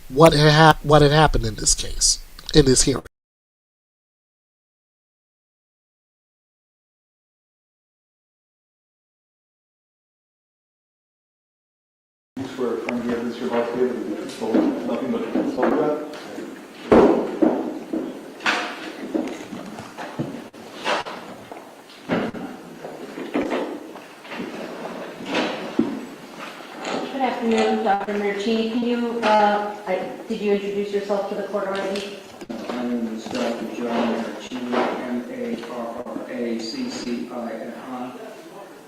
what had happened in this case, in this hearing. Swear from the evidence you're about to give and nothing but the photograph. Good afternoon, Dr. Mirchi. Can you, did you introduce yourself to the court already? My name is Dr. John Mirchi, M-A-R-R-A-C-C-I-N-I.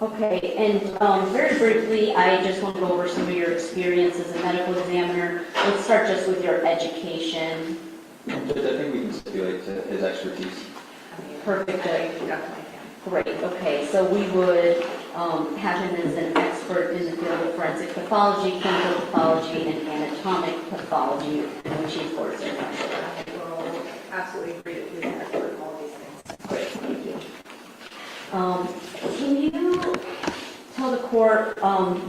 Okay, and very briefly, I just want to go over some of your experience as a medical examiner. Let's start just with your education. I think we can stipulate to his expertise. Perfect. Great. Okay, so we would have him as an expert in the field of forensic pathology, clinical pathology, and anatomic pathology, which he of course is. We'll absolutely agree that he's an expert in all these things. Great, thank you. Can you tell the court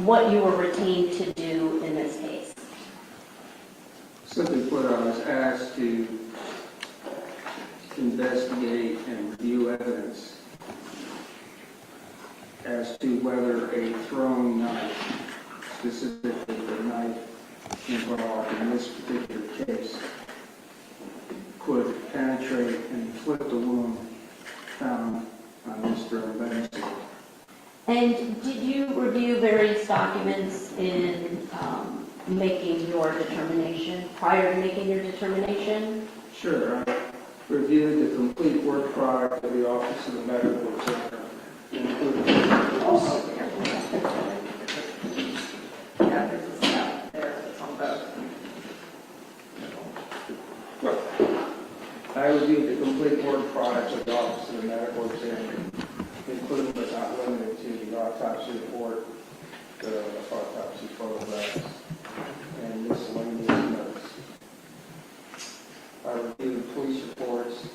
what you were retained to do in this case? Simply put, I was asked to investigate and review evidence as to whether a thrown knife, specifically the knife involved in this particular case, could penetrate and inflict a wound found on Mr. Benson review various documents in making your determination, prior to making your determination? Sure. I reviewed the complete work product of the Office of the Medical Examiner, including Yeah, there's a step there that's on both. I reviewed the complete work product of the Office of the Medical Examiner, including but not limited to the autopsy report, the autopsy photographs, and miscellaneous notes. I reviewed police reports,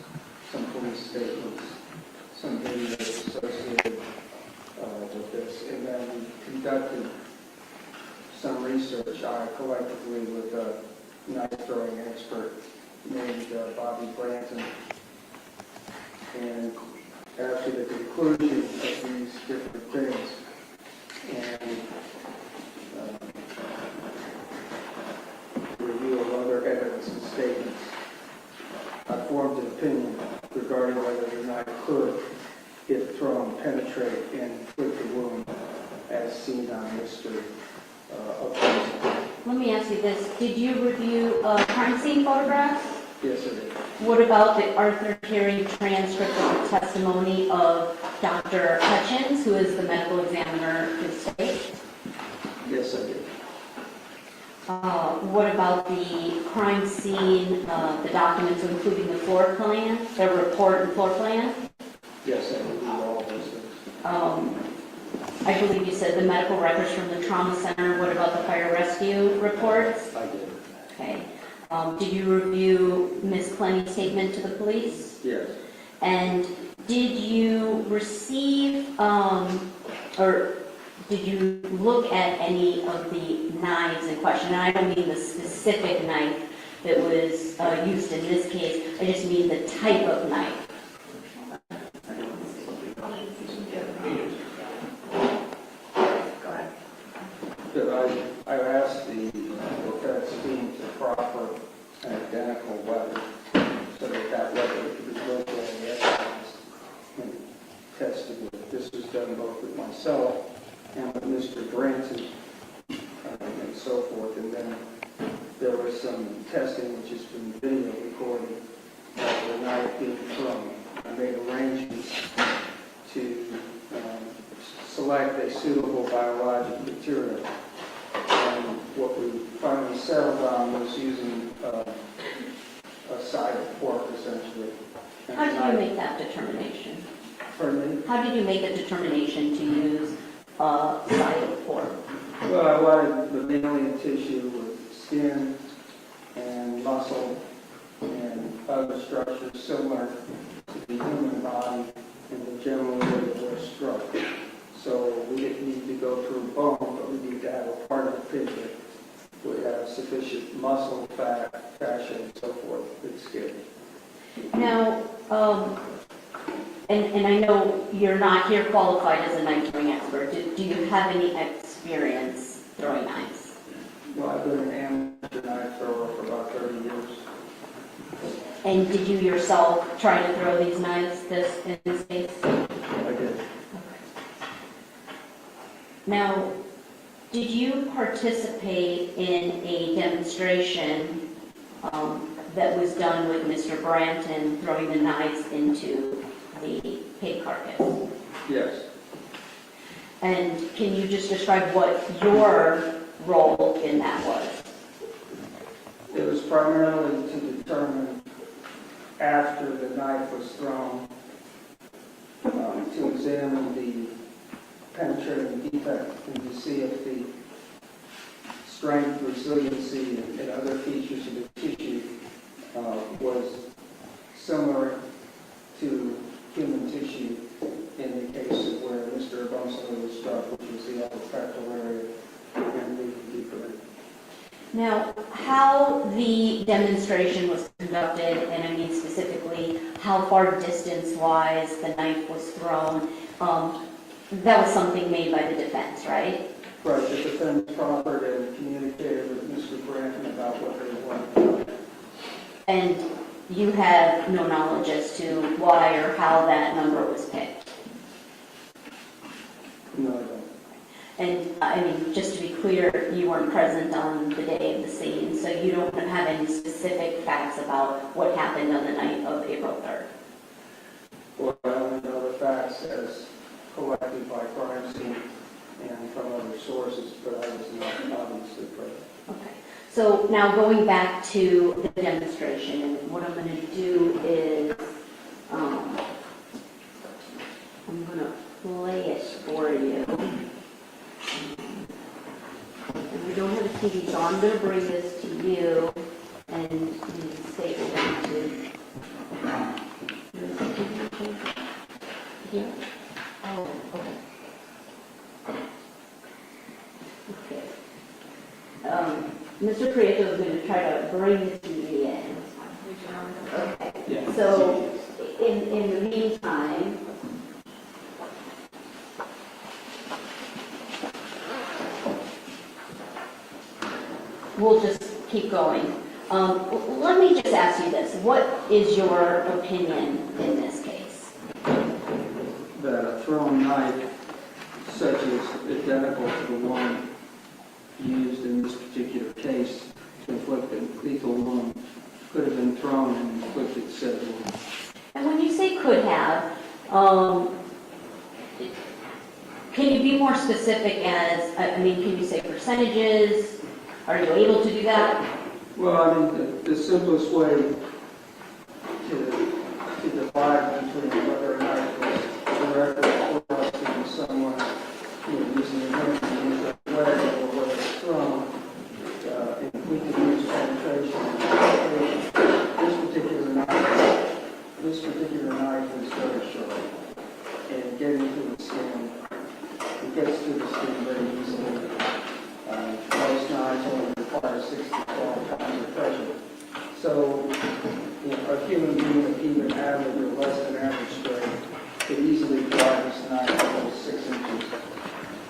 some police statements, some videos associated with this, and then we conducted some research collectively with a knife throwing expert named Bobby Branton. And after the conclusion of these different things and review of other evidence and statements, I formed an opinion regarding whether the knife could, if thrown, penetrate and inflict the wound as seen on Mr. Upton. Let me ask you this. Did you review crime scene photographs? Yes, I did. What about the Arthur hearing transcript of the testimony of Dr. Hutchins, who is the medical examiner of the state? Yes, I did. What about the crime scene, the documents including the floor plan, the report and floor plan? Yes, I reviewed all of those things. I believe you said the medical records from the trauma center. What about the fire rescue reports? I did. Okay. Did you review Ms. Plenty's statement to the police? Yes. And did you receive, or did you look at any of the knives in question? And I don't mean the specific knife that was used in this case. I just mean the type of knife. I asked the defense team to proffer an identical weapon so that weapon could be looked at and analyzed and tested with. This was done both with myself and with Mr. Branton and so forth. And then there was some testing which has been video recorded of the knife being thrown. I made arrangements to select a suitable biologic material. And what we finally settled on was using a side of pork, essentially. How did you make that determination? Pardon me? How did you make a determination to use a side of pork? Well, I wanted the mammalian tissue with skin and muscle and other structures similar to the human body and the general way that we're struck. So we didn't need to go through bone, but we need to have a part of the pig that would have sufficient muscle, fat, fascia, and so forth, and skin. Now, and I know you're not here qualified as a knife throwing expert. Do you have any experience throwing knives? Well, I've been an amateur knife thrower for about 30 years. And did you yourself try to throw these knives in this case? I did. Now, did you participate in a demonstration that was done with Mr. Branton throwing the knives into the pig carcass? Yes. And can you just describe what your role in that was? It was primarily to determine, after the knife was thrown, to examine the penetrating defect and to see if the strength, resiliency, and other features of the tissue was similar to human tissue in the case of where Mr. Bunsen was struck, which was the upper pectoral area and the deeper. Now, how the demonstration was conducted, and I mean specifically how far distance-wise the knife was thrown, that was something made by the defense, right? Right, the defense proffered and communicated with Mr. Branton about what they wanted. And you have no knowledge as to why or how that number was picked? No, I don't. And I mean, just to be clear, you weren't present on the day of the scene, so you don't have any specific facts about what happened on the night of April 3rd. Well, I only know the facts as collected by crime scene and from other sources, but I was not obviously present. Okay. So now going back to the demonstration, and what I'm going to do is I'm going to play it for you. And we don't have a TV, so I'm going to bring this to you, and you can say we're going to. Here? Oh, okay. Okay. Mr. Prieto is going to try to bring the TV in. Okay. Yeah. So, in the meantime, we'll just keep going. Let me just ask you this. What is your opinion in this case? That a thrown knife, such as identical to the one used in this particular case to inflict a lethal wound, could have been thrown and inflicted said wound. And when you say could have, can you be more specific as, I mean, can you say percentages? Are you able to do that? Well, I mean, the simplest way to divide between whether or not it was directly or someone using a knife to use a leg or whether it's thrown, if we can use penetration. This particular knife is very sharp, and getting to the skin, it gets to the skin very easily. Most knives only require 6 to 12 times of pressure. So, a human being of even average or less than average strength could easily drive this knife almost 6 inches.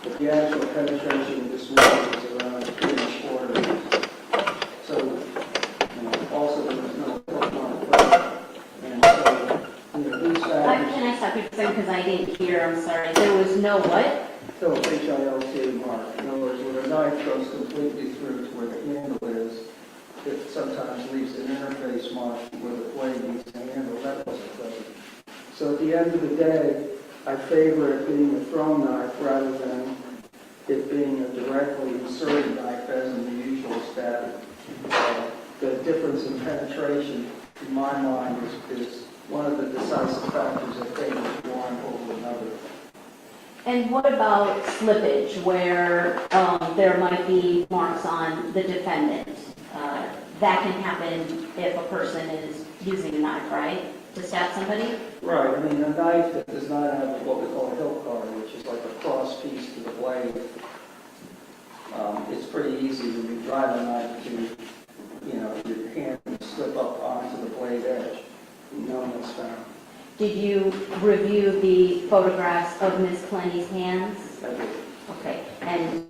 But the actual penetration of this wound is around 3¼ inches. So, also there was no hook on it. And so, these factors... Can I stop you for a second because I didn't hear, I'm sorry. There was no what? Hilt, H-I-L-T mark. In other words, when a knife goes completely through to where the handle is, it sometimes leaves an interface mark where the blade meets the handle. That wasn't present. So at the end of the day, I favor it being a thrown knife rather than it being a directly inserted knife as in the usual stab. The difference in penetration, in my mind, is one of the decisive factors that favors one over another. And what about slippage, where there might be marks on the defendant? That can happen if a person is using a knife, right, to stab somebody? Right. I mean, a knife that does not have what we call a hilt guard, which is like a cross piece to the blade, it's pretty easy when you drive a knife to, your hand slip up onto the blade edge. No one's found. Did you review the photographs of Ms. Plenty's hands? I did. Okay, and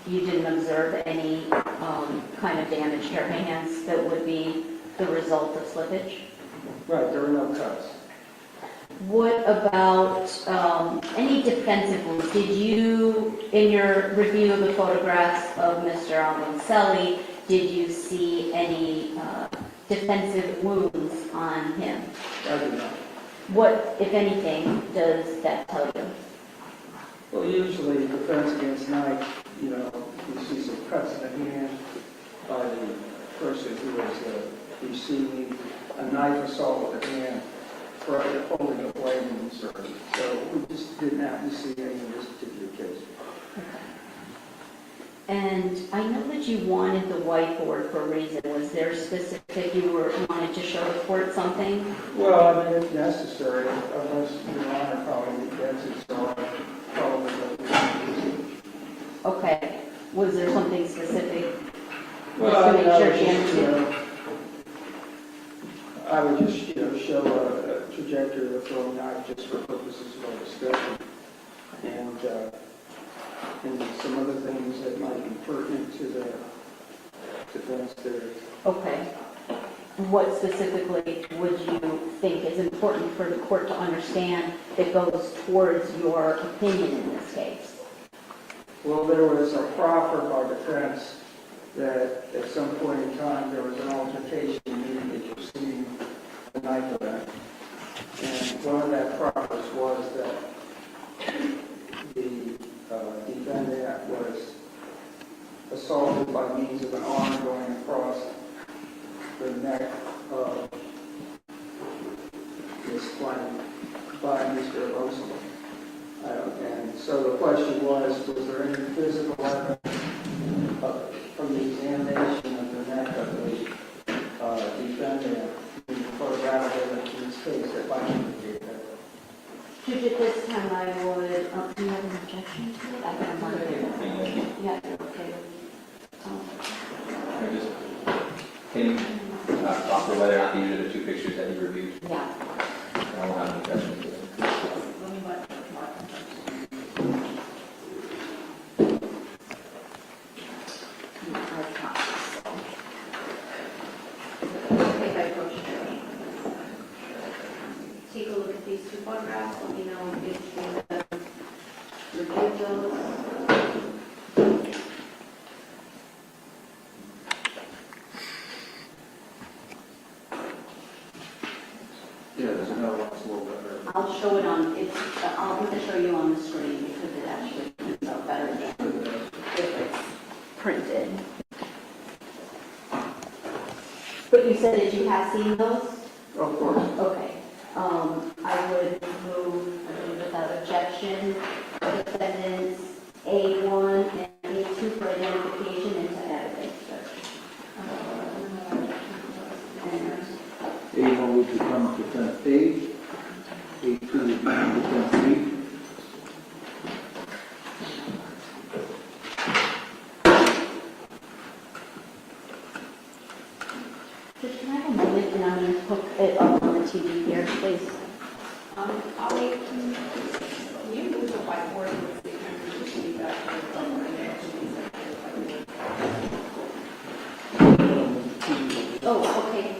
you didn't observe any kind of damage to her hands that would be the result of slippage? Right, there were no cuts. What about any defensive wounds? Did you, in your review of the photographs of Mr. Almoncelli, did you see any defensive wounds on him? I did not. What, if anything, does that tell you? Well, usually defense against knife, you see some cuts in the hand by the person who is receiving a knife assault with a hand for holding a blade and inserting. So we just didn't happen to see any in this particular case. And I know that you wanted the whiteboard for a reason. Was there specific you wanted to show the court something? Well, I mean, if necessary, unless Your Honor probably gets it, so I probably don't use it. Okay. Was there something specific? Well, I would just show a trajectory of a throwing knife just for purposes of our discussion. And some other things that might be pertinent to the defense theory. Okay. What specifically would you think is important for the court to understand that goes towards your opinion in this case? Well, there was a proffer by defense that at some point in time there was an altercation immediately preceding the knife event. And one of that proffers was that the defendant was assaulted by means of an arm going across the neck of Ms. Blank by Mr. Rosen. And so the question was there any physical evidence from the examination of the neck of the defendant in the photographic evidence in this case that might indicate that? Judge, at this time I would, do you have an objection to it? I can mark it. Yeah, okay. Can you offer whether or not these are the two pictures that you reviewed? Yeah. I won't have any questions. Take a look at these two photographs. Let me know if you reviewed those. Yeah, there's no one's a little better. I'll show it on, I'll have to show you on the screen because it actually comes out better than if it's printed. But you said that you have seen those? Of course. Okay. I would move, without objection, defendants A1 and A2 for identification into evidence. A1 would become defendant A, A2 would become defendant B. Just can I have a moment and I'm going to hook it up on the TV here, please? I'll wait. Can you move the whiteboard with the feedback? Oh, okay.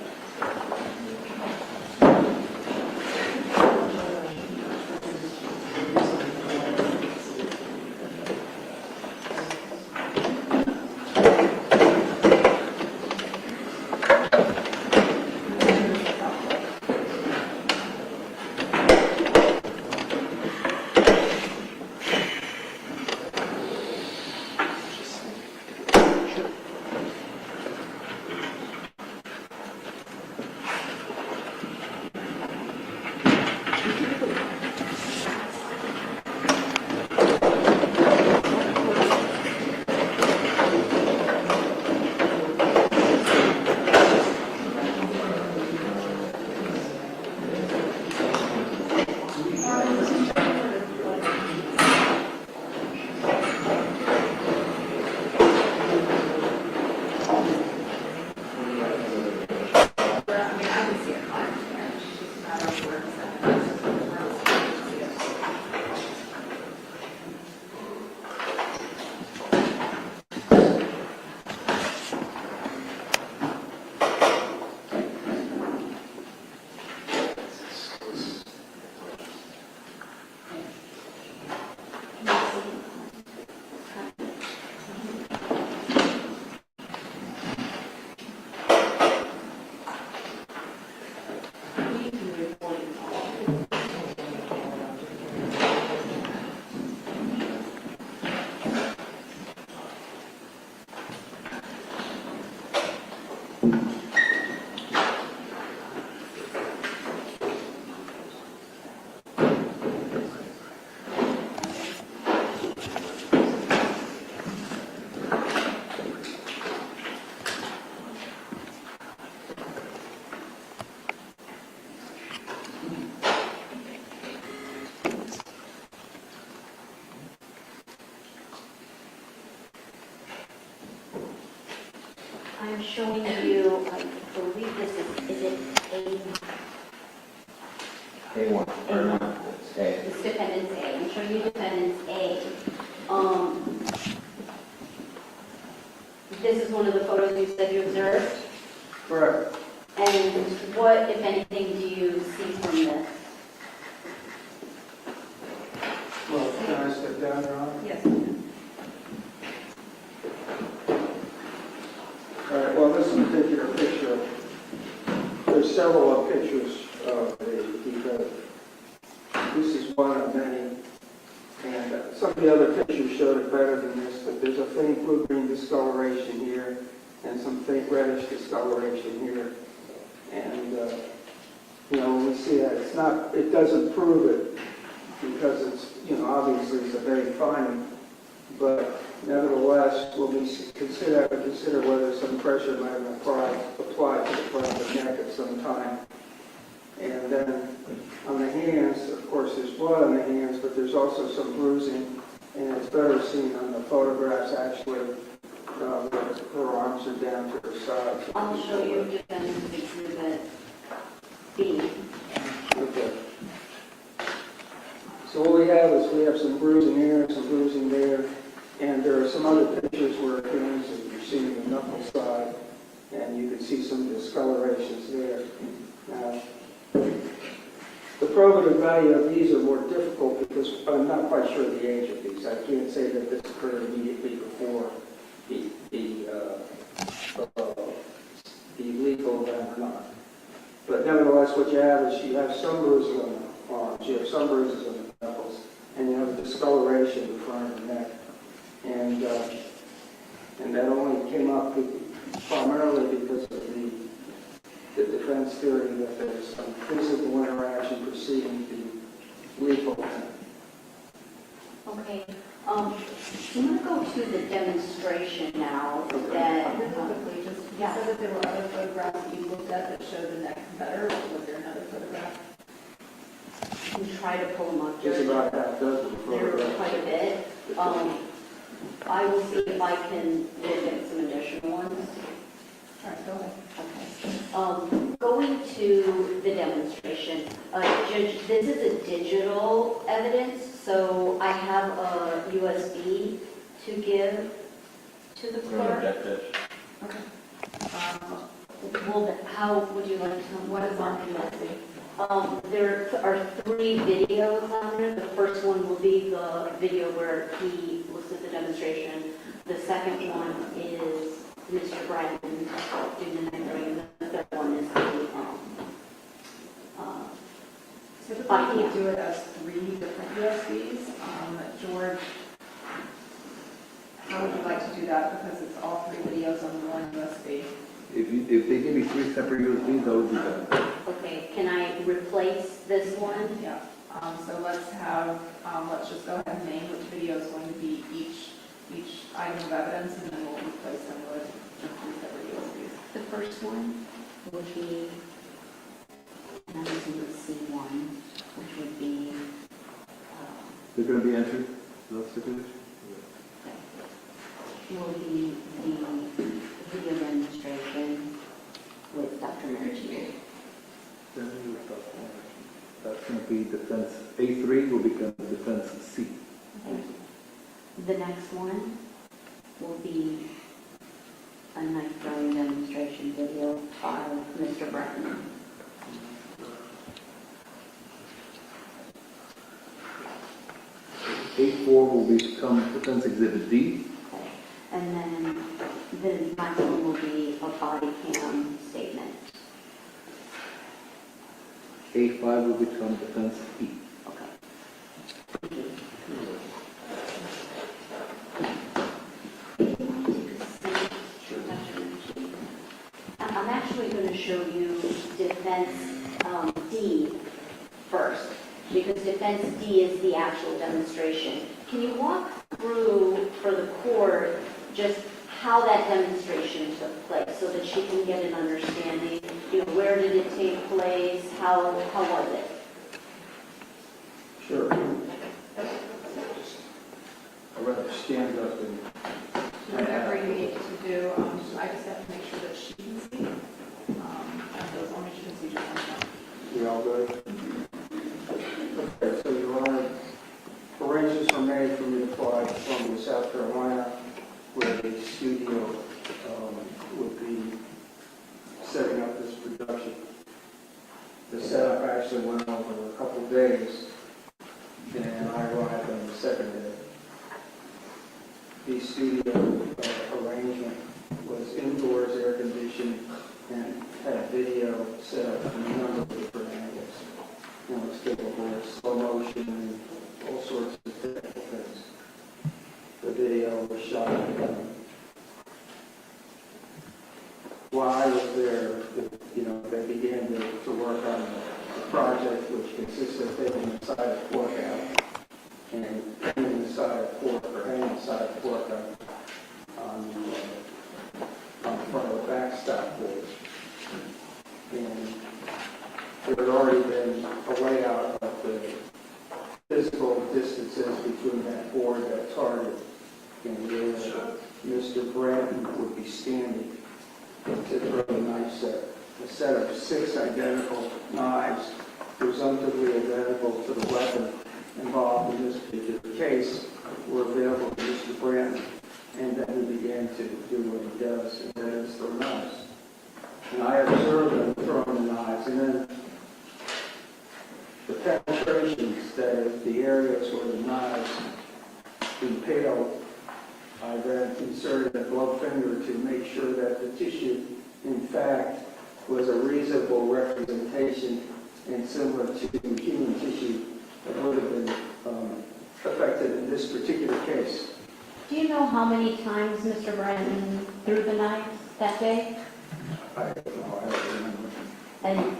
I'm showing you, I believe this is it A1, or no, it's A. It's defendants A. I'm showing you defendants A. This is one of the photos you said you observed? Correct. And what, if anything, do you see from this? Well, can I step down, Your Honor? Yes. several pictures of the defect. This is one of many. And some of the other pictures showed it better than this, but there's a faint blue-green discoloration here and some faint reddish discoloration here. And, when we see that, it doesn't prove it because it's, obviously it's a very fine, but nevertheless, we'll consider whether some pressure might have been applied to the front of the neck at some time. And then on the hands, of course, there's blood on the hands, but there's also some bruising, and it's better seen on the photographs, actually, where her arms are down to her sides. I'll show you Defendant's Exhibit B. Okay. So what we have some bruising here, some bruising there, and there are some other pictures where hands are seeing the knuckle side, and you can see some discolorations there. Now, the probative value of these are more difficult because I'm not quite sure of the age of these. I can't say that this occurred immediately before the legal event or not. But nevertheless, what you have is you have some bruises on the arms, you have some bruises on the knuckles, and you have a discoloration in the front of the neck. And that only came up primarily because of the defense theory that there's some physical interaction preceding the lethal event. Okay. I'm going to go to the demonstration now. That Really quickly, just you said that there were other photographs that you looked at that showed the neck better. Was there another photograph? I can try to pull them up. There's about half dozen There are photographs. quite a bit. I will see if I can look at some additional ones. All right, go ahead. Okay. Going to the demonstration, Judge, this is a digital evidence, so I have a USB to give to the clerk. Okay. Well, how would you like to, what is on USB? There are 3 videos on there. The first one will be the video where he looks at the demonstration. The second one is Mr. Brandon doing the neck drawing. The third one is the Typically, we do it as 3 different USBs. George, how would you like to do that? Because it's all 3 videos on one USB. If they give me 3 separate USBs, that would be better. Okay, can I replace this one? Yeah. So let's just go ahead and name which video is going to be each item of evidence, and then we'll replace them with 3 separate USBs. The first one would be, and I'm using the C1, which would be, They're going to be entered, those stipulations? will be the video demonstration with Dr. Merritt. That's going to be defense A3 will become defense C. Okay. The next one will be a knife throwing demonstration video by Mr. Brennan. A4 will become defense exhibit D. And then the next one will be a body cam statement. A5 will become defense E. I'm actually going to show you defense D first, because defense D is the actual demonstration. Can you walk through for the court just how that demonstration took place so that she can get an understanding? Where did it take place? How was it? Sure. I'd rather stand up and... Whatever you need to do, I just have to make sure that she can see. And as long as you can see just one time. We all good? Okay, so Your Honor, arrangements were made for me to fly from South Carolina, where the studio would be setting up this production. The setup actually went over a couple of days, and I arrived on the second day. The studio arrangement was indoors, air conditioned, and had video set up from a number of different angles. You know, it's capable of slow motion and all sorts of technical things. The video was shot while I was there. You know, they began to work on a project which consists of taking the side of pork out and hanging the side of pork or hanging the side of pork on the front of the backstop board. And there had already been a layout of the physical distances between that board, that target, and where Mr. Bratton would be standing to throw the knife set. A set of 6 identical knives, presumptively identical to the weapon involved in this particular case, were available to Mr. Bratton, and then he began to do what he does, and that is throw knives. And I observed him throwing the knives, and then the penetrations, that is, the areas where the knives impaled, I then inserted a glove finger to make sure that the tissue, in fact, was a reasonable representation and similar to human tissue that would have been affected in this particular case. Do you know how many times Mr. Bratton threw the knife that day? I don't know, I don't remember. And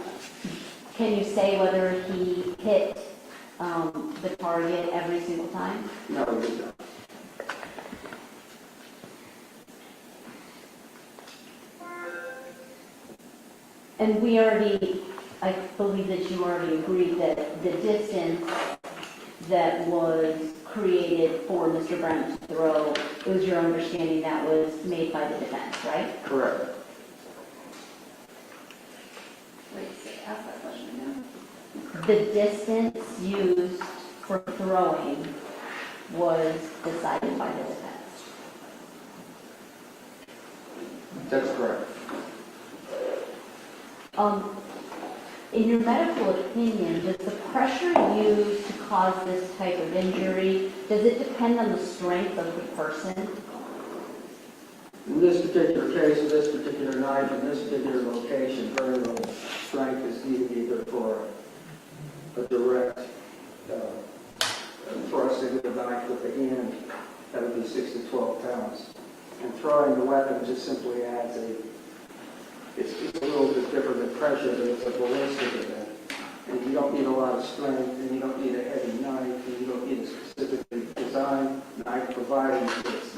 can you say whether he hit the target every single time? No, he did not. And we already, I believe that you already agreed that the distance that was created for Mr. Brown to throw, it was your understanding that was made by the defense, right? Correct. Wait, ask that question again. The distance used for throwing was decided by the defense. That's correct. In your medical opinion, does the pressure used to cause this type of injury, does it depend on the strength of the person? In this particular case, with this particular knife, in this particular location, very little strength is needed either for a direct thrusting of the knife with the hand. That would be 6 to 12 pounds. And throwing the weapon just simply adds it's a little bit different than pressure, but it's a ballistic event. And you don't need a lot of strength, and you don't need a heavy knife, and you don't need a specifically designed knife providing it's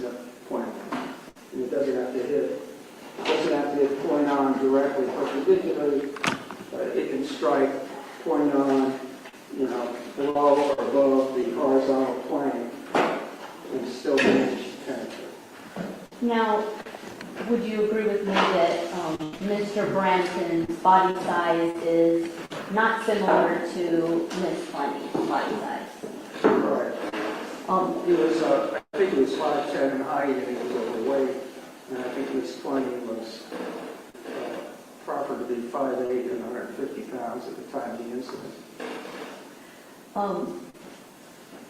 point on. And it doesn't have to hit point on directly perpendicularly. It can strike point on, you know, below or above the horizontal plane and still manage to penetrate. Now, would you agree with me that Mr. Branson's body size is not similar to Ms. Fleming's body size? Right. He was, I think he was 5'10" in height, and he was overweight. And I think Ms. Fleming was proper to be 5'8" and 150 pounds at the time of the incident.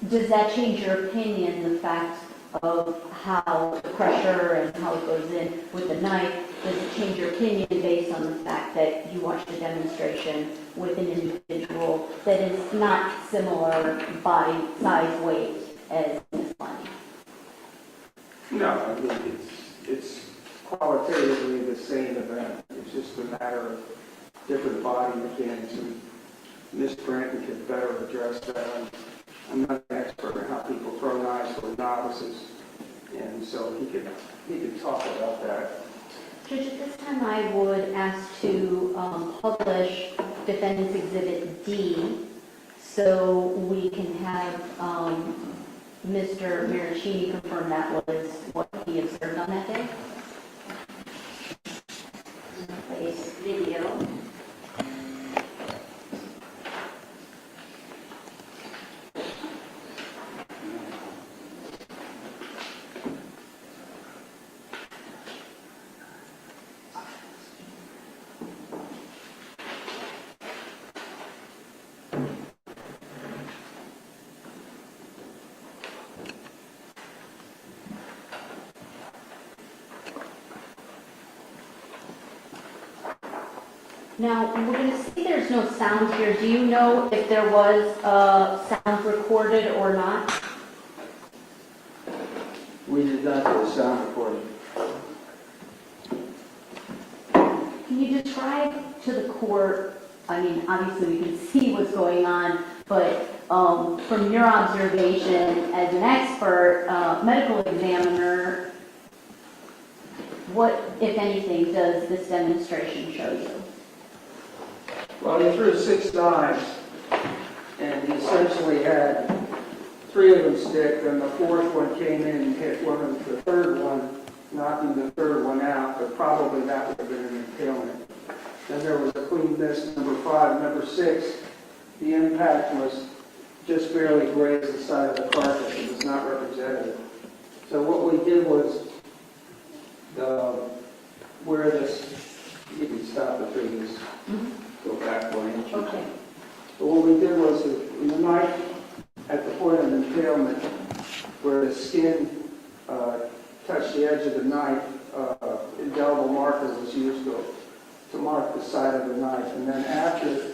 Does that change your opinion, the fact of how the pressure and how it goes in with the knife? Does it change your opinion based on the fact that you watched a demonstration with an individual that is not similar body size, weight as Ms. Fleming? No, I mean, it's qualitatively the same event. It's just a matter of different body mechanics, and Ms. Branton could better address that. I'm not an expert in how people throw knives for novices, and so he could talk about that. Judge, at this time I would ask to publish Defendant's Exhibit D so we can have Mr. Maricini confirm that was what he observed on that day. Place video. Now, we're going to see there's no sound here. Do you know if there was sound recorded or not? We did not do a sound recording. Can you describe to the court, I mean, obviously we can see what's going on, but from your observation as an expert medical examiner, what, if anything, does this demonstration show you? Well, he threw 6 knives, and he essentially had 3 of them stick, and the 4th one came in and hit one of the 3rd one, knocking the 3rd one out, but probably that would have been an impalement. Then there was a clean miss, number 5. Number 6, the impact was just barely grazed the side of the carcass. It was not representative. So what we did was, where this, you can stop the previous, go back 1 inch. Okay. But what we did was, the knife at the point of impalement, where the skin touched the edge of the knife, indelible marker was used to mark the side of the knife. And then after,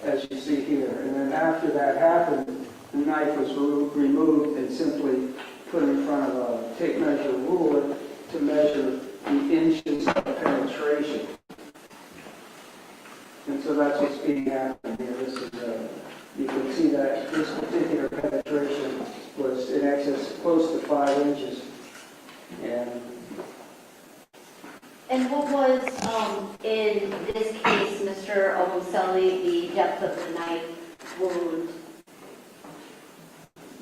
as you see here, and then after that happened, the knife was removed and simply put in front of a tape measure ruler to measure the inches of penetration. And so that's what's being happened here. This is, you can see that this particular penetration was in excess, close to 5 inches. And what was, in this case, Mr. Omoselli, the depth of the knife wound?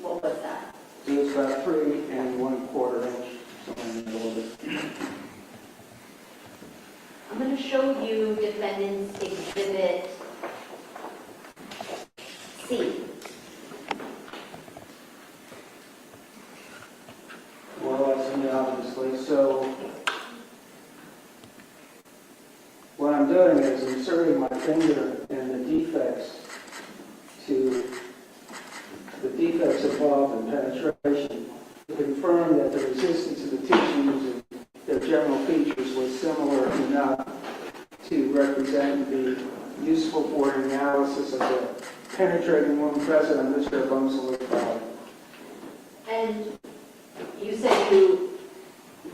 What was that? It was about 3 1/4 inch, somewhere in the middle of it. I'm going to show you Defendant's Exhibit C. Well, that's me, obviously. So what I'm doing is inserting my finger in the defects above and penetration to confirm that the resistance of the tissues and their general features was similar enough to represent the useful for analysis of the penetrating wound present on Mr. Omoselli's body. And you said you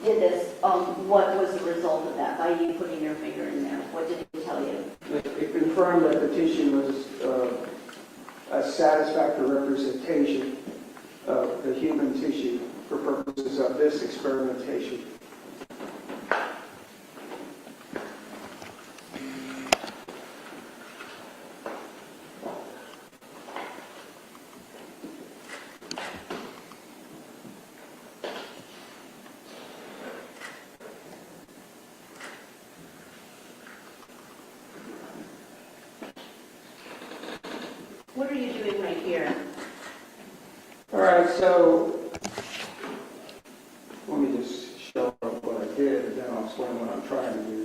did this. What was the result of that by you putting your finger in there? What did it tell you? It confirmed that the tissue was a satisfactory representation of the human tissue for purposes of this experimentation. What are you doing right here? All right, so let me just show what I did, and then I'll explain what I'm trying to do here.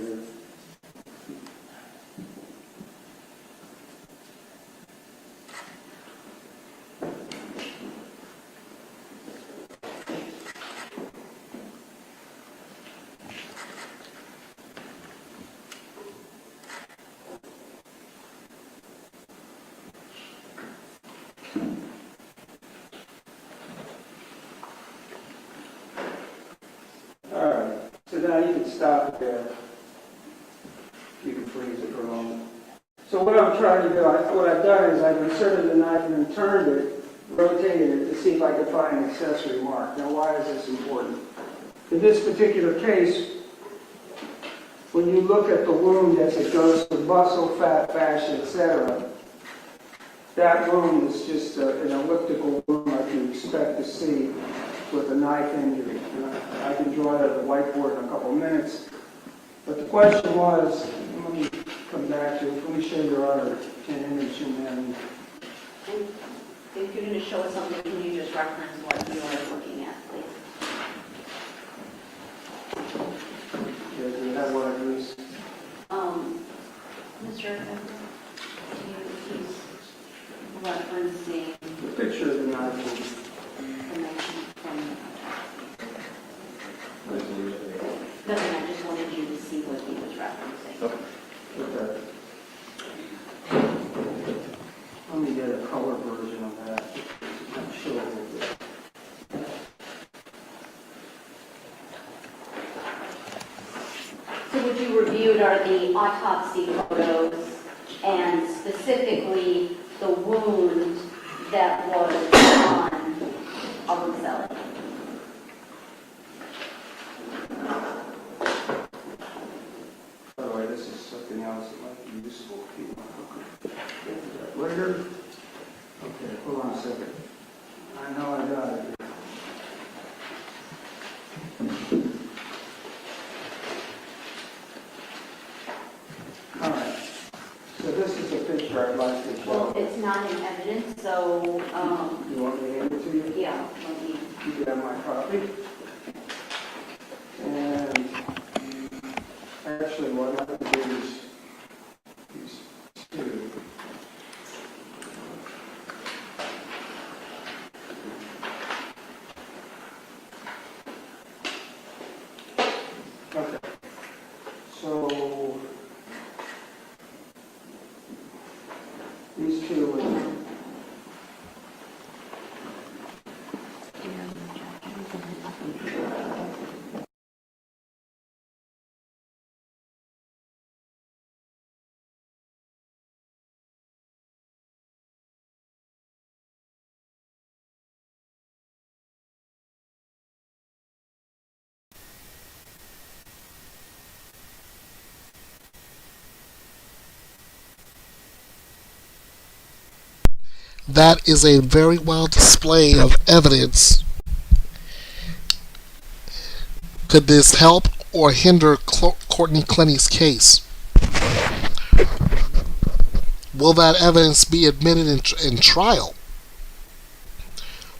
So now you can stop it there. You can freeze it for a moment. So what I'm trying to do, what I've done is I've inserted the knife and then turned it, rotated it to see if I could find an accessory mark. Now why is this important? In this particular case, when you look at the wound as it goes to muscle, fat, fascia, etc., that wound is just an elliptical wound like you expect to see with a knife injury. I can draw it on the whiteboard in a couple of minutes. But the question was, let me come back to it. Let me show your other image and then. And if you're going to show us something, can you just reference what you are looking at, please? Yeah, do you have one of these? Mr. Edwards, he's referencing The picture of the knife. information from nothing, I just wanted you to see what he was referencing. Okay. So what you reviewed are the autopsy photos and specifically the wound that was on Abuzelli. By the way, this is something else that might be useful if you want to get to that later. Okay, hold on a second. I know I got it here. All right. So this is a picture I'd like to show. Well, it's not in evidence, so, You want me to hand it to you? yeah, let me. You got my copy. And actually, what I would do is these two. Okay. So these two would. That is a very wild display of evidence. Could this help or hinder Courtney Clenny's case? Will that evidence be admitted in trial?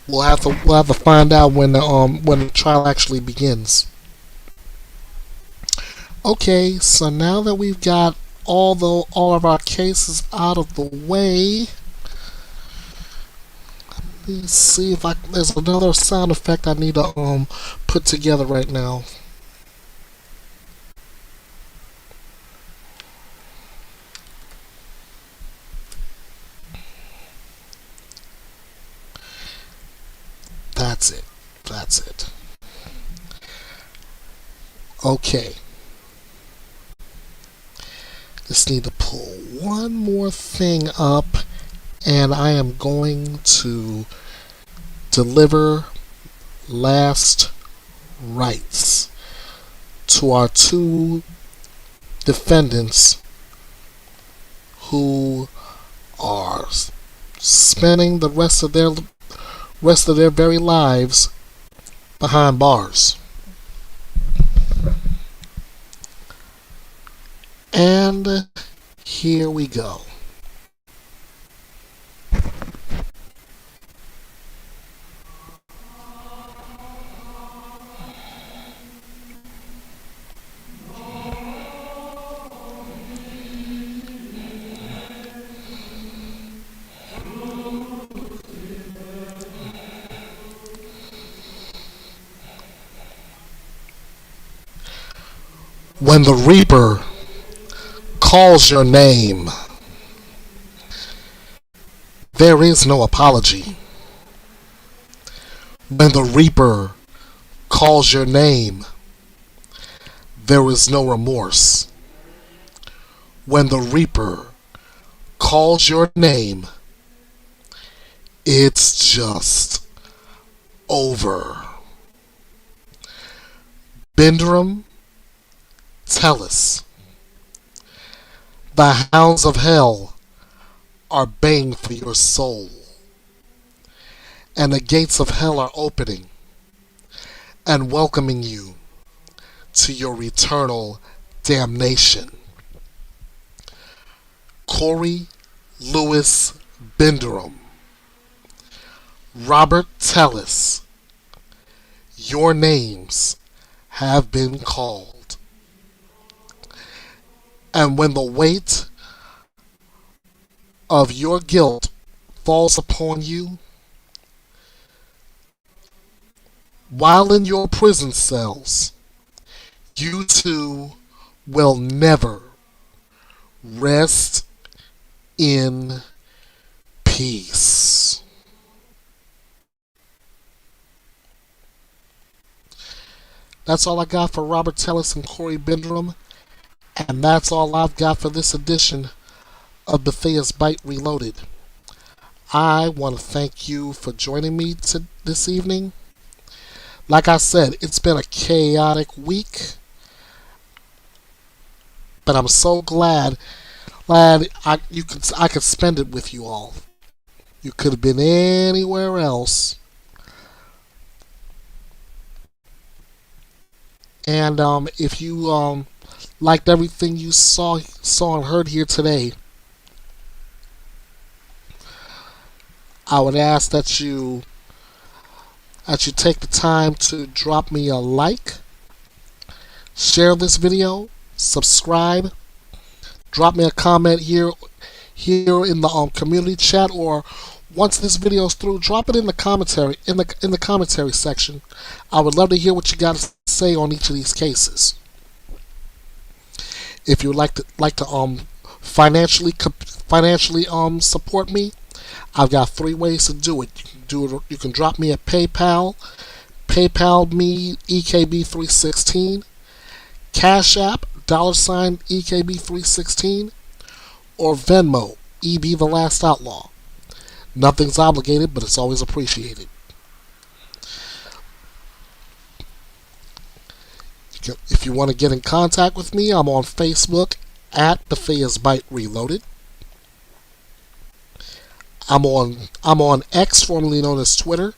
We'll have to find out when the trial actually begins. Okay, so now that we've got all of our cases out of the way, let me see if there's another sound effect I need to put together right now. That's it. That's it. Okay. Just need to pull one more thing up, and I am going to deliver last rites to our two defendants who are spending the rest of their very lives behind bars. And here we go. When the Reaper calls your name, there is no apology. When the Reaper calls your name, there is no remorse. When the Reaper calls your name, it's just over. BINDERIM, tell us. The hounds of hell are baying for your soul, and the gates of hell are opening and welcoming you to your eternal damnation. Corey Lewis BINDERIM, Robert Tellis, your names have been called. And when the weight of your guilt falls upon you, while in your prison cells, you too will never rest in peace. That's all I got for Robert Tellis and Corey BINDERIM. And that's all I've got for this edition of Bethea'S Byte Reloaded. I want to thank you for joining me this evening. Like I said, it's been a chaotic week, but I'm so glad I could spend it with you all. You could have been anywhere else. And if you liked everything you saw and heard here today, I would ask that you take the time to drop me a like, share this video, subscribe, drop me a comment here in the community chat, or once this video is through, drop it in the commentary in the commentary section. I would love to hear what you got to say on each of these cases. If you would like to financially support me, I've got 3 ways to do it. You can drop me a PayPal me EKB316, Cash App $EKB316, or Venmo EB the Last Outlaw. Nothing's obligated, but it's always appreciated. If you want to get in contact with me, I'm on Facebook at Bethea'S Byte Reloaded. I'm on X, formerly known as Twitter,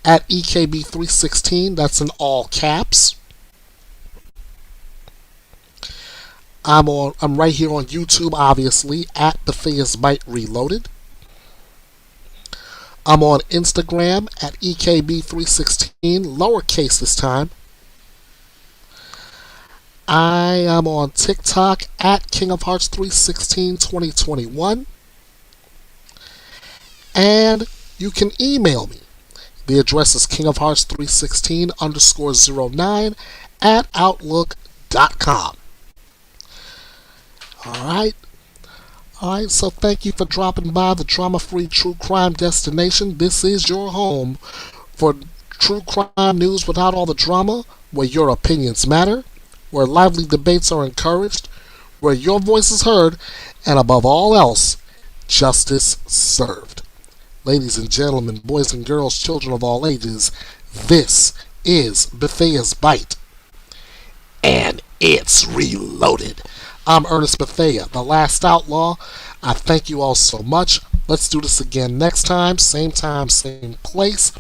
at EKB316. That's in all caps. I'm right here on YouTube, obviously, at Bethea'S Byte Reloaded. I'm on Instagram at EKB316, lowercase this time. I am on TikTok at King of Hearts 316 2021. And you can email me. The address is kingofhearts316_09 at outlook.com. Alright, so thank you for dropping by the drama-free true crime destination. This is your home for true crime news without all the drama, where your opinions matter, where lively debates are encouraged, where your voice is heard, and above all else, justice served. Ladies and gentlemen, boys and girls, children of all ages, this is Bethea'S Byte, and it's reloaded. I'm Ernest Bethea, the Last Outlaw. I thank you all so much. Let's do this again next time, same place.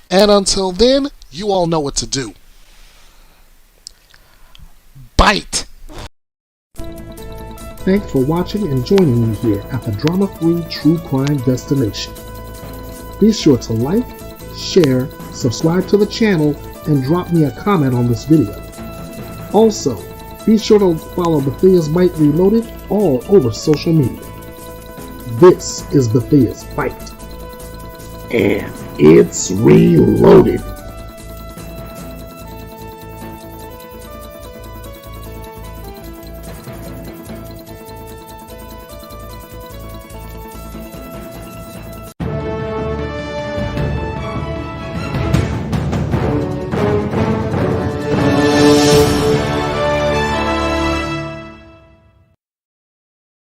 And until then, you all know what to do. Bite! Thanks for watching and joining me here at the drama-free true crime destination. Be sure to like, share, subscribe to the channel, and drop me a comment on this video. Also, be sure to follow Bethea'S Byte Reloaded all over social media. This is Bethea'S Byte, and it's reloaded.